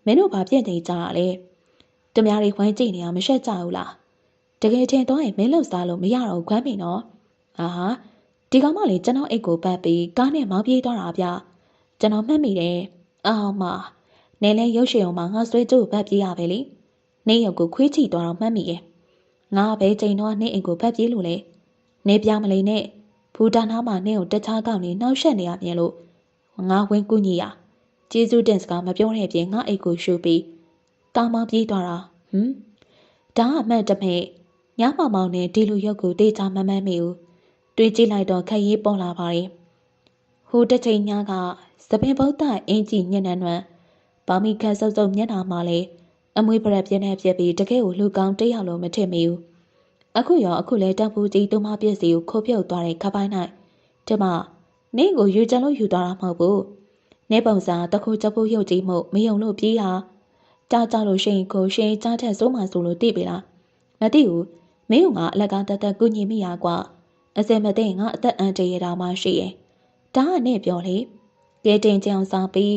မင်းတို့ဘာဖြစ်နေကြတာလဲတူများတွေဝိုင်းကြည့်နေအောင်မရှက်ကြဘူးလားတကယ်ထင်တော့ရင်မင်းလှုပ်စားလို့မရတော့ခွမ်းပြီနော်ဒီကောင်မလေးကျွန်တော်အိတ်ကိုပတ်ပြီးကားနဲ့မောင်းပြေးသွားတာဗျကျွန်တော်မှတ်မိတယ်နေလဲရုပ်ရှင်အောင်မှာငါဆွဲကြိုးပတ်ပြေးရပဲလေနေရုပ်ကိုခွေးချီသွားတော့မှတ်မိရဲ့ငါပဲချိန်တော့နေအိမ်ကိုပတ်ပြေးလို့လေနေပြမလေးနဲ့ဘူတာနာမှာနေကိုတခြားကောင်နေနှောက်ရှက်နေရပြန်လို့ငါဝင်ကူညီရကျေးဇူးတင်စကားမပြောတဲ့အပြင်ငါအိတ်ကိုရှူပြီးကားမောင်းပြေးသွားတာဒါအမှန်တမဲ့ညမောင်မောင်နဲ့ဒီလူရုပ်ကိုတေးချမမှန်းမိဘူးတွေးကြည့်လိုက်တော့ခက်ရေးပေါ်လာပါတယ်ဟိုတစ်ချိန်ညကသပင်ဗုဒ္ဓအင်ကြီးညံ့နှံ့ဘာမီခတ်စုပ်မျက်နှာမှာလေအမွေးပရက်ပြင်းနေပြပြီးတကယ်ကိုလူကောင်းတယောက်လိုမထင်မိဘူးအခုလဲတန်ဖူးကြီးတူမပြည့်စီကိုခိုးပြုတ်သွားတဲ့ခပိုင်း၌ဒီမှာနင်းကိုယူကြလို့ယူသွားတာမဟုတ်ဘူးနေပုံစံတခုချက်ဖို့ရုပ်ကြီးမှုမယုံလို့ပြေးတာကြားလို့ရှိရင်ကိုရှင်ကြားထက်စိုးမှဆိုလို့သိပြီလားမသိဘူးမင်းကငါအလကားတက်ကူညီမိရကွာအစင်မသိငါအသက်အန္တရာယ်တောင်မှရှိရဲ့ဒါကနဲ့ပြောလေရဲတင်ကြအောင်စားပြီး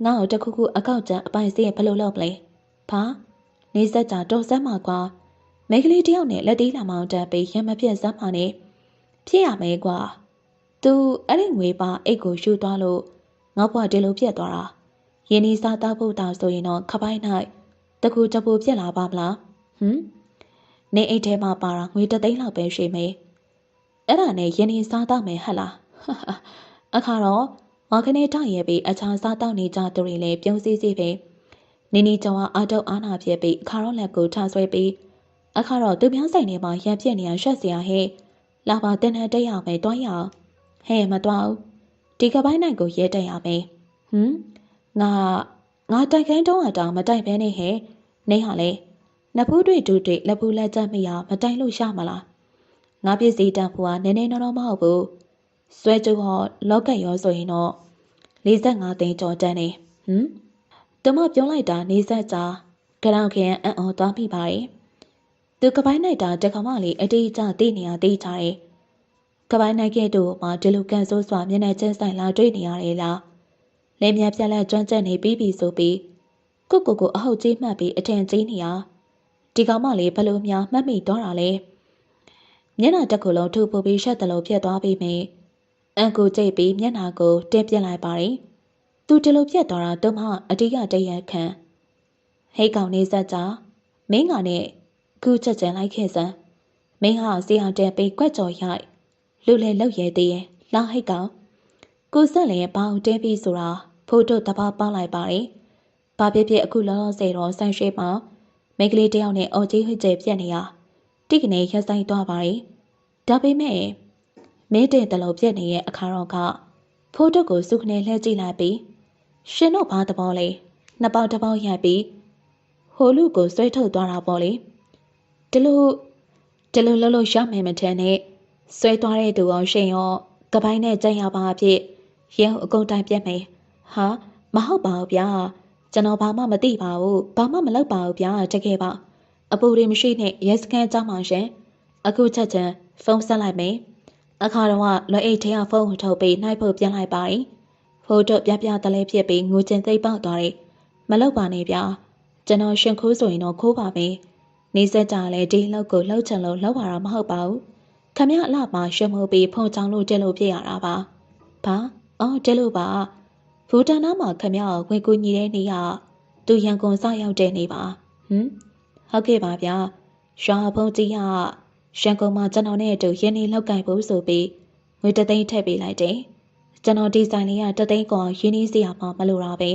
ငါ့ကိုတခုခုအကောက်ကျန်အပိုင်စီးဘယ်လိုလုပ်မလဲဘာနေဆက်ကြတော်စမ်းမှာကွာမိန်းကလေးတယောက်နဲ့လက်သေးလာမောင်းတက်ပြီးရံမပြတ်စမ်းမှာနဲ့ဖြစ်ရမယ်ကွာသူအဲ့ဒီငွေပါအိတ်ကိုယူသွားလို့ငေါ့ဘွားဒီလိုပြက်သွားတာရင်းနှီးစားတောက်ဖို့တောင်ဆိုရင်တော့ခပိုင်း၌တကူတပူပြက်လာပါမလားနေအိတ်ထဲမှာပါတာငွေ3 သိန်းလောက်ပဲရှိမယ်အဲ့ဒါနဲ့ရင်းနှီးစားတောက်မယ်ဟတ်လားအခါတော့ငါခနဲ့တောက်ရဲပြီးအခြားစားတောက်နေကြသူတွေလည်းပြုံးစည်းပဲနီနီကျော်ကအာတုတ်အာနာပြက်ပြီးအခါတော့လက်ကိုထားဆွဲပြီးအခါတော့သူပြောင်းဆိုင်ထဲမှာရံပြက်နေရရှက်စရာဟဲ့လာပါတင်တဲ့တက်ရမယ်တွားရအောင်ဟဲ့မတွားဘူးဒီကပိုင်းနိုင်ကိုရဲတက်ရမယ်ငါတိုက်ခိုင်းတော့တောင်မတိုက်ဘဲနဲ့ဟဲ့နေဟာလေနဖူးတွေ့တူတွေ့လက်ဖူးလက်ချက်မိရမတိုက်လို့ရမလားငါပြည့်စည်တန်ဖူကနည်းနည်းတော့မဟုတ်ဘူးဆွဲကြဟောလောက်ကရောဆိုရင်တော့45 သိန်းကျော်တန်းနေတမပြောလိုက်တာနေဆက်ကြကြောင်ခင်အံ့ဩသွားမိပါတယ်သူကပိုင်းနိုင်တာတခါမှလေအတိအကျသိနေရသေးကြတယ်ကပိုင်းနိုင်ခဲ့တို့မှဒီလိုကန်ဆိုးစွာမျက်နှာချင်းဆိုင်လာတွေ့နေရတယ်လားလင်းမြပြက်လက်ကျွမ်းကျက်နေပြီးဆိုပြီးကိုအဟုတ်ကြီးမှတ်ပြီးအထင်ကြီးနေရဒီကောင်မလေးဘလို့များမှတ်မိတော့တာလဲမျက်နှာတစ်ခုလုံးထူပူပြီးရှက်တလို့ပြက်သွားပြီးမြအန်ကိုကြိတ်ပြီးမျက်နှာကိုတင်းပြက်လိုက်ပါတယ်သူဒီလိုပြက်သွားတာတော့မှအတိကတရခံဟိတ်ကောင်နေဆက်ကြမင်းကနဲ့ခုချက်ချင်လိုက်ခဲ့စမ်းမင်းဟာစီအောင်တဲပြီးကွက်ကြော်ရိုက်လူလေလောက်ရဲသေးရဲ့လာဟိတ်ကောင် ကိုဆက်လည်းဘာအောင်တင်းပြီးဆိုတာဖိုးတို့တဘာပေါက်လိုက်ပါတယ်။ဘာဖြစ်ဖြစ်အခုလောလောဆယ်တော့ဆန်ရွှေမှာမိန်းကလေးတယောက်နဲ့အော်ကြီးဟွကျဲပြက်နေရတိကနေရက်ဆိုင်သွားပါတယ်။ဒါပေမဲ့မင်းတင်တလုံးပြက်နေရဲ့အခါတော့ကဖိုးတို့ကိုစုခနဲ့လှည့်ကြည့်လိုက်ပြီးရှင်တို့ဘာသဘောလဲနှစ်ပေါက်တစ်ပေါက်ရိုက်ပြီးဟိုလူကိုဆွဲထုတ်သွားတာပေါ့လေဒီလိုလှလို့ရမယ်မထင်နဲ့ဆွဲသွားတဲ့သူအောင်ရှင်ရောကပိုင်းနဲ့ကြိုက်ရပါအဖြစ်ရဲအကုန်တိုင်းပြက်မယ်ဟာမဟုတ်ပါဘူးဗျာကျွန်တော်ဘာမှမသိပါဘူးဘာမှမလုပ်ပါဘူးဗျာတကယ်ပါအပူတွေမရှိနဲ့ရဲစခန်းကြောင်းပါရှင်အခုချက်ချင်းဖုန်းဆက်လိုက်မယ်အခါတော့လွယ်အိတ်ထဲကဖုန်းကိုထုတ်ပြီးနှိုက်ဖို့ပြန်လိုက်ပါရင်ဖိုးတို့ပြပြတလဲဖြစ်ပြီးငိုကျင်သိပ်ပေါက်သွားတယ်မလုပ်ပါနဲ့ဗျာကျွန်တော်ရှင်ခိုးဆိုရင်တော့ခိုးပါမယ်နေဆက်ကြလဲဒီလောက်ကိုလှုပ်ချင်လို့လောက်ပါတော့မဟုတ်ပါဘူးခမရအလှပါရှမုတ်ပြီးဖုန်ချောင်းလို့တက်လို့ပြရတာပါဘာအော်တက်လို့ပါဘူတနာမှာခမရဝင်ကူညီတဲ့နေရသူရန်ကုန်စရောက်တဲ့နေပါဟုတ်ကဲ့ပါဗျာရွာဖုန်ကြီးကရန်ကုန်မှာကျွန်တော်နဲ့အတူရင်းနှီးလောက်ကင်ဖို့ဆိုပြီးငွေတသိန်းထည့်ပေးလိုက်တယ်ကျွန်တော်ဒီဇိုင်းလေးကတသိန်းကောရင်းနှီးစရာမှမလိုတာပဲ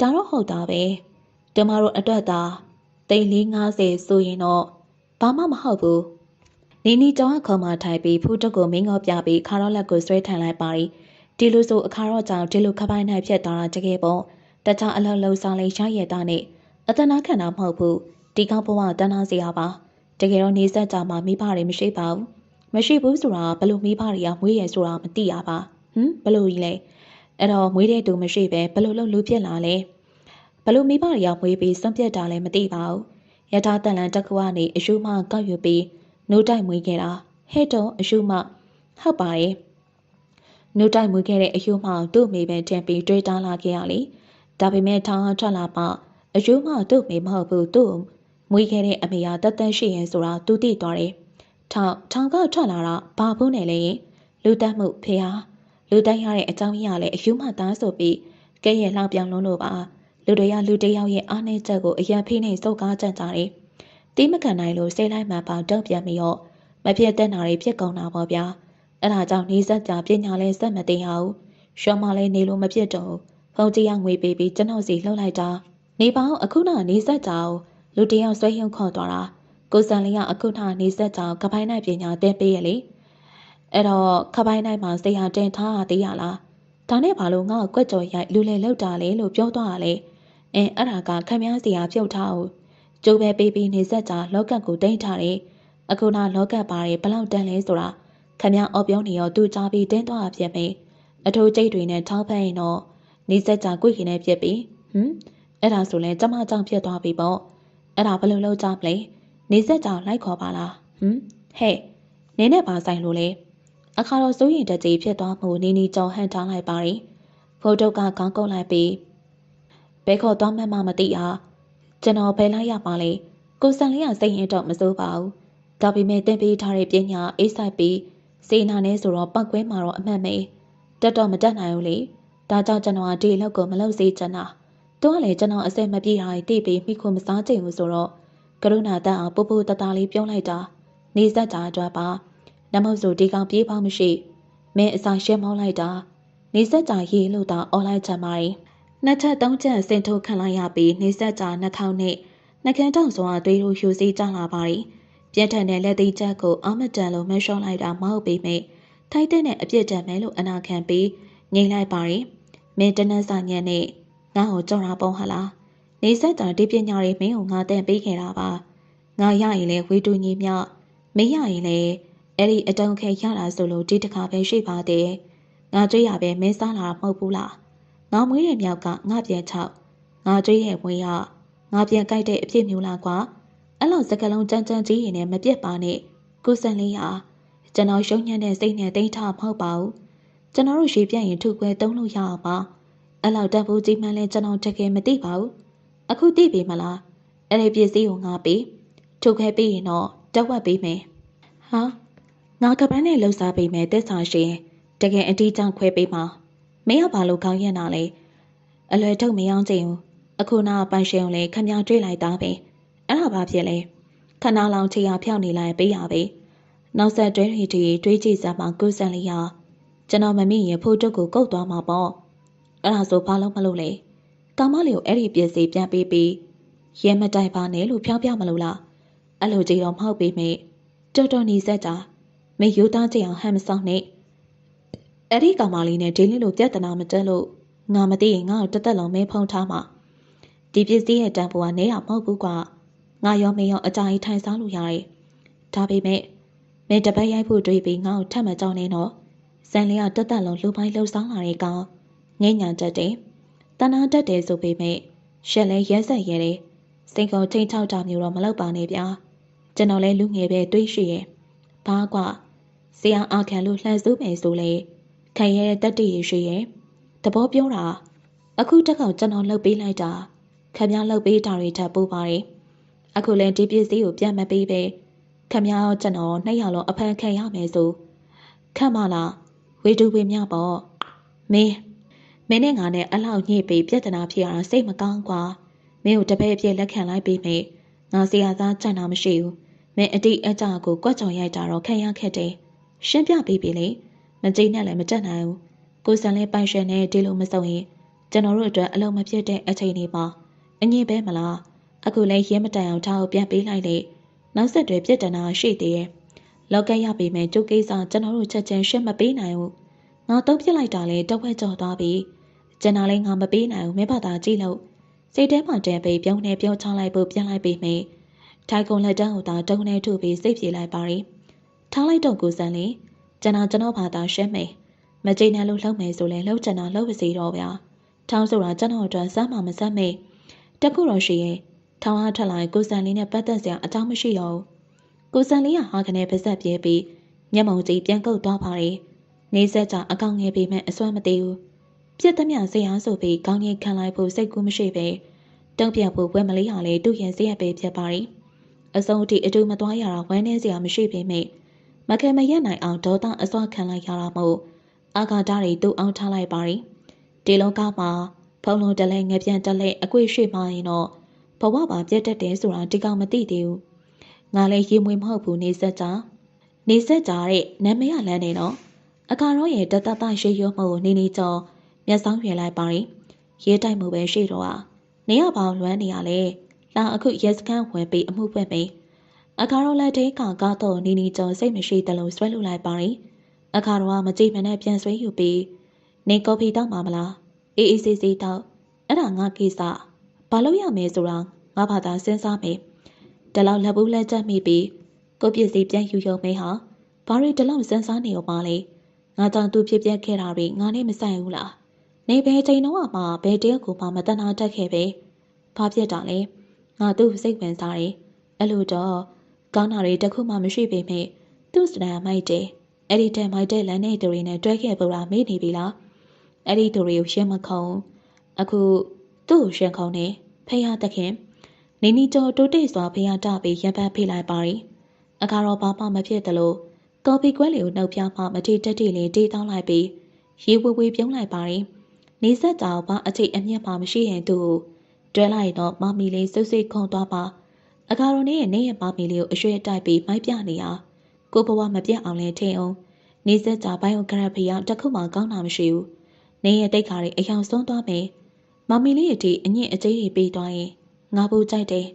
ဒါတော့ဟုတ်တာပဲကျမတို့အတွက်သာ350ဆိုရင်တော့ဘာမှမဟုတ်ဘူးနီနီကျောင်းခေါ်မှထိုင်ပြီးဖူးတုတ်ကိုမင်းငေါပြပြီးခါတော့လက်ကိုဆွဲထန်လိုက်ပါဒီလိုဆိုအခါတော့ကြောင့်ဒီလိုခပိုင်းနိုင်ဖြစ်သွားတာတကယ်ပေါ့တခြားအလုံးလုံးစားလေးရရတာနဲ့အတနာခံတာမဟုတ်ဘူးဒီကောင်းဘဝတန်းသားစရာပါတကယ်တော့နေဆက်ကြမှာမိဘတွေမရှိပါဘူးမရှိဘူးဆိုတာဘလို့မိဘတွေကမွေးရဆိုတာမသိရပါဘလို့ကြီးလဲအဲ့တော့မွေးတဲ့သူမရှိပဲဘလို့လို့လူဖြစ်လာလဲဘလို့မိဘတွေကမွေးပြီးစွန့်ပြတ်တာလည်းမသိပါဘူးရထားတန်လန်တစ်ခုကနေအယူမကောက်ယူပြီးနိုးတိုက်မွေးခဲ့တာဟဲ့တော့အယူမဟုတ်ပါရဲ့နိုးတိုက်မွေးခဲ့တဲ့အယူမသူ့မိပဲတင်ပြီးတွေးတားလာခဲ့ရလေဒါပေမဲ့ထောင်ထွက်လာမှအယူမသူ့မိမဟုတ်ဘူးသူ့မွေးခဲ့တဲ့အမေကတသက်ရှိရင်ဆိုတာသူသိသွားတယ်ထောင်ကထွက်လာတာဘာဘူးနဲ့လဲလူတက်မှုဖေဟာလူတိုက်ရတဲ့အကြောင်းရလဲအယူမသားဆိုပြီးကဲရဲ့လှပြောင်းလုံးလို့ပါလူတွေကလူတယောက်ရဲ့အားနည်းချက်ကိုအရင်ဖိနေစုပ်ကားကြကြတယ်တီးမကန်နိုင်လို့စိတ်လိုက်မှပေါတုံ့ပြန်ပြီးတော့မဖြစ်တဲ့နာတွေဖြစ်ကုန်တာပေါ့ဗျာအဲ့ဒါကြောင့်နေဆက်ကြပညာလဲစက်မသိရဘူးရှောမလဲနေလို့မဖြစ်တော့ဖုန်ကြီးကငွေပေးပြီးကျွန်တော်စီလှုပ်လိုက်တာနေပေါင်းအခုနေဆက်ကြအောင်လူတယောက်ဆွဲရုံခေါ်သွားတာကိုစံလေးကအခုနေဆက်ကြအောင်ကပိုင်းနိုင်ပညာသင်ပေးရလေအဲ့တော့ခပိုင်းနိုင်မှာစိတ်ဟာတင်ထားရသေးရလားဒါနဲ့ဘာလို့ငါ့ကိုကွက်ကြော်ရိုက်လူလေလောက်တာလေလို့ပြောသွားတာလေအဲ့ဒါကခမည်းစီဟာပြုတ်ထားအောင်ကျိုးပဲပေးပြီးနေဆက်ကြလောကတ်ကိုတိမ့်ထားတယ်အခုလောကတ်ပါတယ်ဘလောက်တန်းလဲဆိုတာခမည်းအော်ပြောနေရောသူ့ကြားပြီးတင်းသွားဖြစ်ပြီအထိုးကျိတ်တွေနဲ့ထောက်ဖက်ရင်တော့နေဆက်ကြကွိခင်နဲ့ဖြစ်ပြီအဲ့ဒါဆိုလဲကျမကြောင့်ဖြစ်သွားပြီပေါ့အဲ့ဒါဘယ်လိုလုပ်ကြမလဲနေဆက်ကြလိုက်ခေါ်ပါလားဟဲ့နင်းနဲ့ပါဆိုင်လို့လေအခါတော့စိုးရင်တကြီးဖြစ်သွားမှုနီနီကြောင်ဟန်ထားလိုက်ပါရီဖိုးတုတ်ကခေါင်းကုတ်လိုက်ပြီးဘဲခေါ်သွားမှမသိအားကျွန်တော်ဘယ်လိုက်ရပါလဲကိုစံလေးကစိတ်ရင်တော့မစိုးပါဘူးဒါပေမဲ့တင်ပေးထားတဲ့ပညာအေးဆိုင်ပြီးစေနာနဲ့ဆိုတော့ပောက်ကွဲမှာတော့အမှန်ပဲတက်တော့မတက်နိုင်ဘူးလေဒါကြောင့်ကျွန်တော်ကဒီလောက်ကိုမလုပ်စေချင်တာသူကလည်းကျွန်တော်အစက်မပြေတာတိပြီးမိခွန်မစားချင်ဘူးဆိုတော့ကရုဏာတတ်အောင်ပူပူတတလေးပြောလိုက်တာနေဆက်ကြအတွက်ပါနမဟုတ်ဆိုဒီကောင်ပြေးပေါင်းမရှိမင်းအစာရှင်းမောင်းလိုက်တာနေဆက်ကြရေလို့တာអော်လိုက်ချင်ပါရီနှစ်ချက်သုံးချက်စင်ထုတ်ခံလိုက်ရပြီးနေဆက်ကြနှာခေါင်းနဲ့နှကန်းတောင်စွာသွေးတို့ယူစည်းကြလာပါရီပြင်းထန်တဲ့လက်သေးချက်ကိုအာမတန်လို့မလျှော့လိုက်တာမဟုတ်ပေမဲ့ထိုက်တဲ့အပြစ်ဒဏ်ပဲလို့အနာခံပြီးငြိမ်လိုက်ပါရီမင်းတနက်စာညံနဲ့ငါ့ကိုကြော်တာပုံဟလားနေဆက်ကြဒီပညာတွေမင်းကိုငါတန်ပေးခဲ့တာပါငါရရင်လဲဝေတူညီမြမင်းရရင်လဲအဲ့ဒီအတုံးခဲရတာဆိုလို့ဒီတခါပဲရှိပါသေးငါကြွေးရပဲမင်းစားလာမဟုတ်ဘူးလားငါမွေးတဲ့မြောက်ကငါပြန်ချောက်ငါကြွေးရဲ့ဝေးရငါပြန်ကြိုက်တဲ့အဖြစ်မျိုးလားကွာအဲ့လိုစကလုံးကြမ်းကြီးရင်လည်းမပြတ်ပါနဲ့ကိုစံလေးဟာကျွန်တော်ရှုံးညံ့တဲ့စိတ်နဲ့တိတ်ထမဟုတ်ပါဘူးကျွန်တော်တို့ရွှေပြန့်ရင်ထုခွဲသုံးလို့ရအောင်ပါအဲ့လောက်တက်ဖို့ကြီးမှန်းလဲကျွန်တော်တကယ်မသိပါဘူးအခုသိပြီမလားအဲ့ဒီပစ္စည်းကိုငါပေးထုခွဲပြီးရင်တော့တက်ဝက်ပေးမယ်ဟာငါကပန်းနဲ့လှုပ်ရှားပေးမယ်တက်ဆာရှင်တကယ်အတီးကြောင့်ခွဲပေးမှာမင်းကဘာလို့ခေါင်းရက်တာလဲအလွယ်ထုတ်မရောချင်ဘူးအခုပန်းရှင်ကိုလည်းခမည်းတွေ့လိုက်တာပဲအဲ့ဒါဘာဖြစ်လဲခဏလောင်ချီရဖြောက်နေလိုက်ပေးရပဲနောက်ဆက်တွဲတွေတွေးကြည့်စမ်းမှကိုစံလေးရ ကျွန်တော်မမိရင်ဖိုးတုတ်ကိုကုတ်သွားမှာပေါ့အဲ့ဒါဆိုဘာလို့မလုပ်လဲကောင်မလေးကိုအဲ့ဒီပစ္စည်းပြန်ပေးပြီးရဲမတိုင်ပါနဲ့လို့ဖျောက်ပြမလို့လားအဲ့လိုကြည့်တော့မဟုတ်ပေမဲ့တော်တော်နေဆက်ကြမင်းယူသားကြအောင်ဟန်မဆောင်နဲ့အဲ့ဒီကောင်မလေးနဲ့ဒီလေးလိုပြဿနာမတက်လို့ငါမသိရင်ငါ့ကိုတသက်လုံးမင်းဖုံးထားမှာဒီပစ္စည်းရဲ့တန်ဖိုးကနေရမဟုတ်ဘူးကွာငါရောမင်းရောအကြိုင်ထိုင်စားလို့ရတယ်ဒါပေမဲ့မင်းတပတ်ရိုက်ဖို့တွေးပြီးငါ့ကိုထပ်မကြောက်နဲ့တော့ဇန်လေးကတသက်လုံးလှုပ်ပိုင်းလှုပ်ဆောင်လာတဲ့ကောင်ငိမ့်ညာတတ်တယ်တနာတတ်တယ်ဆိုပေမဲ့ရှက်လဲရဲဆက်ရဲတယ်စိတ်ကိုချိန်ချောက်တာမျိုးတော့မလုပ်ပါနဲ့ဗျာကျွန်တော်လဲလူငယ်ပဲတွေးရှိရဲ့ဘာကွာဆရာအခန့်လို့လှန်စုမယ်ဆိုလေခံရတဲ့တက်တည်ရရှိရဲ့တဘောပြောတာအခုတက်ကောင်ကျွန်တော်လှုပ်ပေးလိုက်တာခမလှုပ်ပေးတာတွေထပ်ပို့ပါတယ်အခုလဲဒီပစ္စည်းကိုပြန်မပေးပဲခမရောကျွန်တော်နှစ်ယောက်လုံးအဖန်ခံရမယ်ဆိုခတ်မလားဝေတူဝေမြပေါ့မင်းနဲ့ငါနဲ့အလောက်ညှိပြီးပြဿနာဖြစ်ရတာစိတ်မကောင်းကွာမင်းကိုတပည့်အပြည့်လက်ခံလိုက်ပြီးမေငါဆရာသားကြံ့တာမရှိဘူးမင်းအတိအကျကိုကွက်ကြော်ရိုက်တာတော့ခံရခက်တယ်ရှင်းပြပြီးပြီလေမကြိတ်နဲ့လည်းမတက်နိုင်ဘူးကိုစံလေးပိုင်ရှင်နဲ့ဒီလိုမစုံရင်ကျွန်တော်တို့အတွက်အလုံးမဖြစ်တဲ့အချိန်တွေမှာအငြင်းပဲမလားအခုလည်းရဲမတိုင်အောင်ထားကိုပြန်ပေးလိုက်လေနောက်ဆက်တွဲပြဿနာရှိသေးတယ်လောက်ကရပြီမဲ့ကျုပ်ကိစ္စကျွန်တော်တို့ချက်ချင်းရှင်းမပေးနိုင်ဘူးငါတော့ပြစ်လိုက်တာလေတဝက်ကြော်သွားပြီကျွန်တော်လည်းငါမပေးနိုင်ဘူးမင်းဘာသာကြည့်လို့စိတ်ထဲမှာတန်ပေးပြုံးနေပြောချလိုက်ဖို့ပြန်လိုက်ပြီမေထိုင်ကုန်လက်တန်းကိုသာတုံနေထုပြီးစိတ်ပြေလိုက်ပါရီထားလိုက်တော့ကိုစံလေးကျွန်တော်ဘာသာရှင်းမေမကြိတ်နဲ့လို့လှုပ်မယ်ဆိုလဲလှုပ်ချင်တာလှုပ်ပါစေတော့ဗျာထောင်းဆိုတာကျွန်တော်အတွက်စမ်းမှမစမ်းမေတခုတော့ရှိရင်ထောင်းအားထက်လိုက်ကိုစံလေးနဲ့ပတ်သက်စရာအကြောင်းမရှိတော့ကိုစံလေးကဟာကနေပါဆက်ပြေးပြီးမျက်မှောင်ကြီးပြန်ကုတ်သွားပါရီနေဆက်ကြအကောင်ငယ်ပေမဲ့အစွမ်းမသေးဘူးပြက်သမျှဆရာဆိုပြီးကောင်းကြီးခံလိုက်ဖို့စိတ်ကူးမရှိပဲတုံ့ပြန်ဖို့ဝဲမလေးဟာလေတူရင်စရက်ပဲဖြစ်ပါရီအစုံအထိအတူမသွားရတာဝမ်းနေစရာမရှိပေမဲ့မခဲမရက်နိုင်အောင်ဒေါသအစွမ်းခံလိုက်ရတာမို့အာဃာတတွေတူအောင်ထားလိုက်ပါရီဒီလောကမှာဖုံလုံးတလဲငပြန်တလဲအကွေ့ရွှေ့မှရင်တော့ဘဝပါပြတ်တတ်တယ်ဆိုတာဒီကောင်မသိသေးဘူးငါလည်းရေမွေမဟုတ်ဘူးနေဆက်ကြတဲ့နာမည်ရလန်းနေတော့အခါရောရဲ့တတရေရွမှုကိုနေကျော်မျက်စောင်းရွယ်လိုက်ပါရီရေးတိုက်မှုပဲရှိတော့ဟာနေရပေါလွမ်းနေရလေလာအခုရဲစခန်းဝင်ပြီးအမှုဖွင့်ပြီးအခါရောလက်ထိန်ကတော့နေကျော်စိတ်မရှိတယ်လို့ဆွဲလို့လိုက်ပါရီအခါရောမကြည့်မနဲ့ပြန်ဆွဲယူပြီးနေကော်ဖီတောက်မှာမလားအေးဆေးဆေးတောက်အဲ့ဒါငါကိစ္စဘာလို့ရမယ်ဆိုတာငါဘာသာစဉ်းစားမယ်တလောက်လက်ဘူးလက်ချက်မိပြီးကိုပစ္စည်းပြန်ယူရုံမေးဟာဘာတွေတလောက်စဉ်းစားနေရောပါလေငါကြောင့်သူဖြစ်ပြခဲ့တာတွေငါနဲ့မဆိုင်ဘူးလားနေဘဲချိန်တော့မှဘဲတယောက်ကိုမှမတနာတတ်ခဲ့ပဲဘာဖြစ်တာလဲငါသူ့စိတ်ဝင်စားတယ်အဲ့လိုတော့ကောင်းတာတွေတခုမှမရှိပေမဲ့သူ့စတန်မိုက်တယ်အဲ့ဒီတဲ့မိုက်တဲ့လမ်းနေသူတွေနဲ့တွဲခဲ့ပူတာမေ့နေပြီလားအဲ့ဒီသူတွေကိုရှင်းမခုံအခုသူ့ကိုရှင်းခုံနေဖះသခင်နေကျော်တိုးတိတ်စွာဖះတပြီးရံပန်းဖိလိုက်ပါရီအခါတော့ဘာမှမဖြစ်တယ်လို့ကော်ဖီကွဲလေးကိုနှုတ်ပြမှမထိတက်တိလေးတေးတောင်းလိုက်ပြီးရေဝဝေပြုံးလိုက်ပါရီနေဆက်ကြောင်ဘာအချိတ်အမြတ်မှမရှိရင်သူ့ကိုတွဲလိုက်တော့မမီလေးဆွဆွခုံသွားပါအခါတော့နေရဲ့မမီလေးကိုအရွှေ့တိုက်ပြီးမိုက်ပြနေရကိုဘဝမပြတ်အောင်လဲထင်အောင်နေဆက်ကြဘိုင်ယိုဂရဖီရောက်တခုမှကောင်းတာမရှိဘူးနေရဲ့တိတ်ခါတွေအယောင်ဆုံးသွားမယ်မမီလေးအထိအညစ်အကြေးတွေပေးသွားရင်ငါပူကြိုက်တယ်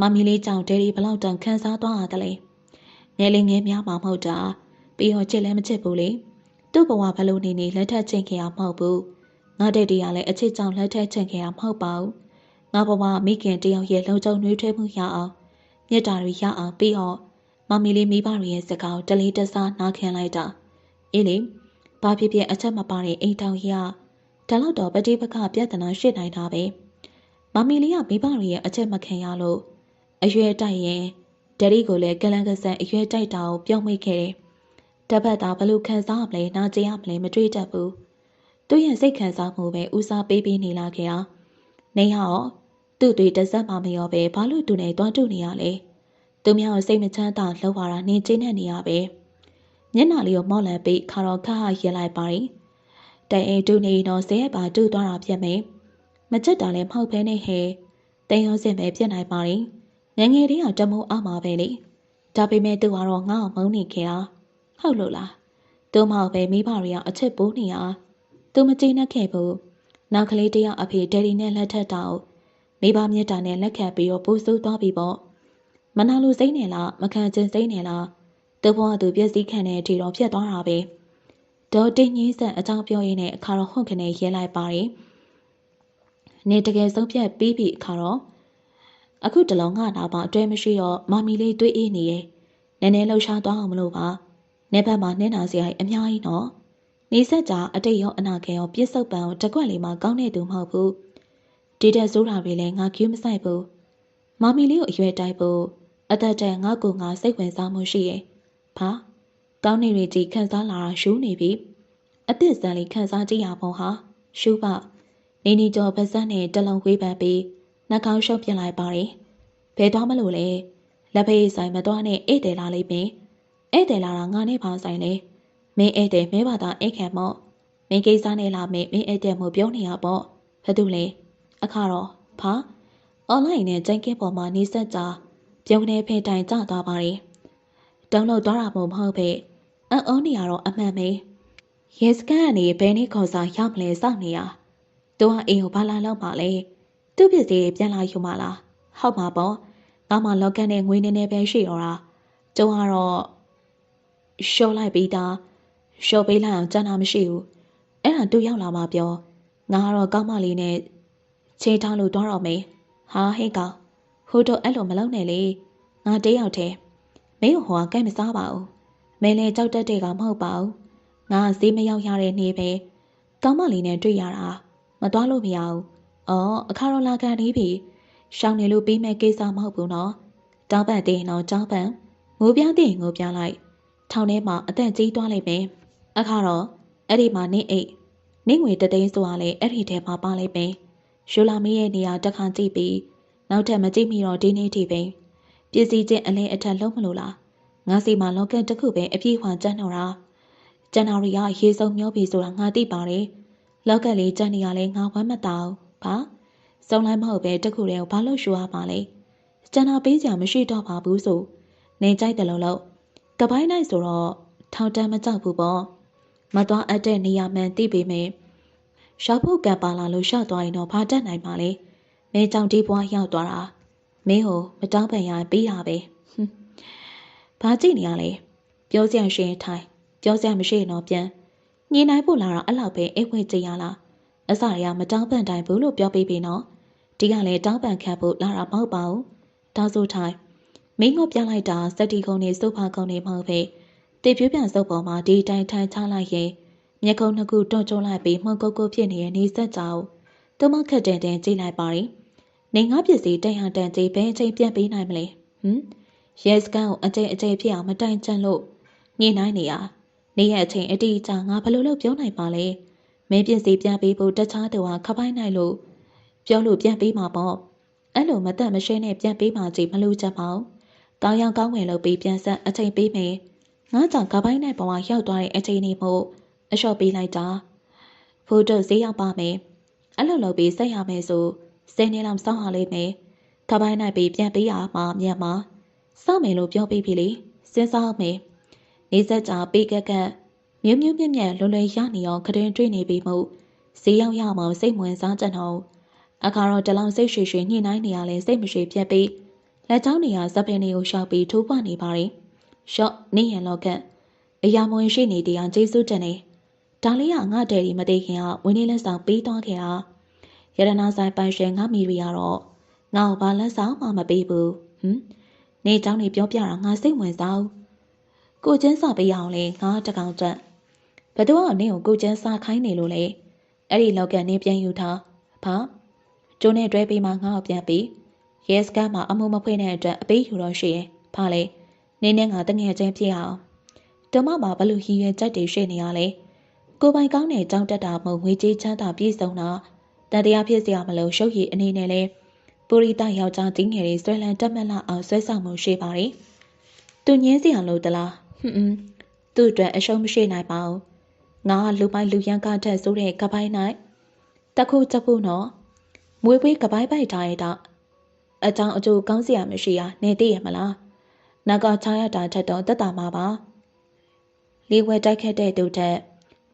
မမီလေးကြောင့်ဒဲဒီဘလောက်တောင်ခံစားသွားရတယ်လေငယ်လေးငယ်များမှမဟုတ်တာပြီးတော့ချစ်လည်းမချစ်ဘူးလေသူ့ဘဝဘလို့နေလက်ထက်ချင်းခင်ရမဟုတ်ဘူးငါတဲ့တရားလည်းအချစ်ကြောင့်လက်ထက်ချင်းခင်ရမဟုတ်ပါဘူးငါဘဝမိခင်တယောက်ရဲ့လုံခြုံနှွေးထွေးမှုရအောင်မြတ်တာတွေရအောင်ပြီးတော့မမီလေးမိဘတွေရဲ့စကားတလေးတစားနားခံလိုက်တာအေးလေဘာဖြစ်ဖြစ်အချက်မပါတဲ့အိမ်တောင်ရဒါတော့ပฏิပက္ခပြဿနာရှင်းနိုင်တာပဲမမီလေးကမိဘတွေရဲ့အချက်မခံရလို့အရွယ်တိုက်ရင်ဒရီကိုလည်းကလန်ကဆန်အရွယ်တိုက်တာကိုပြောင်းမိခဲ့တယ်တပတ်သားဘလို့ခံစားမလဲနာကျင်ရမလဲမတွေးတတ်ဘူးသူ့ရဲ့စိတ်ခံစားမှုပဲဦးစားပေးနေလာခဲ့တာနေဟောသူ့တွေတစက်မှမရောပဲဘာလို့သူနဲ့တွားတူနေရလဲသူများကိုစိတ်မချမ်းသာလှုပ်လာတာနေချင်းနဲ့နေရပဲမျက်နှာလေးကိုမော့လန်ပြီးခါတော့ခါရဲလိုက်ပါရီတိုင်အိတူနေတော့ဇဲပါတူသွားတာပြက်မယ်မချက်တာလည်းမဟုတ်ဘဲနဲ့ဟဲတိန်ရောစင်ပဲပြက်နိုင်ပါရီငငယ်လေးကတမိုးအောင်ပါပဲလေဒါပေမဲ့သူကတော့ငါ့ကိုမုန်းနေခဲ့တာဟုတ်လို့လား သူမဟုတ်ပဲမိဘတွေကအချစ်ပိုးနေရသူမကြည့်နှက်ခဲ့ဘူးနောက်ကလေးတယောက်အဖေဒယ်ဒီနဲ့လက်ထက်တော့မိဘမြတ်တာနဲ့လက်ခံပြီးတော့ပူဆိုးသွားပြီပေါ့မနာလိုစိမ့်နေလားမခံချင်စိမ့်နေလားသူဘဝသူပြည့်စည်ခံတဲ့အထိတော့ဖြစ်သွားတာပဲဒေါ်တင်းကြီးဆက်အကြောင်းပြောရင်းနဲ့အခါတော့ဟုတ်ကနေရဲလိုက်ပါတယ်နေတကယ်ဆုံးဖြတ်ပြီးပြီအခါတော့အခုတလုံးငါနာပါအတွဲမရှိတော့မမီလေးတွေးအေးနေရဲ့နည်းနည်းလှူရှားသွားအောင်မလို့ပါနေဘက်မှာနှင်းနာစရာအများကြီးနော်နေဆက်ကြအတိတ်ရောအနာဂတ်ရောပြစ်စုံပံကိုတကွက်လေးမှကောင်းနေသူမဟုတ်ဘူးဒီတဲ့စိုးတာတွေလည်းငါကျူးမဆိုင်ဘူးမမီလေးကိုအရွယ်တိုက်ဖို့အသက်တန်ငါကိုငါစိတ်ဝင်စားမှုရှိရဲ့ဘာကောင်းနေတွေကြီးခန်းစားလာတာရှူးနေပြီအသစ်စံလေးခန်းစားကြည့်ရဖို့ဟာရှူးပါနေနေကျော်ပါစက်နဲ့တလုံးဝေးပန်းပြီးနှာခေါင်းရှုပ်ပြလိုက်ပါတယ်ဘယ်တော့မလို့လဲလက်ဖေးဆိုင်မသွားနဲ့ဧည့်သည်လာလိမ့်မယ်ဧည့်သည်လာတာငါနဲ့ပါဆိုင်လေမင်းဧည့်သည်မဲပါတာအိတ်ခံမော့မင်းကိစ္စနဲ့လာမယ်မင်းဧည့်သည်မို့ပြောနေရပေါ့ဘာတူလဲအခါတော့ဘာအွန်လိုင်းနဲ့ကြိုင်ကင်းပေါ်မှာနေဆက်ကြပြုံးနေဖေးတိုင်ကြသွားပါတယ်တောင်းလို့သွားတာမို့မဟုတ်ပဲအန်အောနေရတော့အမှန်ပဲရဲစကန်ကနေဘယ်နည်းခေါ်စာရောက်မလဲစောင့်နေရသူကအိမ်ကိုဘာလာလောက်ပါလဲသူ့ပစ္စည်းပြန်လာယူမလားဟုတ်မှာပေါ့ငါမှလော့ကန်နဲ့ငွေနေနေပဲရှိတော့တာကျုံကတော့ရှော့လိုက်ပြီးသားရှော့ပေးလိုက်အောင်ကြမ်းတာမရှိဘူးအဲ့ဒါသူရောက်လာမှပြောငါကတော့ကောင်းမလေးနဲ့ချိန်ထားလို့သွားတော့မယ်ဟာဟဲ့ကောင်ဟိုတော့အဲ့လိုမလုပ်နဲ့လေငါတယောက်တည်းမင်းဟိုကကဲမစားပါဘူးမင်းလည်းကြောက်တတ်တဲ့ကမဟုတ်ပါဘူးငါဈေးမရောက်ရတဲ့နေ့ပဲကောင်းမလေးနဲ့တွေ့ရတာမသွားလို့မရဘူးအော်အခါတော့လာကန်နေပြီရှောင်းနေလို့ပြီးမဲ့ကိစ္စမဟုတ်ဘူးနော်တောင်းပန်တင်းတော့တောင်းပန်ငိုပြတဲ့ငိုပြလိုက်ထောင်ထဲမှာအသက်ကြီးသွားလိမ့်မယ်အခါတော့အဲ့ဒီမှာနင်းအိတ်နင်းငွေတသိန်းဆိုတာလေအဲ့ဒီထဲမှာပါလိမ့်မယ်ရှူလာမီရဲ့နေရာတက်ခါကြည့်ပြီးနောက်ထပ်မကြည့်မိတော့ဒီနေ့ထိပဲပစ္စည်းချင်းအလဲအထက်လုံးမလို့လားငါစီမှာလောကတစ်ခုပဲအပြည့်အဝကျန်းတော့တာကျန်တော်ရီကရေစုံမျောပြီဆိုတာငါသိပါတယ်လောကလေးကျန်နေရလဲငါဝမ်းမတောင်းဘာစုံလိုက်မဟုတ်ပဲတခုတည်းကိုဘာလို့ရှူရမှာလဲကျန်တော်ပေးစရာမရှိတော့ပါဘူးဆိုနေကြိုက်တယ်လို့ကပိုင်းနိုင်ဆိုတော့ထောင်တန်းမကြောက်ဘူးပေါ့မသွားအပ်တဲ့နေရာမှန်သိပေမဲ့ရှောက်ဖို့ကံပါလာလို့ရှောက်သွားရင်တော့ဘာတတ်နိုင်ပါလဲမင်းကြောင့်ဒီဘွားရောက်သွားတာမင်းဟိုမတောင်းပန်ရပြီးတာပဲဘာကြည့်နေရလဲပြောစရာရှိရင်ထိုင်ပြောစရာမရှိရင်တော့ပြန်ညင်နိုင်ဖို့လာတော့အဲ့လောက်ပဲအိတ်ဝင်ကြည့်ရလားအစရမတောင်းပန်တိုင်းဘူးလို့ပြောပြီးပြီနော်ဒီကလည်းတောင်းပန်ခံဖို့လာတာမဟုတ်ပါဘူးတောက်ဆိုထိုင်မင်းကပြလိုက်တာစက်တီကုန်းနဲ့စုပ်ဖာကုန်းနဲ့မဟုတ်ပဲတေပြူးပြန်စုပ်ပေါ်မှာဒီတိုင်းထိုင်ချလိုက်ရင်မျက်ကုံးနှစ်ခုတွန့်ကျုံလိုက်ပြီးမှုန်ကုတ်ကုတ်ဖြစ်နေတဲ့နေဆက်ကြောင်သူမခက်တင်တင်ကြည့်လိုက်ပါရီနေငါပစ္စည်းတန်ရတန်ကြီးဘယ်အချိန်ပြန်ပေးနိုင်မလဲရဲစကန်ကိုအကျိန်ဖြစ်အောင်မတိုင်ချန်လို့ညှိနှိုင်းနေရနေရဲ့အချိန်အတိအကျငါဘယ်လိုလုပ်ပြောနိုင်ပါလဲမင်းပစ္စည်းပြန်ပေးဖို့တခြားသူဟာခပိုင်းနိုင်လို့ပြောလို့ပြန်ပေးမှာပေါ့အဲ့လိုမတတ်မရှင်းနဲ့ပြန်ပေးမှကြည့်မလို့ချက်ပေါ့ကောင်းရောက်ကောင်းဝင်လို့ပြီးပြန်ဆက်အချိန်ပေးမယ်ငါကြောင့်ခပိုင်းနိုင်ပေါ်မှာရောက်သွားတဲ့အချိန်នេះမို့အလျှော့ပေးလိုက်တာဖိုးတို့ဈေးရောက်ပါမယ်အဲ့လိုလုပ်ပြီးဆက်ရမယ်ဆို10နှစ်လောက်စောင့်ရလိမ့်မယ်ခပိုင်းနိုင်ပြီးပြန်ပေးရမှာမြန်မှာစောင့်မယ်လို့ပြောပြီးပြီလေစဉ်းစားမယ်နေဆက်ကြပေးကက်ကမြွမြွမြက်မြက်လွယ်လွယ်ရနေအောင်ခရင်တွေ့နေပြီမို့ဈေးရောက်ရမှစိတ်ဝင်စားကြတော့အခါတော့တလောင်စိတ်ရွှေရွှေညှိနှိုင်းနေရလဲစိတ်မရှိပြက်ပြီးလက်ချောင်းနေရဇပင်တွေကိုရှောက်ပြီးထိုးပွားနေပါရင်ရှော့နေရလောကအရာမဝင်ရှိနေတရားကျေးဇူးတင်နေဒါလေးကငါတဲ့ဒီမသိခင်ကဝင်းနေလက်ဆောင်ပေးသွားခဲ့တာရတနာဆိုင်ပိုင်ရှင်ငါမိရီကတော့ငါ့ကိုဘာလက်ဆောင်မှမပေးဘူးနေเจ้าနေပြောပြတာငါစိတ်ဝင်စားကိုကျန်းစာပေးအောင်လေငါတကောင်တက်ဘယ်သူကနင်းကိုကိုကျန်းစာခိုင်းနေလို့လဲအဲ့ဒီလောက်ကနေပြန်ယူထားဘာကျိုးနဲ့တွဲပြီးမှငါ့ကိုပြန်ပြီးရဲစကန်မှာအမှုမဖွင့်တဲ့အတွက်အပေးယူတော့ရှိရင်ဘာလဲနင်းနဲ့ငါတငယ်ချင်းဖြစ်အောင်တမမှာဘလို့ရည်ရွယ်ချက်တွေရှိနေရလဲကိုပိုင်ကောင်းတဲ့ကြောင်းတက်တာမဟုတ်ငွေကြေးချမ်းသာပြည့်စုံတာတရားဖြစ်စရာမလိုရှုပ်ရည်အနေနဲ့လဲပူရီတယောက်ျားကြီးငယ်တွေဆွဲလန်းတက်မက်လာအောင်ဆွဲဆောင်မှုရှိပါတယ်သူညင်းစရာလို့တလားသူ့အတွက်အရှုံးမရှိနိုင်ပါဘူးငါလူပိုင်လူရန်ကားထက်ဆိုတဲ့ကပိုင်းနိုင်တခုချက်ဖို့နော်မွေးပွေးကပိုင်းပိုက်ထားရတော့အကြောင်းအကျိုးကောင်းစရာမရှိရနေသိရမလားနောက်ကချားရတာထက်တော့တက်တာမှာပါ လေးဝဲတိုက်ခတ်တဲ့သူတက်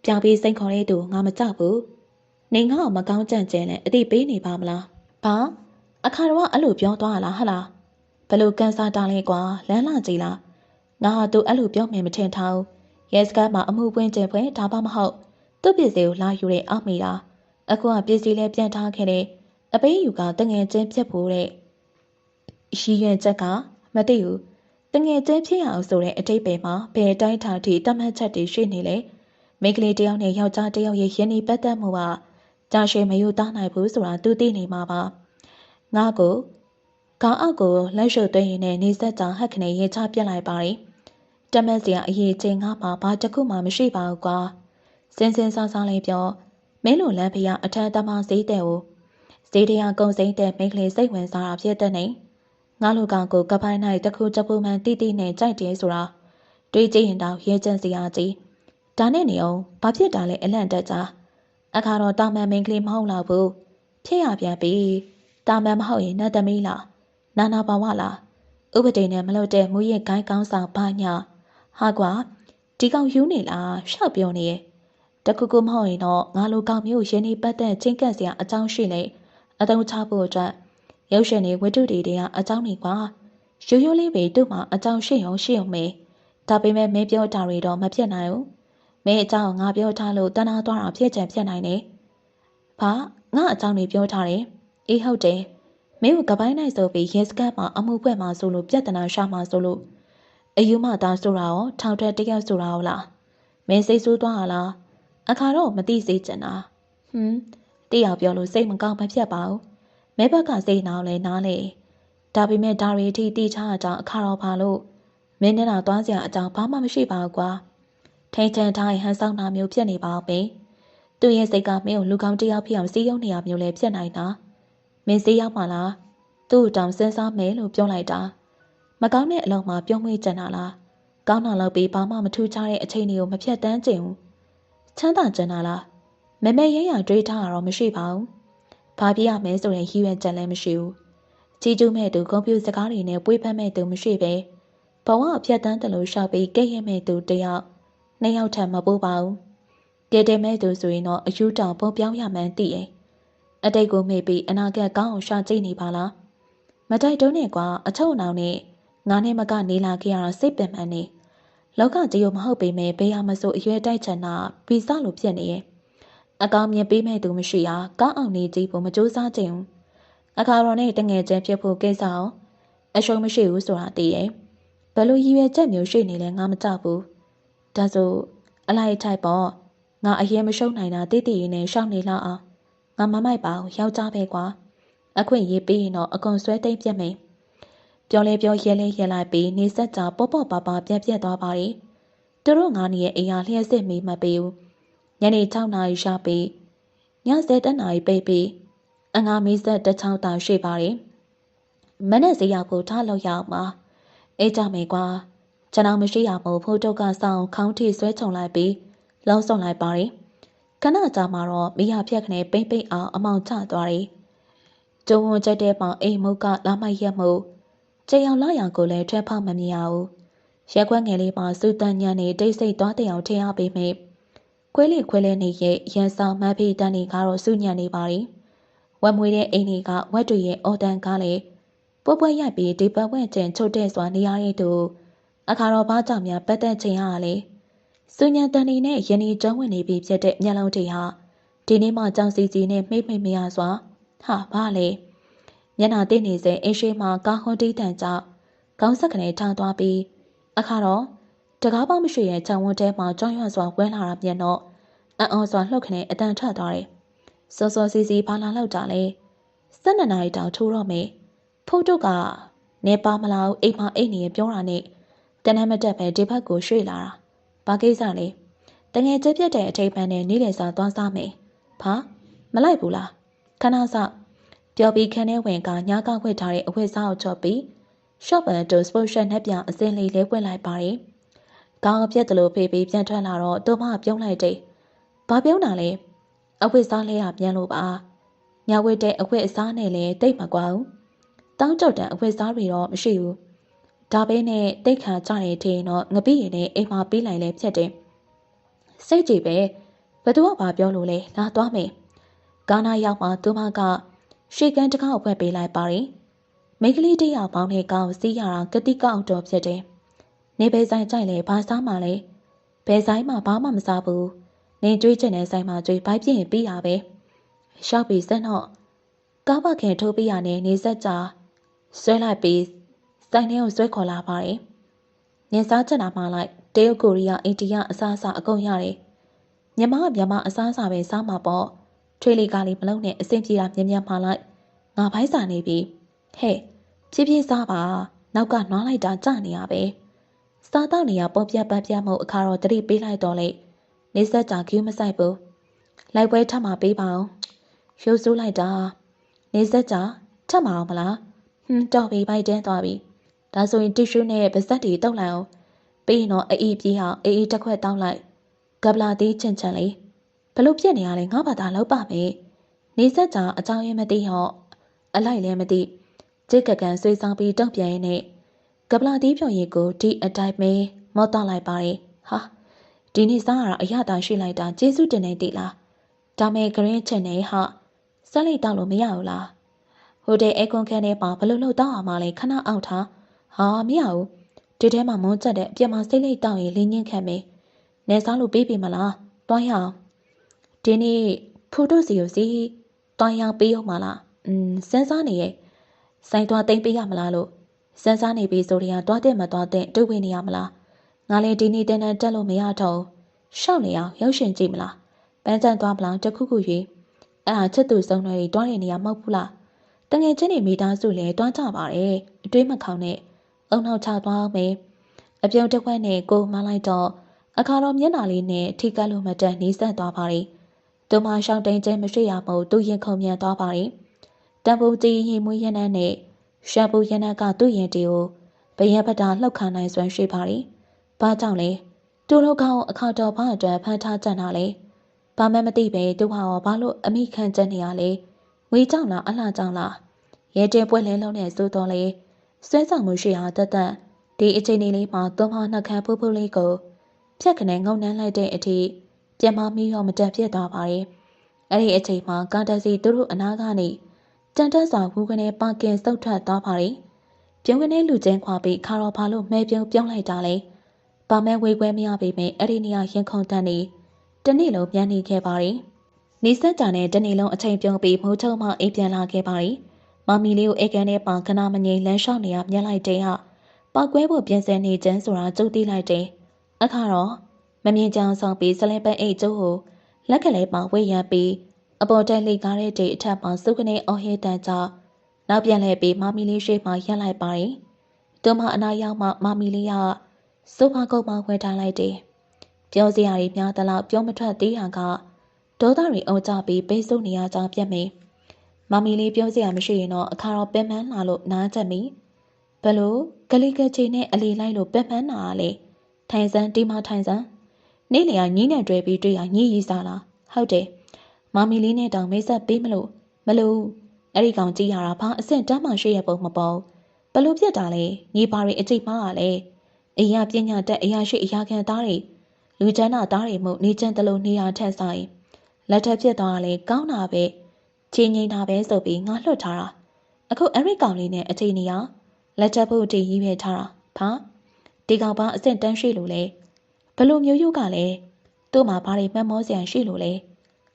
ပြောင်ပြီးစိတ်ခေါ်တဲ့သူငါမကြောက်ဘူးနေငါ့ကိုမကောင်းကြံ့ကျဲလဲအတိပေးနေပါမလားဘာအခါတော့အဲ့လိုပြောသွားလားဟလားဘလို့ကန်စာတားလဲကွာလမ်းလာကြည့်လားငါဟာသူအဲ့လိုပြောမယ်မထင်ထားဘူးရဲစခန်းမှာအမှုပွင့်ကျင်ဖွယ်ဒါမှမဟုတ်သူ့ပစ္စည်းကိုလာယူတဲ့အောက်မိတာအခုကပစ္စည်းလဲပြန်ထားခဲ့တဲ့အပေးယူကတငယ်ချင်းဖြစ်ဖို့တဲ့ရီရွယ်ချက်ကမသိဘူးတငယ်ချင်းဖြစ်အောင်ဆိုတဲ့အတိတ်ပဲမှာဘယ်တိုင်းထားထိတတ်မှတ်ချက်တွေရှိနေလဲမိန်းကလေးတယောက်နဲ့ယောက်ျားတယောက်ရဲ့ယဉ်ဤပတ်သက်မှုကကြာရှည်မယူသားနိုင်ဘူးဆိုတာသူသိနေမှာပါငါကိုခေါင်းအောက်ကိုလက်ရှုပ်သွင်းရင်နေဆက်ကြောင်ဟက်ခနဲ့ရေချပြက်လိုက်ပါရီတမက်စရာအရေးချင်းငါမှာဘာတစ်ခုမှမရှိပါဘူးကွာစင်စင်ဆာဆာလေးပြောမင်းလိုလမ်းဖျားအထက်သမားစည်းတဲ့ကိုစည်းတရားကုံစိမ့်တဲ့မိန်းကလေးစိတ်ဝင်စားတာဖြစ်တဲ့နေငါလူကောင်ကိုကပိုင်း၌တစ်ခုတစ်ခုမှတိတိနဲ့ကြိုက်တယ်ဆိုတာတွေးကြည့်ရင်တော့ရဲချမ်းစရာကြီးဒါနဲ့နေအောင်ဘာဖြစ်တာလဲအလန့်တက်ကြအခါတော့တာမန်မိန်းကလေးမဟုတ်တော့ဘူးဖြစ်ရပြန်ပြီတာမန်မဟုတ်ရင်နတ်သမီးလားနာနာပါဝလားဥပဒေနဲ့မလို့တဲ့မူရဲ့ဂိုင်းကောင်းဆောင်ဘာညာဟာကွာဒီကောင်ယူနေလားရှောက်ပြောနေရဲ့တခုခုမဟုတ်ရင်တော့ငါလိုကောင်မျိုးရင်းနှီးပတ်သက်ချင်းကပ်စရာအကြောင်းရှိနေအတုံးချဖို့အတွက်ရုပ်ရှင်တွေဝတ္ထုတွေကအကြောင်းတွေကွာရိုးရိုးလေးပဲသူ့မှာအကြောင်းရှိအောင်မေးဒါပေမဲ့မင်းပြောတာတွေတော့မဖြစ်နိုင်ဘူးမင်းအကြောင်းငါပြောထားလို့တနာသွားတာဖြစ်ချင်ဖြစ်နိုင်နေဘာငါအကြောင်းတွေပြောထားတယ်အေးဟုတ်တယ်မင်းကကပိုင်းနိုင်ဆိုပြီးရဲစခန်းမှာအမှုဖွဲ့မှာဆိုလို့ပြဿနာရှာမှာဆိုလို့အယူမသားဆိုတာရောထောင်ထက်တယောက်ဆိုတာရောလားမင်းစိတ်ဆိုးသွားလားအခါတော့မသိစေချင်တာတရားပြောလို့စိတ်မကောင်းမဖြစ်ပါဘူးမဲဘက်ကစိတ်နာလဲနားလေဒါပေမဲ့ဒါရီအထိတီးချအကြောင်းအခါတော့ပါလို့မင်းနဲ့တော့သွားစရာအကြောင်းဘာမှမရှိပါဘူးကွာထိန်ချန်ထားဟန်ဆောင်တာမျိုးဖြစ်နေပါ့မယ်သူ့ရဲ့စိတ်ကမင်းကိုလူကောင်းတယောက်ဖြစ်အောင်စီးရုံးနေရမျိုးလဲဖြစ်နိုင်တာမင်းစေးရောက်မှလားသူ့တောင်စဉ်းစားမယ်လို့ပြောလိုက်တာမကောင်းတဲ့အလုံးမှာပြုံးမွေးကြတာလားကောင်းတာလောက်ပြီးဘာမှမထူးခြားတဲ့အချိန်တွေကိုမဖြတ်တန်းကျင်ဘူးချမ်းသာကြတာလားမမဲရဲရတွေးထားတာတော့မရှိပါဘူးဘာပြရမယ်ဆိုရင်ရည်ရွယ်ချက်လည်းမရှိဘူးကြီးကျူးမဲ့သူကွန်ပျူတာစကားတွေနဲ့ပွေးဖက်မဲ့သူမရှိပဲဘဝအဖြတ်တန်းတယ်လို့ရှောက်ပြီးကဲ့ရဲ့မဲ့သူတယောက်နှစ်ယောက်ထပ်မပိုးပါဘူးကဲတဲ့မဲ့သူဆိုရင်တော့အယူတောင်ပုံပြောင်းရမှန်းသိရဲ့အတိတ်ကိုမေ့ပြီးအနာဂတ်ကောင်းအောင်ရှာကြည့်နေပါလားမတိုက်တုံးနဲ့ကွာအချုံအောင်နဲ့ငါနဲ့မကနေလာခဲ့ရတာစိတ်ပင်ပန်းနေလောကကြီးကိုမဟုတ်ပေမဲ့ဘေးရမဆိုအရွယ်တိုက်ချင်တာဗီဇလိုဖြစ်နေရဲ့အကောင်မြင်ပေးမဲ့သူမရှိတာကောင်းအောင်နေကြည့်ဖို့မကြိုးစားကြဘူးအခါတော်နဲ့တငယ်ချင်းဖြစ်ဖို့ကိစ္စအောင်အရှုံးမရှိဘူးဆိုတာသိရဲ့ဘယ်လိုရည်ရွယ်ချက်မျိုးရှိနေလဲငါမကြောက်ဘူးဒါဆိုအလိုက်ထိုက်ပေါ့ငါအရင်မရှုံးနိုင်တာတိတိရင်နဲ့ရှောက်နေလောက်အောင်ငါမမိုက်ပါဘူးယောက်ျားပဲကွာအခွင့်ရေးပေးရင်တော့အကုန်ဆွဲသိမ့်ပြတ်မယ်ပြောလဲပြောရဲလဲရဲလိုက်ပြီးနေဆက်ကြပေါ့ပေါ့ပါပါပြက်ပြက်သွားပါရီသူတို့ငါနေရဲ့အိမ်ဟာလျှက်စစ်မီးမပေးဘူးညနေ6နာရီရှာပြီးည7နာရီပိတ်ပြီးအငါမီးဆက်တစ်ချောင်းတောင်ရှိပါရီမနဲ့စီရောက်ဖို့ထားလို့ရအောင်ပါအေးကြမယ်ကွာကျွန်တော်မရှိရမို့ဖိုးတုတ်ကဆောင်ခေါင်းထိဆွဲချုံလိုက်ပြီးလုံးစုံလိုက်ပါရီခဏကြာမှတော့မိရဖြက်ခနဲ့ပိမ့်ပိမ့်အောင်အမောင်ချသွားရီကျုံဝင်ချက်တဲ့ပေါင်အိမ်မုတ်ကလာမိုက်ရက်မှုကြေအောင်လာရောင်ကိုလည်းထွက်ဖောက်မမြင်ရဘူးရက်ခွက်ငယ်လေးမှာစူတန်ညံနေတိတ်ဆိတ်သွားတဲ့အောင်ထင်ရပေမဲ့ခွဲလေခွဲလဲနေရဲ့ရန်ဆောင်မဖီတန်းနေကတော့စူညံနေပါရီဝက်မွေးတဲ့အိမ်တွေကဝက်တွေရဲ့အော်တန်ကားလေပွဲပွဲရိုက်ပြီးဒီပတ်ဝဲကျင်ချုပ်တဲ့စွာနေရတဲ့သူအခါတော့ဘာကြောင့်များပတ်သက်ချင်ရလဲစူညံတန်နေနဲ့ယင်းဒီကျုံးဝင်နေပြီဖြစ်တဲ့မျက်လုံးတွေဟာဒီနေ့မှကြောင်စီစီနဲ့မိမရစွာဟာဘာလဲမျက်နှာတိတ်နေစေအိမ်ရှိမှကားဟွန်တီးတန်ကြောင့်ခေါင်းဆက်ကနေထောင်သွားပြီးအခါတော့တကားပေါင်းမရှိရဲ့ခြံဝန်းထဲမှာကြောင်ရွံ့စွာဝဲလာတာမြင်တော့အံ့ဩစွာလှုပ်ခနဲ့အတန်ထသွားတယ်စောစောစီစီဘာလာလောက်တာလဲ12နာရီတောင်ထိုးတော့မယ်ဖိုးတို့ကနေပါမလာဘူးအိမ်မအိတ်နေပြောတာနဲ့တနမ်းမတက်ပဲဒီဘက်ကိုရွှေ့လာတာဘာကိစ္စလဲတငယ်ကျပြတ်တဲ့အထိပ်ပန်းနဲ့နေ့လည်စာသွားစားမယ်ဘာမလိုက်ဘူးလားခဏစပြောပြီးခန်းထဲဝင်ကညာကောက်ခွေထားတဲ့အဝတ်စားကိုချော့ပြီး shop and to sport နဲ့ပြန်အစင်းလေးလဲပွင့်လိုက်ပါတယ်ခေါင်းအပြက်တလို့ဖေးပြီးပြန်ထွက်လာတော့သူမပြုံးလိုက်တယ်ဘာပြုံးတာလဲအဝတ်စားလေးကပြန်လို့ပါညဝတ်တဲ့အဝတ်အစားနဲ့လည်းတိတ်မကွာဘူးတောင်းကြတဲ့အဝတ်စားတွေတော့မရှိဘူးဒါပဲနဲ့တိတ်ခါကြတဲ့ထင်တော့ငပိရင်နဲ့အိမ်မှာပြီးလိုက်လဲဖြစ်တယ် စိတ်ကြည့်ပဲဘသူကဘာပြောလို့လဲငါသွားမယ်ကာနာရောက်မှသူမကရှေ့ကန်တကောက်ဖွက်ပေးလိုက်ပါရီမိန်းကလေးတယောက်ပေါင်းနဲ့ကောက်စီးရတာကတိကောက်တော့ဖြစ်တယ်နေဘယ်ဆိုင်ကြိုက်လဲဘာစားမှလဲဘယ်ဆိုင်မှဘာမှမစားဘူးနေကြွေးချင်တဲ့ဆိုင်မှာကြွေးဘိုက်ပြင်းပြီးတာပဲရှောက်ပြီးစက်တော့ကားပခင်ထိုးပြရနဲ့နေဆက်ကြဆွဲလိုက်ပြီးဆိုင်ထဲကိုဆွဲခေါ်လာပါတယ်။ညစားချက်တာမှလိုက်တရုတ်ကိုရီးယားအိန္ဒိယအစားအစာအကုန်ရတယ်။မြန်မာအစားအစာပဲစားမှာပေါ့။ထွေးလေးကားလေးမလုံးနဲ့အဆင်ပြေတာမြင်မှလိုက်ငါဘိုင်းစာနေပြီ။ဟဲ့ဖြည်းဖြည်းစားပါနောက်ကနွားလိုက်တာကြနေရပဲ။စားတော့နေရပေါ်ပြတ်ပတ်ပြတ်မှုအခါတော့တတိပေးလိုက်တော့လေနေဆက်ကြကျူးမဆိုင်ဘူး။လိုက်ပွဲထပ်မှာပေးပါအောင်။ရိုးစိုးလိုက်တာနေဆက်ကြထပ်မအောင်မလား။တော်ပြီဘိုက်တင်းသွားပြီ။ဒါဆိုရင်တီရှူးနဲ့ပါဇက်တွေတုပ်လိုက်အောင်ပြီးရင်တော့အေးပြေးအောင်အေးတစ်ခွက်တောင်းလိုက်ကပလာသေးချင်လေးဘလို့ပြက်နေရလဲငါဘာသာလောက်ပါမယ်နေဆက်ကြအကြောင်းရင်းမသိဟော့အလိုက်လည်းမသိကြိတ်ကကန်ဆွေးဆောင်ပြီးတုံ့ပြန်ရင်းနဲ့ကပလာသေးဖြော်ရည်ကိုဒီအတိုင်းပဲမော့တော့လိုက်ပါတယ်ဟာဒီနေ့စားရတာအရသာရှိလိုက်တာကျေးဇူးတင်နေတိလားဒါမဲ့ဂရင်းချင်နေဟာဆက်လိုက်တော့လို့မရဘူးလားဟိုတယ်အဲကွန်ခန်းထဲမှာဘလို့လို့တောင်းအောင်မလဲခဏအောက်ထားဟာမရဘူးဒီထဲမှာမုန်းချက်တဲ့အပြက်မှာစိတ်လိတ်တောင်းရင်လင်းညင်းခံမယ်။နေစားလို့ပေးပြီမလား။တွန်းရအောင်။ဒီနေ့ဖိုတိုစီကိုစီတွန်းရအောင်ပေးအောင်မလား။စမ်းစားနေရဲ့။စိုင်းသွားသိမ့်ပေးရမလားလို့စမ်းစားနေပြီဆိုရင်တွားတဲ့မတွားတဲ့တွေးဝင်နေရမလား။ငါလည်းဒီနေ့တန်းတက်လို့မရတော့။ရှောက်နေအောင်ရုပ်ရှင်ကြည့်မလား။ပန်းချန်သွားမလားတခုခုရွေး။အဲ့ဒါချစ်သူဆုံးတွေတွားနေနေရမဟုတ်ဘူးလား။တငယ်ချင်းတွေမိသားစုလည်းတွားကြပါရဲ့။အတွေးမခေါင်နဲ့အုံနောက်ချသွားမယ်။အပြုံးတစ်ခွက်နဲ့ကိုမလိုက်တော့အခါတော်မျက်နှာလေးနဲ့ထိကပ်လို့မတန်နီးစပ်သွားပါရီ။သူမရှောင်းတိန်ချင်းမရှိရမို့သူရင်ခုန်မြန်သွားပါရီ။တံပူကြီးရင်မွေးရနန်းနဲ့ရှာပူရနန်းကသူ့ရင်တီကိုဘယံပတာလှုပ်ခါနိုင်စွမ်းရှိပါရီ။ဘာကြောင့်လဲ။သူ့လောက်ကောင်အခါတော်ဘာအတွက်ဖမ်းထားကြတာလဲ။ဘာမှမသိပဲသူဟာဘာလို့အမိခံချက်နေရလဲ။ဝေးကြောင့်လားအလှကြောင့်လား။ရဲတဲပွဲလဲလုံးနဲ့စိုးတော်လေဆွဲဆောင်မှုရှိအောင်တတ်ဒီအချိန်လေးမှာသုံးဟာနှက်ခမ်းဖူးဖူးလေးကိုဖြတ်ခနဲ့ငုံနှမ်းလိုက်တဲ့အထိပြန်မမီးရောမတက်ပြစ်သွားပါရဲ့အဲ့ဒီအချိန်မှာကာတစီသူတို့အနာကနေတန်တက်စွာဝူကနေပါကင်စုတ်ထွက်သွားပါရဲ့ပြုံးကနေလူချင်းခွာပြီးခါတော်ဘာလို့မဲပြုံးပြုံးလိုက်တာလဲဘာမဲဝေခွဲမရပေမဲ့အဲ့ဒီနေရာရင်ခုန်တန်းနေတနေ့လုံးပြန်နေခဲ့ပါရဲ့နေဆက်ကြတဲ့တနေ့လုံးအချိန်ပြုံးပြီးမိုးချုံမှအိမ်ပြန်လာခဲ့ပါရဲ့မမီလေးကိုအိတ်ကန်ထဲပါခဏမငြိမ်လမ်းလျှောက်နေရမြင်လိုက်တဲ့ဟာပောက်ကွဲဖို့ပြင်ဆင်နေခြင်းဆိုတာကြုတ်တိလိုက်တယ်အခါတော့မမြင်ကြအောင်ဆောင်ပြီးစလင်ပန်းအိတ်ကျိုးကိုလက်ကလေးပေါဝေးရပြီးအပေါ်တက်လိကားတဲ့တဲ့အထက်မှာစုကနေအော်ဟစ်တန်ကြနောက်ပြန်လဲပြီးမမီလေးရှိမှရက်လိုက်ပါတယ်သူမအနာရောက်မှမမီလေးကစိုးဖာကုတ်မှဝဲထားလိုက်တယ်ပြောစရာတွေများသလောက်ပြောမထွက်သေးတာကဒေါသတွေအုံကြပြီးပိတ်ဆို့နေရကြောင်းပြတ်မိမမီလေးပြောစရာမရှိရင်တော့အခါတော့ပင်ပန်းလာလို့နားချက်မိဘလို့ဂလိကချေနဲ့အလီလိုက်လို့ပင်ပန်းလာလေထိုင်စမ်းဒီမှာထိုင်စမ်းနေ့လျာညီးနဲ့တွေ့ပြီးတွေ့ရညီးရီစားလားဟုတ်တယ်မမီလေးနဲ့တောင်မိတ်ဆက်ပေးမလို့အဲ့ဒီကောင်ကြည့်ရတာဘာအဆင့်တန်းမှရှိရပုံမပေါ်ဘလို့ပြက်တာလဲညီပါရီအကျိတ်မှားရလဲအရာပညာတတ်အရာရှိအရာခံသားတွေလူချမ်းသာသားတွေမှုနေချမ်းတလို့နေရာထက်ဆိုင်လက်ထက်ဖြစ်သွားလဲကောင်းတာပဲချင်းငိမ့်တာပဲဆိုပြီးငါလွှတ်ထားတာအခုအဲ့ဒီကောင်လေးနဲ့အချိန်နေရလက်ထပ်ဖို့အတီးရေးပဲထားတာဘာဒီကောင်ဘာအဆင့်တန်းရှိလို့လဲဘလို့မျိုးရုပ်ကလည်းသူ့မှာဘာတွေမှတ်မောစရာရှိလို့လဲ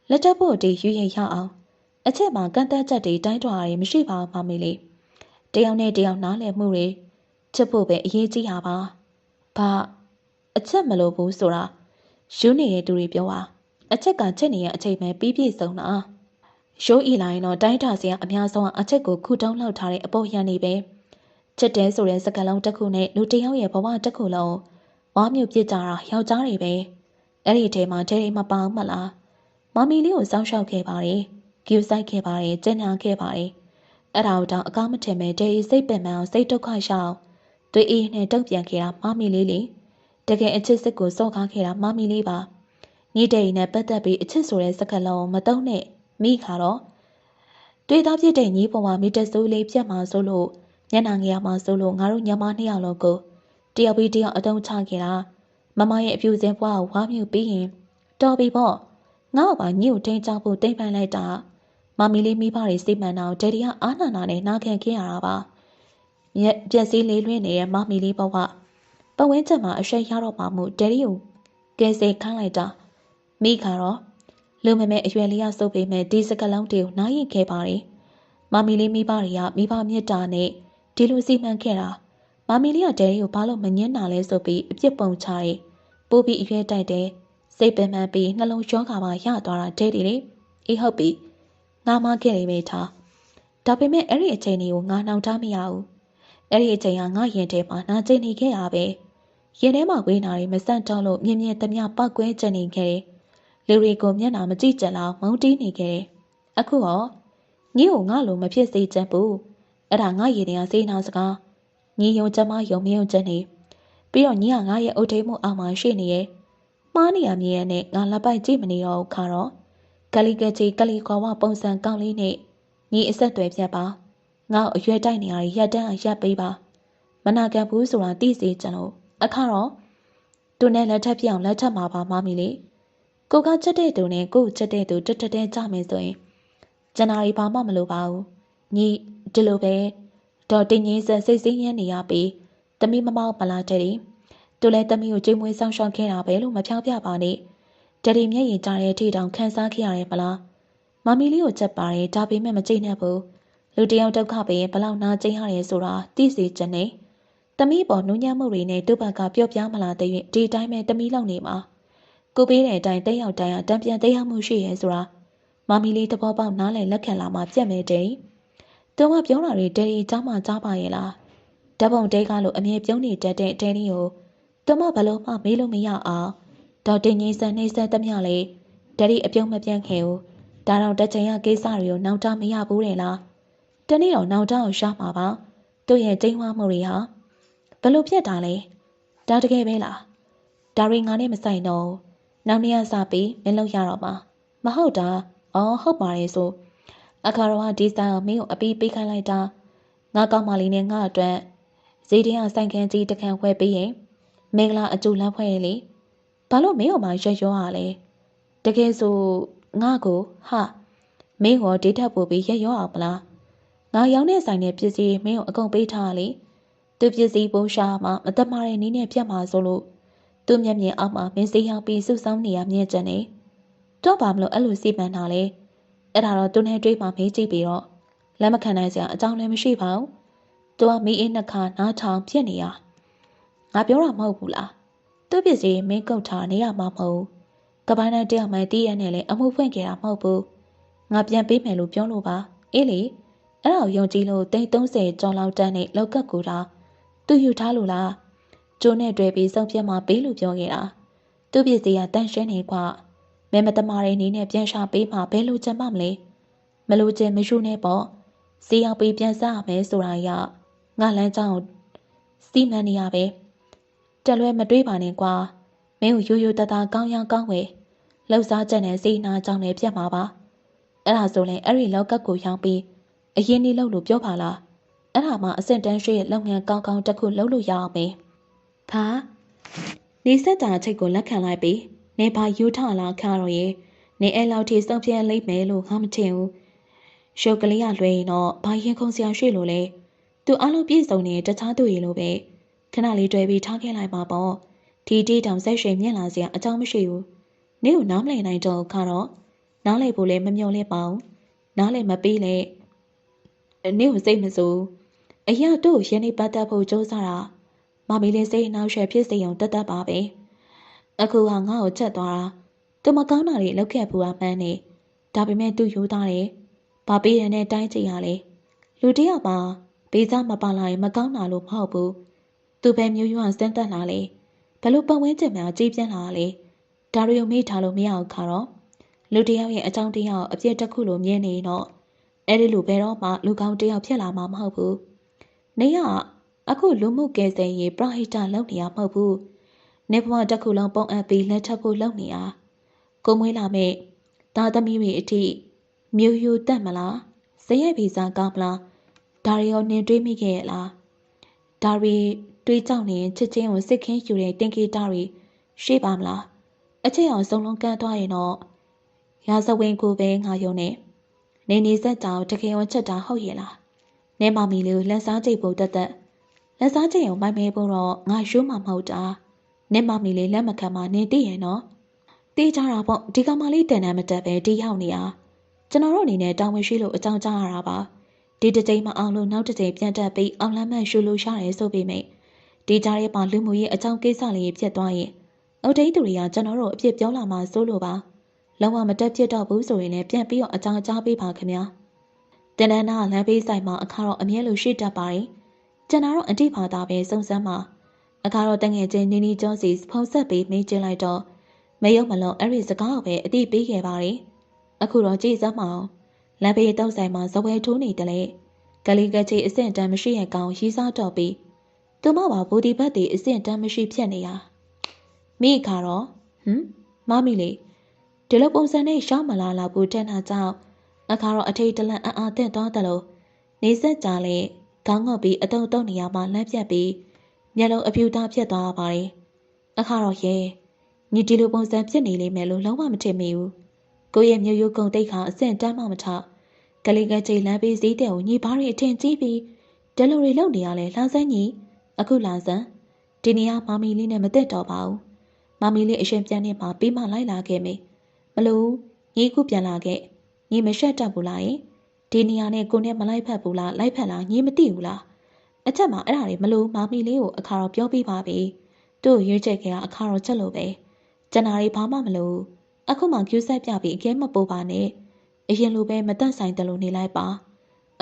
လက်ထပ်ဖို့အတီးရွေးရရအောင်အချက်မှာကန့်သက်ချက်တွေတိုင်းထွာတွေမရှိပါဘူးမမေလေးတယောက်နဲ့တယောက်နားလည်မှုတွေချစ်ဖို့ပဲအရေးကြီးတာပါဘာအချက်မလို့ဘူးဆိုတာယူနေတဲ့သူတွေပြောတာအချက်ကချစ်နေရအချိန်ပဲပြီးပြည့်စုံတာရိုးဤလာရင်တော့တိုင်းတာစရာအများဆုံးအချက်ကိုခုတုံးလောက်ထားတဲ့အပေါ်ရန်နေပဲချစ်တယ်ဆိုတဲ့စကားလုံးတစ်ခုနဲ့လူတစ်ယောက်ရဲ့ဘဝတစ်ခုလုံးဝါမျိုးပြစ်ကြတာယောက်ျားတွေပဲအဲ့ဒီထဲမှာဒဲမပေါင်းမလားမမီလေးကိုစောင့်ရှောက်ခဲ့ပါတယ်ဂူဆိုင်ခဲ့ပါတယ်ကျဉ်းညာခဲ့ပါတယ်အဲ့ဒါတော့အကောင်းမထင်ပဲဒဲစိတ်ပင်ပန်းအောင်စိတ်ဒုက္ခရှောင်သွေးအေးနဲ့တုံ့ပြန်ခဲ့တာမမီလေးလေတကယ်အချစ်စစ်ကိုစော့ကားခဲ့တာမမီလေးပါညီတဲ့နဲ့ပတ်သက်ပြီးအချစ်ဆိုတဲ့စကားလုံးမတုံးနဲ့မိခါတော့တွေ့သားဖြစ်တဲ့ညီပေါ်မှာမိတဆူးလေးပြတ်မှာဆိုလို့ညနာငရမှာဆိုလို့ငါတို့ညမနှစ်ယောက်လုံးကိုတယောက်ပြီးတယောက်အတုံးချခဲ့တာမမရဲ့အပြူစင်ဘွားကိုဝါမြူပြီးရင် တော်ပြီပေါ့ငါ့ဘာညို့တင်းချဖို့တိမ်ပိုင်လိုက်တာမမီလေးမိဘတွေစိတ်မှန်တော့ဒယ်ဒီကအားနာနာနဲ့နာခံခဲ့ရတာပါပြက်စီးလေးလွှင့်နေတဲ့မမီလေးဘဝပတ်ဝန်းကျင်မှာအရှက်ရတော့မှမို့ဒယ်ဒီကိုကဲစေခိုင်းလိုက်တာမိခါတော့လူမမဲအရွယ်လေးရစုပ်ပေမဲ့ဒီစကလုံးတွေကိုနားရင်ခဲ့ပါတယ်မမီလေးမိဘတွေကမိဘမြတ်တာနဲ့ဒီလိုစီမံခဲ့တာမမီလေးကဒယ်ဒီကိုဘာလို့မငင်းတာလဲဆိုပြီးအပြစ်ပုံချတယ်ပိုးပြီးအရွယ်တိုက်တယ်စိတ်ပင်ပန်းပြီးနှလုံးရောဂါပါရသွားတာဒယ်ဒီလေအေးဟုတ်ပြီငါမခဲ့နေမိထားဒါပေမဲ့အဲ့ဒီအချိန်တွေကိုငါနှောင့်ထားမရဘူးအဲ့ဒီအချိန်ကငါရင်ထဲမှာနာကျင်နေခဲ့ရပဲရင်ထဲမှာဝေးနာတွေမဆန့်တော့လို့မြင်မြင်သမျှပောက်ကွဲကျနေခဲ့တယ်လူတွေကိုမျက်နှာမကြည့်ကြလောက်မုန်းတီးနေခဲ့တယ်အခုတော့ညီကိုငါလိုမဖြစ်စေချင်ဘူးအဲ့ဒါငါရင်ထဲကစေးနာစကားညီယုံချမယုံမယုံချက်နေပြီးတော့ညီကငါရဲ့အုတ်ထိန်မှုအောက်မှာရှိနေရဲ့မှားနေရမြင်ရနဲ့ငါလက်ပိုက်ကြည့်မနေတော့ခါတော့ကလီကချီကလီခွာဝပုံစံကောင်းလေးနဲ့ညီအဆက်တွေပြတ်ပါငါ့အရွယ်တိုက်နေရရက်တန်းအရက်ပေးပါမနာခံဘူးဆိုတာသိစေချင်လို့အခါတော့သူနဲ့လက်ထပ်ပြအောင်လက်ထပ်မှာပါမမီလေးကိုကချက်တဲ့သူနဲ့ကိုချက်တဲ့သူတက်တက်တဲကြမယ်ဆိုရင်ကျန်တာတွေဘာမှမလိုပါဘူးညီဒီလိုပဲဒေါ်တင်ငင်းဆက်စိတ်စင်းရနေရပြီးတမိမမောက်ပလာတဲ့ဒီသူလည်းတမိကိုကြွေးမွေးဆောင်ရှောက်ခဲ့တာပဲလို့မဖြောင်းပြပါနဲ့တဒီမျက်ရည်ကြားတဲ့အထိတောင်ခန်းစားခဲ့ရတယ်မလားမမီလေးကိုချက်ပါတယ်ဒါပေမဲ့မကြိတ်နဲ့ဘူးလူတယောက်ဒုက္ခပဲဘလောက်နာကျင်ရတယ်ဆိုတာသိစေချင်နေတမိပေါ်နူးညံ့မှုတွေနဲ့သူ့ဘက်ကပြော့ပြားမလာတဲ့ရင်ဒီတိုင်းပဲတမိလောက်နေမှာကိုပေးတဲ့အတိုင်းတက်ရောက်တိုင်းအတံပြန်တက်ရောက်မှုရှိရဲဆိုတာမမီလေးတဘောပေါက်နားလည်လက်ခံလာမှပြက်မဲတဲ့သူမပြောတာတွေဒယ်ရီကြားမှကြားပါရဲ့လားဓာတ်ပုံတဲကားလို့အမြဲပြုံးနေတတ်တဲ့ဒယ်ရီကိုသူမဘလို့မှမေးလို့မရအောင်ဒေါက်တင်ကြီးစံနေစံတမျှလေဒယ်ရီအပြုံးမပြန့်ခဲ့ဘူးဒါတော့တချင်ရကိစ္စတွေကိုနောက်တာမရဘူးတဲ့လားတနေ့တော့နောက်တာကိုရှာမှာပါသူ့ရဲ့ကျိန်းဝါမှုတွေဟာဘလို့ဖြစ်တာလဲဒါတကယ်ပဲလားဒါရီငါနဲ့မဆိုင်တော့နောက်နေ့ကစပြီးမင်းလောက်ရတော့မှာမဟုတ်တာအော်ဟုတ်ပါတယ်ဆိုအခါတော့ဒီဆိုင်ကိုမင်းကိုအပီးပေးခိုင်းလိုက်တာငါကောက်မလေးနဲ့ငါအတွက်ဈေးတင်းအောင်ဆိုင်ခန်းကြီးတခန့်ဝယ်ပေးရင်မင်္ဂလာအကျိုးလမ်းဖွဲ့ရလေဘာလို့မင်းအောင်မရွရွရလဲတကယ်ဆိုငါကိုဟာမင်းကိုဒေးထပ်ပို့ပြီးရွရွအောင်မလားငါရောင်းတဲ့ဆိုင်နဲ့ပစ္စည်းမင်းကိုအကုန်ပေးထားလေသူပစ္စည်းပိုးရှာမှမတမားတဲ့နည်းနဲ့ပြတ်မှာဆိုလို့သူမျက်မြင်အောက်မှာမင်းစေးရောက်ပြီးစုဆောင်းနေရမြင်ကြနေတော့ဘာမလို့အဲ့လိုစီပန်တာလဲအဲ့ဒါတော့သူနဲ့တွေ့မှမေးကြည့်ပြီးတော့လက်မခံနိုင်စရာအကြောင်းလည်းမရှိပါဘူးသူကမီးအေးနှခါနားထောင်ဖြစ်နေရငါပြောတာမဟုတ်ဘူးလားသူပစ္စည်းမင်းကုတ်ထားနေရမှာမဟုတ်ကပိုင်းတိုင်းတယောက်မှတည့်ရနဲ့လည်းအမှုဖွင့်ခဲ့တာမဟုတ်ဘူးငါပြန်ပေးမယ်လို့ပြောလို့ပါအေးလေအဲ့ဒါကိုယုံကြည်လို့30ကျော်လောက်တန်းနဲ့လောက်ကတ်ကူတာသူယူထားလို့လားကျိုးနဲ့တွေ့ပြီးစုံပြတ်မှပေးလို့ပြောခဲ့တာသူပစ္စည်းကတန့်ရှင်းနေကွာမဲမတမားတဲ့နေနဲ့ပြန်ရှာပေးမှဘယ်လိုချင်မှမလဲမလို့ချင်းမယူနဲ့ပေါ့စီရောက်ပြီးပြန်စားရမယ်ဆိုတာရငါလမ်းကြောင်းစီမံနေရပဲတလွဲမတွေးပါနဲ့ကွာမင်းကိုရိုးရိုးတသားကောင်းရောင်းကောင်းဝယ်လှုပ်ရှားချက်နဲ့စိတ်နာကြောင်းနဲ့ပြတ်မှာပါအဲ့ဒါဆိုရင်အဲ့ဒီလောက်ကတ်ကိုရောင်းပြီးအရင်ဒီလောက်လို့ပြောပါလားအဲ့ဒါမှအစင်တန်းရှိရဲ့လုပ်ငန်းကောင်းကောင်းတစ်ခုလုပ်လို့ရအောင်မယ်ခါနေဆက်တာအချိတ်ကိုလက်ခံလိုက်ပြီးနေပါယူထလာခါတော့ရေနေအဲ့လောက်ထိစုံပြဲလိမ့်မယ်လို့ငါမထင်ဘူးရှုပ်ကလေးရလွှဲရင်တော့ဘာရင်ခုန်စရာရှိလို့လဲသူအလုံးပြည့်စုံနေတခြားသူရေလိုပဲခဏလေးတွေ့ပြီးထားခဲ့လိုက်ပါပေါ့ဒီတီတောင်ဆက်ရွှေမြင့်လာစရာအကြောင်းမရှိဘူးနေကိုနားမလည်နိုင်တော့ခါတော့နားလည်ဖို့လည်းမမျှော်လင့်ပါဘူးနားလည်မပေးလေနေကိုစိတ်မစိုးအရာတို့ရင်းနေပတ်သက်ဖို့စ조사တာမမီလေးစိတ်နှောက်ယှက်ဖြစ်စေအောင်တတ်ပါပဲအခုဟာငါ့ကိုချက်သွားတာသူမကောင်းတာတွေလောက်ခဲ့ဘူးအမှန်းနေဒါပေမဲ့သူယူသားတယ်ဘာပေးရတဲ့တိုင်းကြည့်ရလေလူတယောက်ပါဘေးစားမပါလာရင်မကောင်းတာလို့မဟုတ်ဘူးသူပဲမျိုးရွာစမ်းတက်လာလေဘလို့ပတ်ဝန်းကျင်မှာကြီးပြင်းလာလေဒါရီယိုမေးထားလို့မရအောင်ခါတော့လူတယောက်ရဲ့အကြောင်းတရားအပြည့်တစ်ခုလိုမြင်နေတော့အဲ့ဒီလိုဘယ်တော့မှလူကောင်းတယောက်ဖြစ်လာမှာမဟုတ်ဘူးနေရအခုလူမှုကယ်ဆယ်ရေးပရဟိတလုပ်နေရမဟုတ်ဘူးနေဘဝတစ်ခုလုံးပုံအပ်ပြီးလက်ထပ်ဖို့လုပ်နေရကိုမွေးလာမဲ့သားသမီးတွေအထိမြို့ယူတက်မလားဇရက်ဗီဇာကောင်းမလားဒါရီရောနင်တွေးမိခဲ့ရဲ့လားဒါရီတွေးကြောက်နေချစ်ချင်းကိုစစ်ခင်းယူတဲ့တင်ကေတာတွေရှိပါမလား အချက်အောင်စုံလုံးကန်းသွားရင်တော့ရာဇဝင်ကိုပဲငါယုံနေနေဆက်ကြောင်တကယ်ရောချက်တာဟုတ်ရဲ့လားနေမမီလေးကိုလက်စားကြိတ်ဖို့တက်လက်စားကြိတ်အောင်မိုက်မဲဖို့တော့ငါရှုံးမှာမဟုတ်တာနေမမီလေးလက်မခံမနေသိရဲ့နော်တေးကြတာပေါ့ဒီကောင်မလေးတန်တမ်းမတက်ပဲတီးရောက်နေတာကျွန်တော်တို့အနေနဲ့တောင်းဝင်ရှိလို့အကြောင်းကြားရတာပါဒီတစ်ချိန်မအောင်လို့နောက်တစ်ချိန်ပြန်တက်ပြီးအောင်လမ်းမှန်ရှုလို့ရတယ်ဆိုပေမဲ့ဒီကြားရဲ့ပါလူမှုရေးအကြောင်းကိစ္စလေးဖြစ်သွားရင်အုတ်တိတ်သူတွေကကျွန်တော်တို့အဖြစ်ပြောလာမှစိုးလို့ပါလုံးဝမတက်ဖြစ်တော့ဘူးဆိုရင်လည်းပြန်ပြီးတော့အကြောင်းကြားပေးပါခင်ဗျာတင်တန်းနာလမ်းပေးဆိုင်မှာအခါတော့အမြဲလိုရှိတတ်ပါတယ်ကျွန်တော်တို့အတိဘာသာပဲစုံစမ်းမှာအခါတော့တငယ်ချင်းနီနီကျော်စီဖုန်းဆက်ပြီးမေးကြည့်လိုက်တော့မယုံမလုံးအဲ့ဒီစကားကိုပဲအတိပေးခဲ့ပါတယ်အခုတော့ကြည်စမ်းမအောင်လမ်းပေးတောက်ဆိုင်မှာဇပွဲထိုးနေတယ်လေကလေးကကြီးအဆင့်တန်းမရှိရဲ့ကောင်ရီးစားတော့ပြီးသူမပါဘူဒီဘတ်တီအဆင့်တန်းမရှိဖြစ်နေရမိခါတော့မမီလေးဒီလိုပုံစံနဲ့ရှောင်းမလာလောက်ဘူးတဲ့နာကြောင့်အခါတော့အထိတ်တလန့်အာသင့်သွားတယ်လို့နေဆက်ကြလေခေါင်းငုပ်ပြီးအတုံတုံနေရမှလမ်းပြတ်ပြီးမျက်လုံးအဖြူသားဖြစ်သွားပါတယ်အခါတော့ရဲညီဒီလိုပုံစံဖြစ်နေလိမ့်မယ်လို့လုံးဝမထင်မိဘူးကိုရဲ့မျိုးရိုးကုံတိတ်ခါအဆင့်တန်းမှမထကလေးကကြီးလမ်းပေးစည်းတဲ့ကိုညီဘာတွေအထင်ကြီးပြီးဒလိုတွေလုံနေရလဲလှမ်းစမ်းညီအခုလှမ်းစမ်းဒီနေရာမမီလေးနဲ့မသက်တော့ပါဘူးမမီလေးအရှင်ပြန်နေမှပြီးမှလိုက်လာခဲ့မေမလို့ညီခုပြန်လာခဲ့ညီမရှက်တတ်ဘူးလားယင်ဒီနေရာနဲ့ကိုနဲ့မလိုက်ဖက်ဘူးလားလိုက်ဖက်လားညီမသိဘူးလားအချက်မှာအဲ့ဒါတွေမလို့မမီလေးကိုအခါတော့ပြောပြပါပြီသူ့ရွေးချက်ခဲ့အခါတော့ချက်လို့ပဲကျန်တာတွေဘာမှမလို့အခုမှကျူးဆက်ပြပြီးအကဲမပိုးပါနဲ့အရင်လိုပဲမတန့်ဆိုင်တယ်လို့နေလိုက်ပါ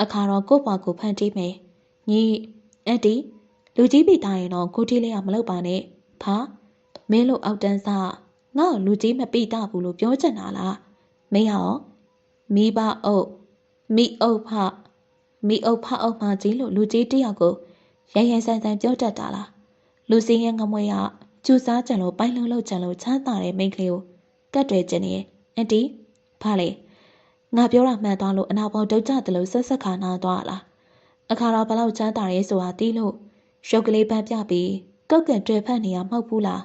အခါတော့ကို့ဘွားကိုဖန်တီးမယ်ညီအန်တီလူကြီးပြီးသားရင်တော့ကိုတီးလေးကမလုပ်ပါနဲ့ဖာမင်းလို့အောက်တန်းစားငါ့ကိုလူကြီးမပိတာဘူးလို့ပြောချင်တာလားမင်းရောမိဘအုပ်မိအုပ်ဖအုပ်မကြီးလို့လူကြီးတယောက်ကိုရရဆန်ဆန်ပြောတတ်တာလားလူစင်းရဲ့ငမွေရကျူစားကြံလို့ပိုင်းလုံးလို့ကြံလို့ချမ်းသာတဲ့မိန်းကလေးကိုကတ်တွေကျင်နေအန်တီဖာလေငါပြောတာမှန်သွားလို့အနာပေါ်ဒုတ်ကြတယ်လို့ဆက်ဆက်ခါနာသွားလားအခါတော့ဘလောက်ချမ်းသာရဲဆိုတာတီးလို့ရုပ်ကလေးပန်းပြပြီးကောက်ကင်တွေ့ဖက်နေရမဟုတ်ဘူးလား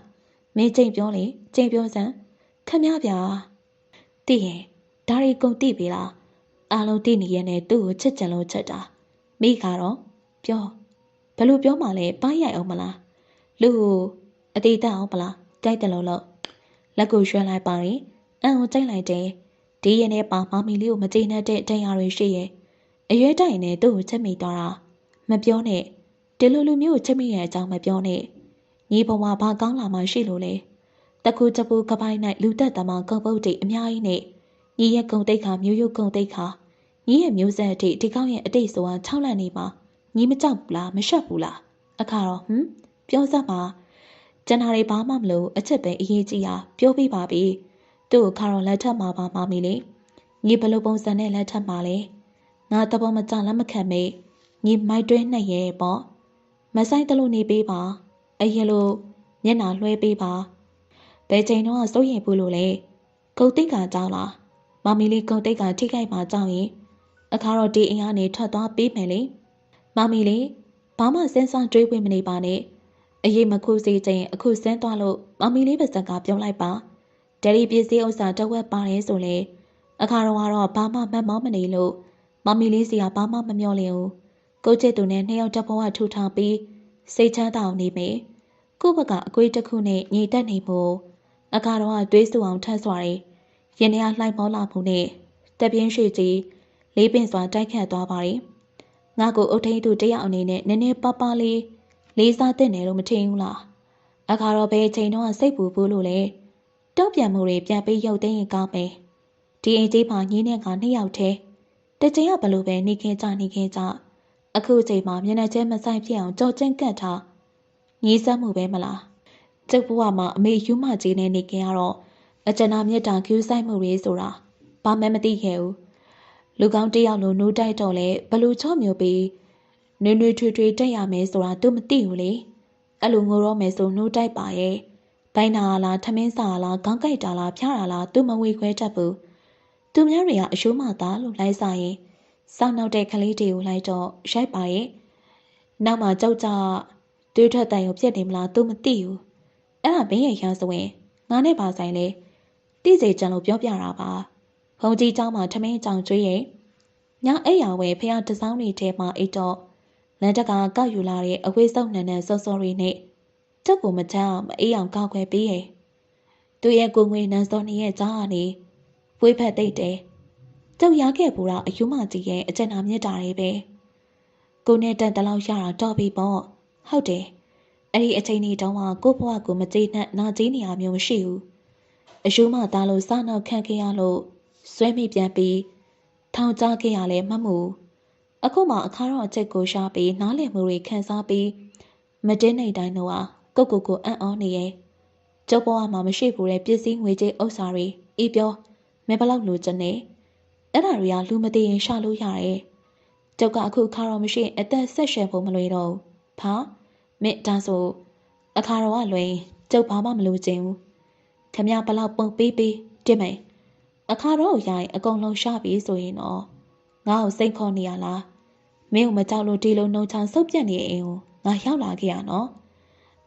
မင်းချိန်ပြောလေချိန်ပြောစမ်းခမဗျာတည်ရင်ဒါရီကုန်တိပြီလားအားလုံးတည်နေရတဲ့သူ့ကိုချစ်ကြံလို့ချက်တာမိကတော့ပြောဘလို့ပြောမှလဲပိုင်းရိုက်အောင်မလားလူအသေးတက်အောင်မလားတိုက်တယ်လို့လက်ကိုရွှဲလိုက်ပါရင်အန်ကိုကြိုက်လိုက်တယ်ဒီရင်ထဲပါမမီလေးကိုမကြိနဲ့တဲ့တရားတွေရှိရဲ့အရွယ်တိုင်နဲ့သူ့ကိုချက်မိသွားတာမပြောနဲ့ဒီလိုလူမျိုးကိုချက်မိရဲ့အကြောင်းမပြောနဲ့ညီဘဝဘာကောင်းလာမှရှိလို့လဲတကူတပူကပိုင်း၌လူသက်သမားကုံပုတ်တိအများကြီးနဲ့ညီရဲ့ကုံတိတ်ခါမျိုးရိုးကုံတိတ်ခါညီရဲ့မျိုးဆက်အထိဒီကောင်းရဲ့အတိတ်ဆိုတာ၆လန့်နေမှာညီမကြောက်ဘူးလားမရှက်ဘူးလားအခါတော့ပြောစမ်းပါကျန်တာတွေဘာမှမလို့အချက်ပဲအရေးကြီးတာပြောပြပါပြီသူ့ကိုခါတော့လက်ထပ်မှာပါမမီလေညီဘလို့ပုံစံနဲ့လက်ထပ်မှာလဲငါတဘောမကြလက်မခံမေးညီမိုက်တွဲနှက်ရဲပေါ့မဆိုင်တလို့နေပေးပါအရင်လိုမျက်နှာလွှဲပေးပါဘယ်ချိန်တော့စိုးရင်ဘူးလို့လဲဂုတ်တိတ်ကကြောင်းလားမမီလေးဂုတ်တိတ်ကထိခိုက်မှာကြောင်းရင်အခါတော့ဒီအိမ်ကနေထွက်သွားပေးမယ်လေမမီလေးဘာမှစဉ်းစားတွေးဝင်မနေပါနဲ့အရေးမခုစီချင်းအခုစင်းသွားလို့မမီလေးပါစကပြောလိုက်ပါဒယ်ရီပစ္စည်းဥစ္စာတဝက်ပါတယ်ဆိုလေအခါတော့ဘာမှမမောင်းမနေလို့မမီလေးစီကဘာမှမမျောလင်ဘူးကိုချစ်သူနဲ့နှစ်ယောက်တဘဝထူထောင်ပြီးစိတ်ချမ်းသာအောင်နေမယ်ကိုဘကအကွေးတစ်ခုနဲ့ညီတက်နေမှုအခါတော့တွေးဆူအောင်ထပ်စွာရင်ရင်ထဲလှိုက်မောလာမှုနဲ့တပြင်းရှိကြီးလေးပင်စွာတိုက်ခတ်သွားပါတယ်ငါကိုအုတ်ထိန်သူတယောက်အနေနဲ့နည်းနည်းပါးပါးလေးစားတဲ့နေလို့မထင်ဘူးလားအခါတော့ဘယ်ချိန်တော့စိတ်ပူဘူးလို့လဲတောက်ပြန်မှုတွေပြန်ပြီးရုပ်သိမ်းရင်ကောင်းမယ်ဒီအိမ်ကြီးမှာညီနဲ့ကနှစ်ယောက်တည်းတချိန်ကဘလို့ပဲနေခင်းကြအခုချိန်မှာမျက်နှာချင်းမဆိုင်ဖြစ်အောင်ကြော်ကျင်းကတ်ထားညီးစမ်းမှုပဲမလားကျုပ်ဘဝမှာအမေယူမကြီးနဲ့နေခင်ကတော့အကျဉ်းမြတ်တာကျူးဆိုင်မှုတွေဆိုတာဘာမှမသိခဲ့ဘူးလူကောင်းတယောက်လိုနိုးတိုက်တော့လဲဘလို့ချော့မျိုးပြီးနွေနွေထွေထွေတက်ရမယ်ဆိုတာ तू မသိဘူးလေအဲ့လိုငိုတော့မယ်ဆိုနိုးတိုက်ပါရဲ့ဘိုင်းနာလားထမင်းစာလားခေါင်းကိုက်တာလားဖျားတာလား तू မဝေခွဲတတ်ဘူးသူများတွေကအရှိုးမသားလို့လိုက်စားရင်စောင့်နောက်တဲ့ကလေးတွေကိုလိုက်တော့ရိုက်ပါရဲ့နောက်မှကြောက်ကြတွေးထွက်တိုင်ကိုပြစ်နေမလား तू မသိဘူးအဲ့ဒါဘင်းရဲ့ရာဇဝင် ငါနဲ့ပါဆိုင်လေတိစေကြံလို့ပြောပြတာပါဘုံကြီးเจ้าမှာထမင်းကြောင်ကျွေးရင်ညအိယာဝဲဖះတစောင်းတွေထဲမှာအိတ်တော့လန်တက်ကကောက်ယူလာတဲ့အဝေးစုပ်နှံတဲ့စောစောရီနဲ့ကျုပ်ကိုမချမ်းမအေးအောင်ကောက်ခွဲပြီးရဲ့သူရဲ့ကိုငွေနန်းစောနေရဲ့ကြားကနေဝေးဖက်သိမ့်တယ်ကျုပ်ရခဲ့ဘူးတော့အယူမကြီးရဲ့အကျဉ်းနာမြစ်တာတွေပဲကိုနဲ့တက်တလောက်ရတာတော့ပြီပေါ့ဟုတ်တယ်အဲ့ဒီအချိန်ကြီးတုန်းကကိုဘွားကိုမကြေနဲ့နာကြီးနေရမျိုးမရှိဘူးအယူမသားလို့စားနောက်ခံခဲ့ရလို့ဆွဲမိပြန်ပြီးထောင်ချခဲ့ရလဲမှတ်မှုအခုမှအခါတော့အချက်ကိုရှားပြီးနားလည်မှုတွေခန်းစားပြီးမတင်းနေတိုင်းတော့ကိုအံ့ဩနေရဲ့ကျုပ်ဘဝမှာမရှိဘူးတဲ့ပစ္စည်းငွေကြေးဥစ္စာတွေအေးပြောမဲဘလောက်လိုချင်နေအဲ့ဒါတွေကလူမသိရင်ရှာလို့ရတယ်ကျုပ်ကအခုအခါတော့မရှိအသက်ဆက်ရှယ်ဖို့မလွယ်တော့ဖာမင်းဒါဆိုအခါတော့ကလွင်ကျုပ်ဘာမှမလိုချင်ဘူးခမရဘလောက်ပုံပေးတင်မယ်အခါတော့ရိုင်းအကုန်လုံးရှာပြီးဆိုရင်တော့ငါ့ကိုစိတ်ခေါ်နေရလားမင်းကိုမကြောက်လို့ဒီလိုနှုံချောင်ဆုပ်ပြက်နေအိမ်ကိုငါရောက်လာခဲ့ရနော်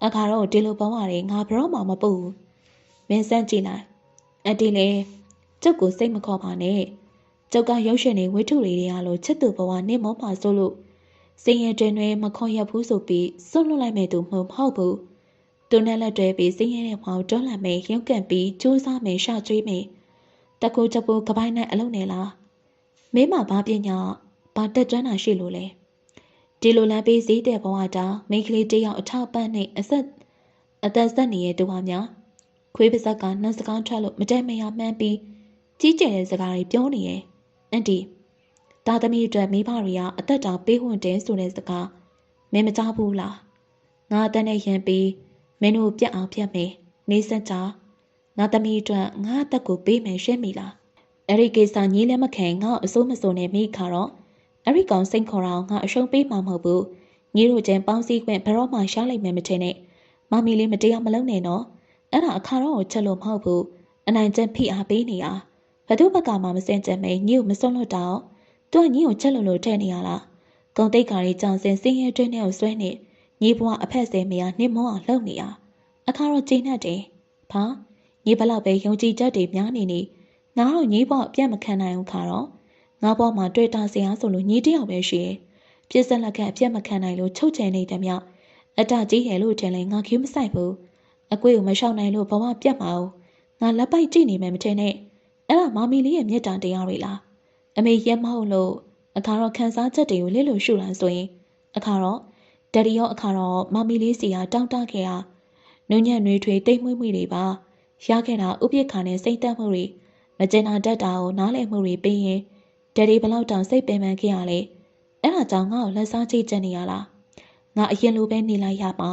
အခါတော့ဒီလိုဘဝတွေငါဘရောမှမပူမင်းစမ်းကြည့်လိုက်အတီလေကျုပ်ကိုစိတ်မခေါ်ပါနဲ့ကျုပ်ကရုပ်ရှင်တွေဝိထုတွေရလို့ချစ်သူဘဝနေမောပါဆိုလို့စင်ရတွင်တွေမခွန်ရဘူးဆိုပြီးစွန့်လွတ်လိုက်မဲ့သူမဟုတ်ဘူးသူနဲ့လက်တွဲပြီးစင်ရတဲ့ဘောင်တွန်းလှန်မယ်ရုပ်ကန့်ပြီးကြိုးစားမယ်ရှာကျွေးမယ်တကူတပူကပိုင်းနဲ့အလုံးနေလားမင်းမဘာပညာဘာတက်ကျွမ်းတာရှိလို့လဲဒီလိုလမ်းပေးစည်းတဲ့ဘဝတာမိန်းကလေးတယောက်အထောက်ပံ့နဲ့အသက်ဆက်နေတဲ့တူပါများခွေးပါဇက်ကနှစကားထွက်လို့မတဲမရမှန်းပြီးကြီးကျယ်တဲ့စကားတွေပြောနေရဲ့အန်တီသားသမီးအတွက်မိဘတွေကအသက်တောင်ပေးဝွင့်တယ်ဆိုတဲ့စကားမင်းမကြားဘူးလားငါအသက်နဲ့ရံပြီးမင်းတို့ပြတ်အောင်ပြတ်မယ်နေစကြငါသမီးအတွက်ငါအသက်ကိုပေးမယ်ရှင်းမိလားအဲ့ဒီကိစ္စညီလည်းမခံငါ့အစိုးမစိုးနဲ့မိခါတော့အဲ့ဒီကောင်စိတ်ခေါ်တော့ငါအရှုံးပေးမှာမဟုတ်ဘူးညီတို့ချင်းပေါင်းစည်းခွင့်ဘယ်တော့မှရှားလိုက်မယ်မထင်နဲ့မမီလေးမတရားမလုပ်နဲ့နော်အဲ့ဒါအခါတော့ကိုချက်လို့မဟုတ်ဘူးအနိုင်ကျင့်ဖိအားပေးနေတာဘသူဘက်ကမှမစင်ကြမဲညီကိုမစွန့်လွတ်တော့သူကညီကိုချက်လို့ထဲနေရလားဂုံတိတ်ကာရီကြောင်စင်စင်းရဲတွင်းနဲ့ကိုဆွဲနေညီဘွားအဖက်စဲမရနှိမ့်မောအောင်လှုပ်နေတာအခါတော့ကျင်းတ်တယ်ဘာညီဘလောက်ပဲယုံကြည်ချက်တွေများနေနေငါတော့ညီဘွားအပြတ်မခံနိုင်ဘူးခါတော့ငါဘွားမှာတွေ့တာစရာဆိုလို့ညီတယောက်ပဲရှိရဲ့ပြစ်ဆက်လက်ခန့်အပြတ်မခံနိုင်လို့ချုပ်ချယ်နေတယ်မြအတကြီးရဲ့လို့ထင်လဲငါခူးမဆိုင်ဘူးအကွေးကိုမရှောင်နိုင်လို့ဘဝပြတ်မှာ哦ငါလက်ပိုက်ကြည့်နေမယ်မထင်နဲ့အဲ့ဒါမမီလေးရဲ့မြတ်တာတရားတွေလားအမေရဲမဟုတ်လို့အခါတော့ခန်းစားချက်တွေကိုလစ်လို့ရှုလာဆိုရင်အခါတော့ဒက်ဒီရောအခါတော့မမီလေးစီကတောင်းတခဲ့တာနုညံ့နှွေးထွေးတိတ်မွေ့မှုတွေပါရခဲ့တာဥပိ္ပခါနဲ့စိတ်တက်မှုတွေမကျင်နာတတ်တာကိုနားလည်မှုတွေပြီးရင်ဒက်ဒီဘလောက်တောင်စိတ်ပင်ပန်းခဲ့ရလဲအဲ့ဒါကြောင့်ငါ့ကိုလက်စားချိတ်ချက်နေရလားငါအရင်လိုပဲနေလိုက်ရပါ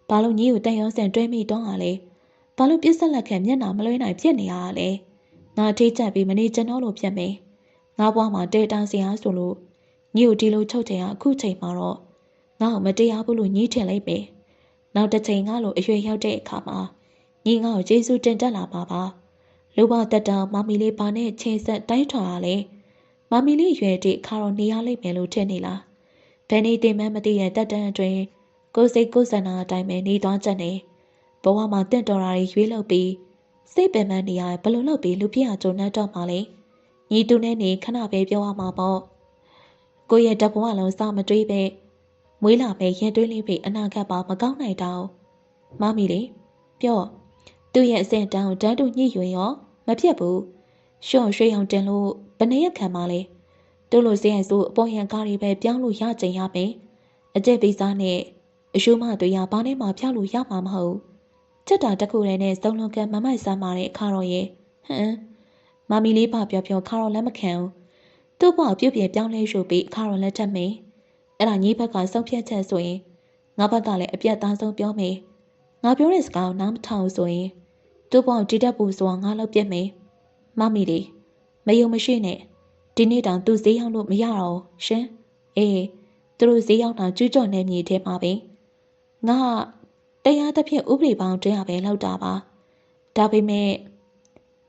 ဘာလို့ညီကိုတန်ရုံးစင်တွဲမိတော့ဟာလဲဘာလို့ပြစ်ဆက်လက်ခံမျက်နှာမလွှဲနိုင်ဖြစ်နေရလဲငါထိတ်ချက်ပြီးမနေကျွန်တော်လိုဖြစ်မယ်ငါဘွားမှာတေတာစရာဆိုလို့ညီကိုဒီလိုချုပ်ချင်အောင်အခုချိန်မှာတော့ငါ့ကိုမတရားဘူးလို့ညီထင်လိုက်ပဲနောက်တစ်ချိန်ငါလိုအရွယ်ရောက်တဲ့အခါမှာညီငါ့ကိုကျေးဇူးတင်တတ်လာပါပါလူဘတက်တောင်မမီလေးဘာနဲ့ချိန်ဆက်တိုင်းထွာရလဲမမီလေးရွယ်တဲ့အခါတော့နေရလိမ့်မယ်လို့ထင်နေလားဘယ်နေတင်မှမသိတဲ့တက်တန်းအတွင်းကိုယ်စိတ်ကိုယ်ဆန္ဒအတိုင်းပဲနေသွားချက်နေဘဝမှာတင့်တော်တာတွေရွေးလုပ်ပြီးစိတ်ပင်ပန်းနေရဘလို့လုပ်ပြီးလူပြည့်အကျုံနှက်တော့မှလေညီတူနဲ့နေခဏပဲပြောရမှာပေါ့ကိုရဲ့တဘဝလုံးစမတွေးပဲမွေးလာမဲ့ရင်တွေးလေးပဲအနာဂတ်ပါမကောင်းနိုင်တော့မမီလေးပြောသူ့ရဲ့အစင်တန်းကိုတန်းတူညှိရွင်ရောမဖြစ်ဘူးရှော့ရွှေအောင်တင်လို့ဘနေရခံပါလေတို့လိုစင်ရဆိုအပေါ်ရန်ကားတွေပဲပြောင်းလို့ရကြင်ရမယ်အကျက်ပိစားနဲ့အရှုံးမတွေရဘာနဲ့မှဖျောက်လို့ရမှာမဟုတ်ချက်တာတခုတည်းနဲ့စုံလုံးကမမိုက်စမ်းပါတဲ့အခါတော့ရဲ့ဟမ်မမီလေးပါပြောခါတော့လက်မခံဘူးသူ့ဘဝပြုတ်ပြပြောင်းလဲရှုပ်ပြီးအခါတော့လက်ထက်မင်းအဲ့ဒါညီဘက်ကဆုံးဖြတ်ချက်ဆိုရင်ငါဘက်ကလည်းအပြတ်သားဆုံးပြောမယ်ငါပြောတဲ့စကားကိုနားမထောင်ဆိုရင်သူ့ဘဝတည်တတ်ဖို့ဆိုတာငါလုပ်ပြမယ်မမီလေးမယုံမရှိနဲ့ဒီနေ့တောင်သူဈေးရောက်လို့မရတော့ရှင်အေးသူတို့ဈေးရောက်တာကျူးကျော်နေမြေထဲမှာပဲငါတရားသဖြင့်ဥပဒေပေါင်းတွင်ရပဲလောက်တာပါဒါပေမဲ့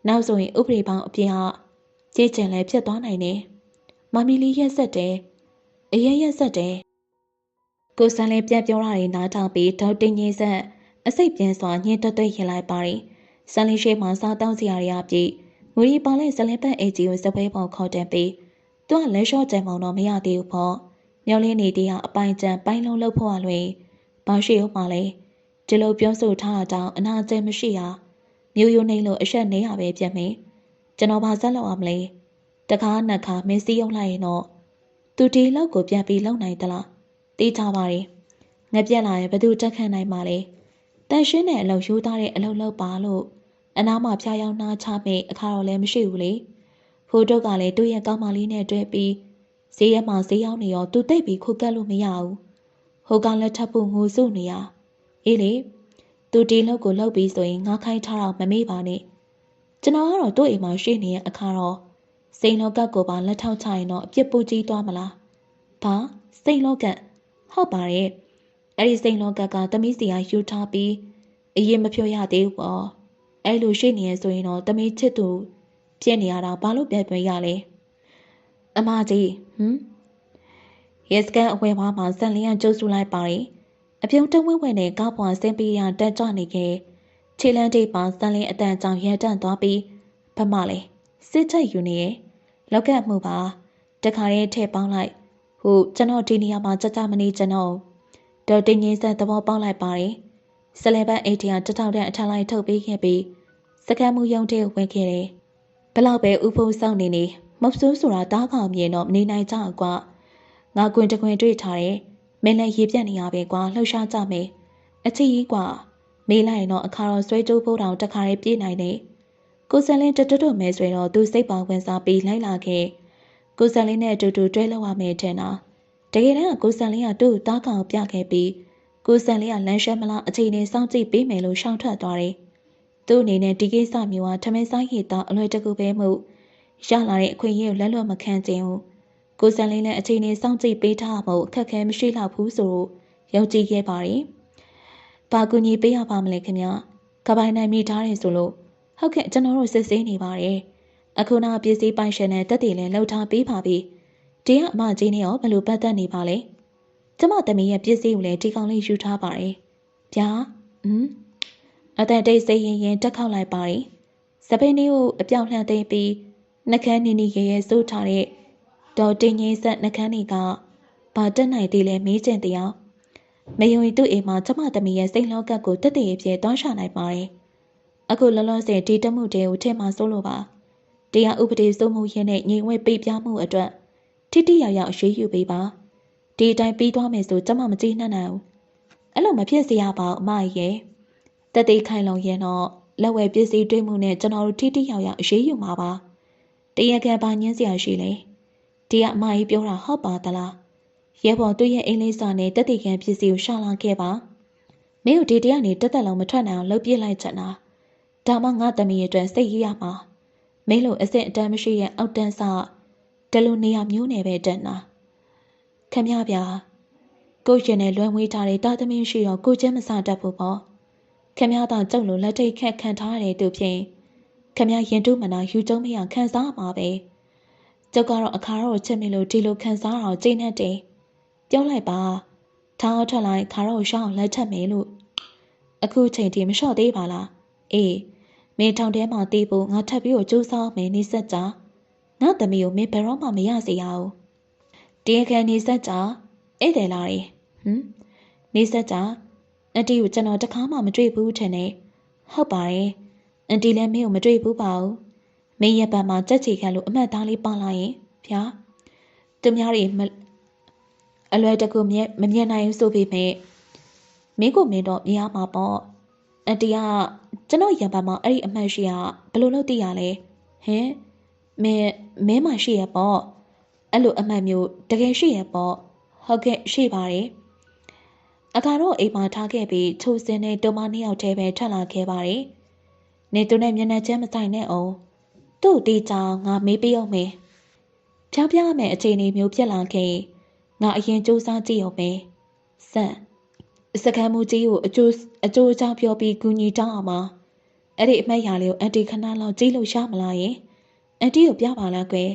နောက်ဆိုရင်ဥပဒေပေါင်းအပြင်ကကြည်ကျင်လည်းဖြစ်သွားနိုင်တယ်မမီလေးရက်ဆက်တယ်အရင်ရက်ဆက်တယ်ကိုစံလည်းပြန်ပြောတာတွေနားထောင်ပြီးဒေါက်တင်ကြီးဆက်အစိတ်ပြင်းစွာညှင်းတွတ်တွတ်ရင်လိုက်ပါရီ ဆန်လင်းရှိမှစားတောင်းစရာတွေအပြည့်ငွေပါလဲဇလင်ပတ်အေဂျီကိုစပွဲပေါ်ခေါ်တင်ပြီးသူကလက်လျှော့ကြံမောင်တော့မရသေးဘူးပေါ့မျောလင်းနေတဲ့အပိုင်ကျန်ပိုင်းလုံးလှုပ်ဖို့အလွင်ဘာရှိဦးမှလဲဒီလိုပြောဆိုထားတာကြောင့်အနာကျဲမရှိရမျိုးရိုးနေလို့အဆက်နေရပဲပြတ်မယ်ကျွန်တော်ဘာဆက်လုပ်အောင်မလဲတကားနှစ်ခါမင်းစီးရုံလိုက်ရင်တော့သူဒီလောက်ကိုပြန်ပြီးလုံနိုင်သလားတေးချပါလေငပြက်လာရင်ဘသူတက်ခန့်နိုင်မှာလဲတန်ရှင်းတဲ့အလုပ်ယူသားတဲ့အလုပ်လုပ်ပါလို့အနားမှာဖျားယောင်းနှားချမိအခါတော့လည်းမရှိဘူးလေဖိုးတို့ကလည်းသူ့ရဲ့ကောင်းမလေးနဲ့တွေ့ပြီးဈေးရဲမှာဈေးရောက်နေရောသူတိတ်ပြီးခုကတ်လို့မရဘူးဟိုကလက်ထပ်ဖို့ငိုစုနေရအေးလေသူဒီလောက်ကိုလှုပ်ပြီးဆိုရင်ငါခိုင်းထားတော့မမေ့ပါနဲ့ကျွန်တော်ကတော့သူ့အိမ်မှာရှိနေတဲ့အခါတော့စိန်လောကကိုပါလက်ထောက်ချရင်တော့အပြစ်ပူကြီးသွားမလားဘာစိန်လောကဟုတ်ပါရဲ့အဲ့ဒီစိန်လောကကသမီးစီကယူထားပြီးအရင်မပြောရသေးဘူးပေါ့အဲ့လိုရှိနေရဆိုရင်တော့သမီးချစ်သူဖြစ်နေရတာဘာလို့ပြန်ပြန်ရလဲအမကြီးရဲစကန်အဝဲဝါမှာဇန်လင်းကကျုပ်စုလိုက်ပါရင်အပြုံးတဝဲဝဲနဲ့ကားပွားဆင်းပြီးရတက်ကြနေခဲ့ခြေလန်းတိတ်ပါဇန်လင်းအတန်ကြောင်ရဲတန့်သွားပြီးဖမလေးစစ်ချက်ယူနေရဲ့လောက်ကမှုပါတခါရဲထည့်ပေါင်းလိုက်ဟုတ်ကျွန်တော်ဒီနေရာမှာကြကြမနေကျွန်တော်ဒေါ်တင်ငင်းဆက်သဘောပေါက်လိုက်ပါတယ်ဆလဲဘတ်အိတ်တီကတထောက်တန်းအထလိုက်ထုတ်ပေးခဲ့ပြီးစကမ်းမှုယုံတဲ့ဝင်ခဲ့တယ်ဘလောက်ပဲဥဖို့စောင့်နေနေမဟုတ်ဆိုးဆိုတာတားခေါင်မြင်တော့မနေနိုင်ကြကွာငါကွင်တကွင်တွေ့ထားတယ်မင်းလည်းရေပြတ်နေရပဲကွာလှုပ်ရှားကြမယ်အချီကြီးကွာမေးလိုက်ရင်တော့အခါတော့ဆွဲကြိုးဖို့တောင်တခါရဲပြေးနိုင်တယ်ကိုစံလင်းတွတ်မဲဆွဲတော့သူစိတ်ပါဝင်စားပြီးလိုက်လာခဲ့ကိုစံလင်းနဲ့အတူတူတွဲလောက်ရမယ်ထင်တာတကယ်တမ်းကိုစံလင်းကသူ့တားခေါင်ပြခဲ့ပြီးကိုစံလင်းကလမ်းရှက်မလားအချိန်နဲ့စောင့်ကြည့်ပေးမယ်လို့ရှောင်ထွက်သွားတယ်သူ့အနေနဲ့ဒီကိစ္စမျိုးဟာထမင်းဆိုင်ရည်သားအလွယ်တကူပဲမှုရလာတဲ့အခွင့်အရေးကိုလက်လွတ်မခံခြင်းဘူးကိုစံလင်းလည်းအချိန်နဲ့စောင့်ကြည့်ပေးထားဖို့အခက်ခဲမရှိတော့ဘူးဆိုတော့ယုံကြည်ခဲ့ပါတယ်။ဘာကူညီပေးရပါမလဲခင်ဗျ။ကပိုင်းနိုင်မိထားတယ်ဆိုလို့ဟုတ်ကဲ့ကျွန်တော်တို့စစ်ဆေးနေပါတယ်။အခုနောက်ပစ္စည်းပိုင်ရှင်နဲ့တက်တည်လည်းလှုပ်ထားပေးပါပြီ။ဒီကအမကြီးနဲ့ရောဘယ်လိုပတ်သက်နေပါလဲ။ကျမသမီးရဲ့ပစ္စည်းကိုလည်းဒီကောင်လေးယူထားပါတယ်။ဗျာအတန်တိတ်စိတ်ရင်တက်ခောက်လိုက်ပါတယ်။စပိန်လေးကိုအပြောင်လှန်သိမ်းပြီးနှကန်းနီနီရဲရဲစိုးထားတဲ့ဒေါ်တင်ငင်းဆက်နှကန်းတွေကဘာတက်နိုင်သေးလဲမေးချင်တရားမယုံရင်သူ့အိမ်မှာကျမသမီးရဲ့စိတ်လောကကိုတက်တည်ပြဲတွန်းရှာနိုင်ပါတယ်အခုလောလောဆယ်ဒီတက်မှုတွေကိုထင်မှစိုးလို့ပါတရားဥပဒေစိုးမှုရင်းနဲ့ညီဝဲပိပြမှုအတွက်ထိတိယောက်ယောက်အရေးယူပေးပါဒီအတိုင်းပြီးသွားမယ်ဆိုကျမမကြည့်နှံ့နိုင်ဘူးအဲ့လိုမဖြစ်စေရပါဘူးအမရဲ့တက်တည်ခိုင်လုံရင်တော့လက်ဝဲပစ္စည်းတွေ့မှုနဲ့ကျွန်တော်တို့ထိတိယောက်ယောက်အရေးယူမှာပါတရားခံပါညင်းစရာရှိလေဒီကအမကြီးပြောတာဟုတ်ပါသလားရဲဘော်သူ့ရဲ့အင်းလေးစာနဲ့တက်တည်ခံပစ္စည်းကိုရှာလာခဲ့ပါမင်းတို့ဒီတရားနေတက်တက်လုံးမထွက်နိုင်အောင်လှုပ်ပြလိုက်ချင်တာဒါမှငါသမီးရဲ့အတွက်စိတ်ရရမှာမင်းတို့အစစ်အတမ်းမရှိရဲ့အောက်တန်းစတလူနေရမျိုးနယ်ပဲတက်နာခမရဗျာကိုရှင်နဲ့လွမ်းဝေးထားတဲ့တာသမီးရှိတော့ကိုကျဲမစတတ်ဘူးပေါ့ခမရတော့ကြုံလို့လက်ထိတ်ခက်ခံထားရတဲ့သူဖြင့်ခမရရင်တုမနာယူကျုံမရခံစားမှာပဲကျုပ်ကတော့အခါတော့ချစ်မိလို့ဒီလိုခံစားတော့ကျိနေတယ်ပြောလိုက်ပါထားအောင်ထွက်လိုက်ခါတော့ရှောင်းလက်ထက်မယ်လို့အခုချိန်ထိမလျှော့သေးပါလားအေးမင်းထောင်ထဲမှာတေးဖို့ငါထပ်ပြီးကိုစူးစမ်းမယ်နေဆက်ကြငါသမီးကိုမင်းဘယ်တော့မှမရစေရဘူးတင်းခံနေဆက်ကြဧည့်သည်လာတယ်နေဆက်ကြအန်တီကိုကျွန်တော်တခါမှမတွေ့ဘူးထင်တယ်ဟုတ်ပါတယ်အန်တီလည်းမင်းကိုမတွေ့ဘူးပါဘူးမင်းရဲ့ဘက်မှာကြက်ချီခံလို့အမှတ်သားလေးပါလာရင်ဗျာသူများတွေအလွယ်တကူမမြင်နိုင်ဘူးဆိုပေမဲ့မင်းကိုမင်းတော့မြင်ရမှာပေါ့အန်တီကကျွန်တော်ရံပါမှာအဲ့ဒီအမှတ်ရှိကဘယ်လိုလုပ်သိရလဲဟင်မင်းမရှိရပေါ့အဲ့လိုအမှတ်မျိုးတကယ်ရှိရပေါ့ဟုတ်ကဲ့ရှိပါတယ်အခါတော့အိမ်မှာထားခဲ့ပြီးချိုးစင်းနဲ့တုံမနှစ်ယောက်တည်းပဲထွက်လာခဲ့ပါတယ်နေသူနဲ့မျက်နှာချင်းမဆိုင်နဲ့အောင်သူ့တီချောင်းငါမေးပေးအောင်မယ်ဖြောင်းပြမယ်အခြေအနေမျိုးဖြစ်လာခဲ့ငါအရင်စူးစမ်းကြည့်အောင်မယ်စကမ်းမူကြီးကိုအကျိုးအကြောင်းပြောပြီးကူညီတောင်းအောင်ပါအဲ့ဒီအမှတ်ရလေးကိုအန်တီခဏလောက်ကြည့်လို့ရမလားယင်အန်တီကိုပြပါလားကွယ်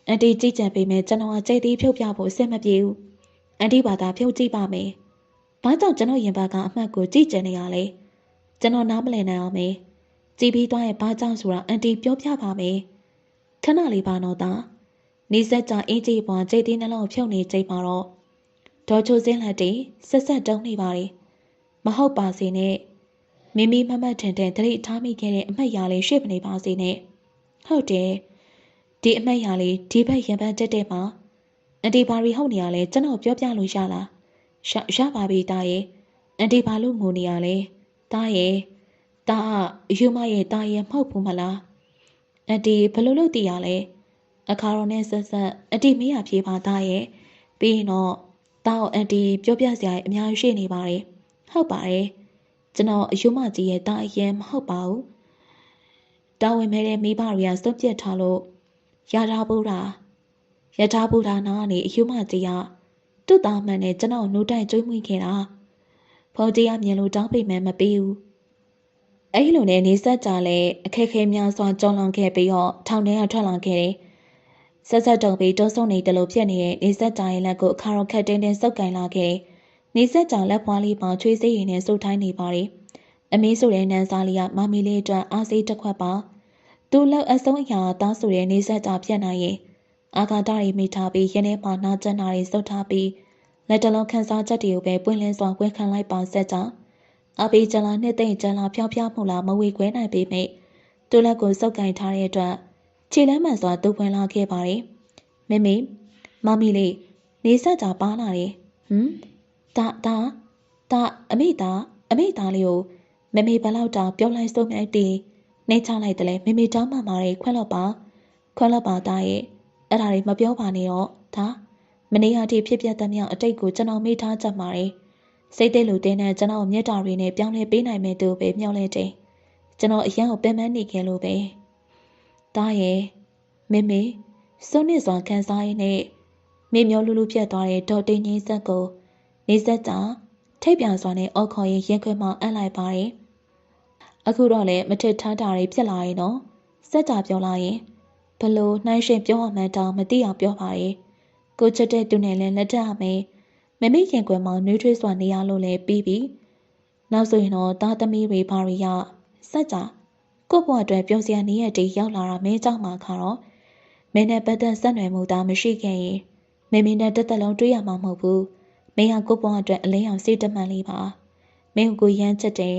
အန်တီကြည့်ကြံပေးမယ်ကျွန်တော်ကကြိတ်သေးဖြုတ်ပြဖို့အဆင်မပြေဘူးအန်တီဘာသာဖြုတ်ကြည့်ပါမယ်ဘာကြောင့်ကျွန်တော်ရင်ပါကအမှတ်ကိုကြည့်ကြံနေရလဲကျွန်တော်နားမလည်နိုင်အောင်မေ ကြည်ပြီးသွားရဲ့ဘာကြောင့်ဆိုတာအန်တီပြောပြပါမယ်ခဏလေးပါတော့သားနေဆက်ကြအင်းကြီးပွားကြိတ်သေးနှလုံးဖြုတ်နေကြိတ်ပါတော့ဒေါ်ချိုစင်းလက်တီဆက်ဆက်တုံးနေပါလေမဟုတ်ပါစေနဲ့မိမိမမတ်ထန်ထန်သတိထားမိခဲ့တဲ့အမှတ်အရာလေးရှေ့မနေပါစေနဲ့ဟုတ်တယ်ဒီအမှတ်အရာလေးဒီဘက်ရင်ပန်းတက်တဲ့မှာအန်တီဘာရီဟုတ်နေရလဲကျွန်တော်ပြောပြလို့ရလားရပါပြီတာရဲ့အန်တီဘာလို့ငိုနေရလဲတာရဲ့တာအယူမရဲ့တာရဲ့မဟုတ်ဘူးမလားအန်တီဘလို့လို့တည်ရလဲအခါတော်နဲ့ဆက်ဆက်အန်တီမေးရဖြေပါတာရဲ့ပြီးရင်တော့တာကိုအန်တီပြောပြစရာအများကြီးရှိနေပါတယ်ဟုတ်ပါတယ်ကျွန်တော်အယူမကြီးရဲ့တာရဲ့မဟုတ်ပါဘူးတာဝန်မဲ့တဲ့မိဘတွေကစွန့်ပစ်ထားလို့ရထားဘူးလားရထားဘူးလားနားကနေအယူမကြီးကသူ့သားမှန်နဲ့ကျွန်တော်နှုတ်တိုက်ကျွေးမွေးခဲ့တာဖော်ကြီးကမြင်လို့တောင်းပိတ်မှမပေးဘူးအဲ့လိုနဲ့နေဆက်ကြလဲအခက်ခဲများစွာကြော်လွန်ခဲ့ပြီးတော့ထောင်ထဲကထွက်လာခဲ့တယ်ဆက်ဆက်တုံပြီးတွန်းဆုံနေတယ်လို့ဖြစ်နေတဲ့နေဆက်ကြရဲ့လက်ကိုအခါတော့ခက်တင်းတင်းစုပ်ကန်လာခဲ့နေဆက်ကြလက်ပွားလေးပေါချွေးစေးရည်နဲ့စုပ်ထိုင်းနေပါလေအမေးဆိုတဲ့နန်းစားလေးကမမီလေးအတွက်အားစိတ်တစ်ခွက်ပါသူ့လက်အဆုံးအရာတောင်းဆိုတဲ့နေဆက်ကြပြတ်နိုင်ရင်အာဃာတတွေမိထားပြီးရင်းထဲမှာနာကျင်တာတွေစုပ်ထားပြီးလက်တလုံးခန်းစားချက်တွေကိုပဲပွင့်လင်းစွာဝန်ခံလိုက်ပါဆက်ကြအပီကျလာနှစ်သိမ့်ကျလာဖြောင်းဖြောင်းမှုလာမဝေခွဲနိုင်ပေမဲ့သူ့လက်ကိုစုပ်ကန်ထားတဲ့အတွက်ခြေလမ်းမှန်စွာသူ့ဖွင့်လာခဲ့ပါတယ်မမေမမီလေးနေဆက်ကြပါလာတယ်တာအမိသားလေးကိုမမေဘလောက်တောင်ပြောလိုက်ဆုံးမြိုက်တီနေချလိုက်တယ်လေမမေတောင်းမှပါတယ်ခွက်တော့ပါတာရဲ့အဲ့ဒါတွေမပြောပါနဲ့တော့ဒါမနေ့ကတည်းဖြစ်ပြတဲ့မြောက်အတိတ်ကိုကျွန်တော်မေ့ထားကြပါတယ်စိတ်သိလို့တင်းတဲ့ကျွန်တော်မြတ်တာတွေနဲ့ပြောင်းလဲပေးနိုင်မယ်သူပဲမျှော်လင့်တယ်ကျွန်တော်အရင်ကပင်ပန်းနေခဲ့လို့ပဲတာရဲ့မမေစွန့်နစ်စွာခံစားရင်းနဲ့မေမျောလူလူပြတ်သွားတဲ့ဒေါ်တင်ငင်းဆက်ကိုနေဆက်ကြထိပ်ပြန်စွာနဲ့အော်ခေါ်ရင်ရင်ခွဲမှအံ့လိုက်ပါတယ်အခုတော့လည်းမထစ်ထားတာတွေဖြစ်လာရင်တော့စက်ကြပြောလာရင်ဘလို့နှိုင်းရှင်ပြောရမှန်းတောင်မသိအောင်ပြောပါရဲ့ကိုချစ်တဲ့သူနဲ့လည်းလက်ထပ်ရမယ်မမေရင်ခွဲမှနှွေးထွေးစွာနေရလို့လည်းပြီးပြီနောက်ဆိုရင်တော့သားသမီးတွေဘာတွေရစက်ကြကို့ဘဝအတွက်ပြောစရာနေရတဲ့ရောက်လာတာမင်းเจ้าမှာခါတော့မင်းနဲ့ပတ်သက်ဆက်နွယ်မှုသားမရှိခဲ့ရင်မင်းနဲ့တက်တက်လုံးတွေးရမှာမဟုတ်ဘူးမင်းဟာကို့ဘဝအတွက်အလင်းအောင်စိတ်တမှန်လေးပါမင်းကိုရမ်းချက်တယ်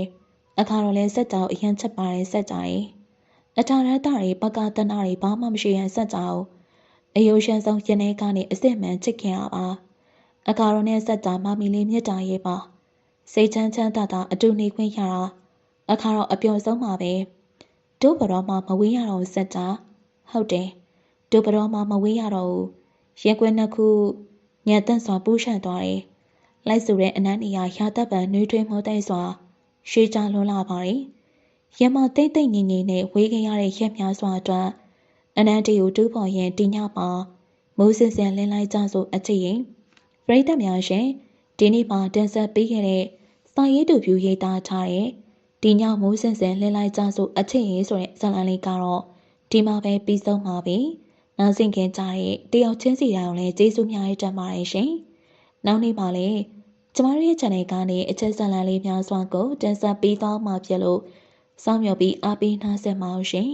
အခါတော့လဲစက်ကြောင်အရန်ချက်ပါတယ်စက်ကြရင်အထာရတ္တတွေပကတနာတွေဘာမှမရှိရန်စက်ကြောင်အယုရှန်ဆုံးရင်ထဲကနေအစစ်မှန်ချစ်ခင်ရပါအခါတော့နဲ့စက်ကြောင်မမီလေးမြတ်တာရဲ့ပါစိတ်ချမ်းချမ်းသာသာအတူနေခွင့်ရတာအခါတော့အပျော်ဆုံးပါပဲတို့ဘတော်မှမဝေးရတော့စက်ကြဟုတ်တယ်တို့ဘတော်မှမဝေးရတော့ဘူးရက်ကွက်နှစ်ခုညံတန့်စွာပူးရှံသွားတယ်လိုက်ဆိုတဲ့အနန်းနေရာရာတပ်ပံနှွေးထွေးမှုသိမ့်စွာရှေးကြလွန်လာပါတယ်ရမတိတ်တိတ်ငြိမ်ငြိမ်နဲ့ဝေးခဲ့ရတဲ့ရက်များစွာအတွက်အနန်းတီကိုတူးပေါ်ရင်တင်ညမှာမိုးစင်စင်လင်းလိုက်ကြဆိုအချစ်ရင်ပရိသတ်များရှင်ဒီနေ့မှာတင်ဆက်ပေးခဲ့တဲ့စာရေးသူပြူရေးသားထားတဲ့ဒီညမိုးစင်စင်လင်းလိုက်ကြဆိုအချစ်ရင်ဆိုတဲ့ဇာတ်လမ်းလေးကတော့ဒီမှာပဲပြီးဆုံးပါပြီနောက်စဉ်ခင်ကြတဲ့တယောက်ချင်းစီတိုင်းကိုလည်းကျေးဇူးများတင်ပါတယ်ရှင်နောက်နေ့မှာလည်းကျမတို့ရဲ့ channel ကနေအချက်ဇာတ်လမ်းလေးများစွာကိုတင်ဆက်ပေးသွားမှာဖြစ်လို့စောင့်မျှော်ပြီးအားပေးနှားဆက်ပါအောင်ရှင်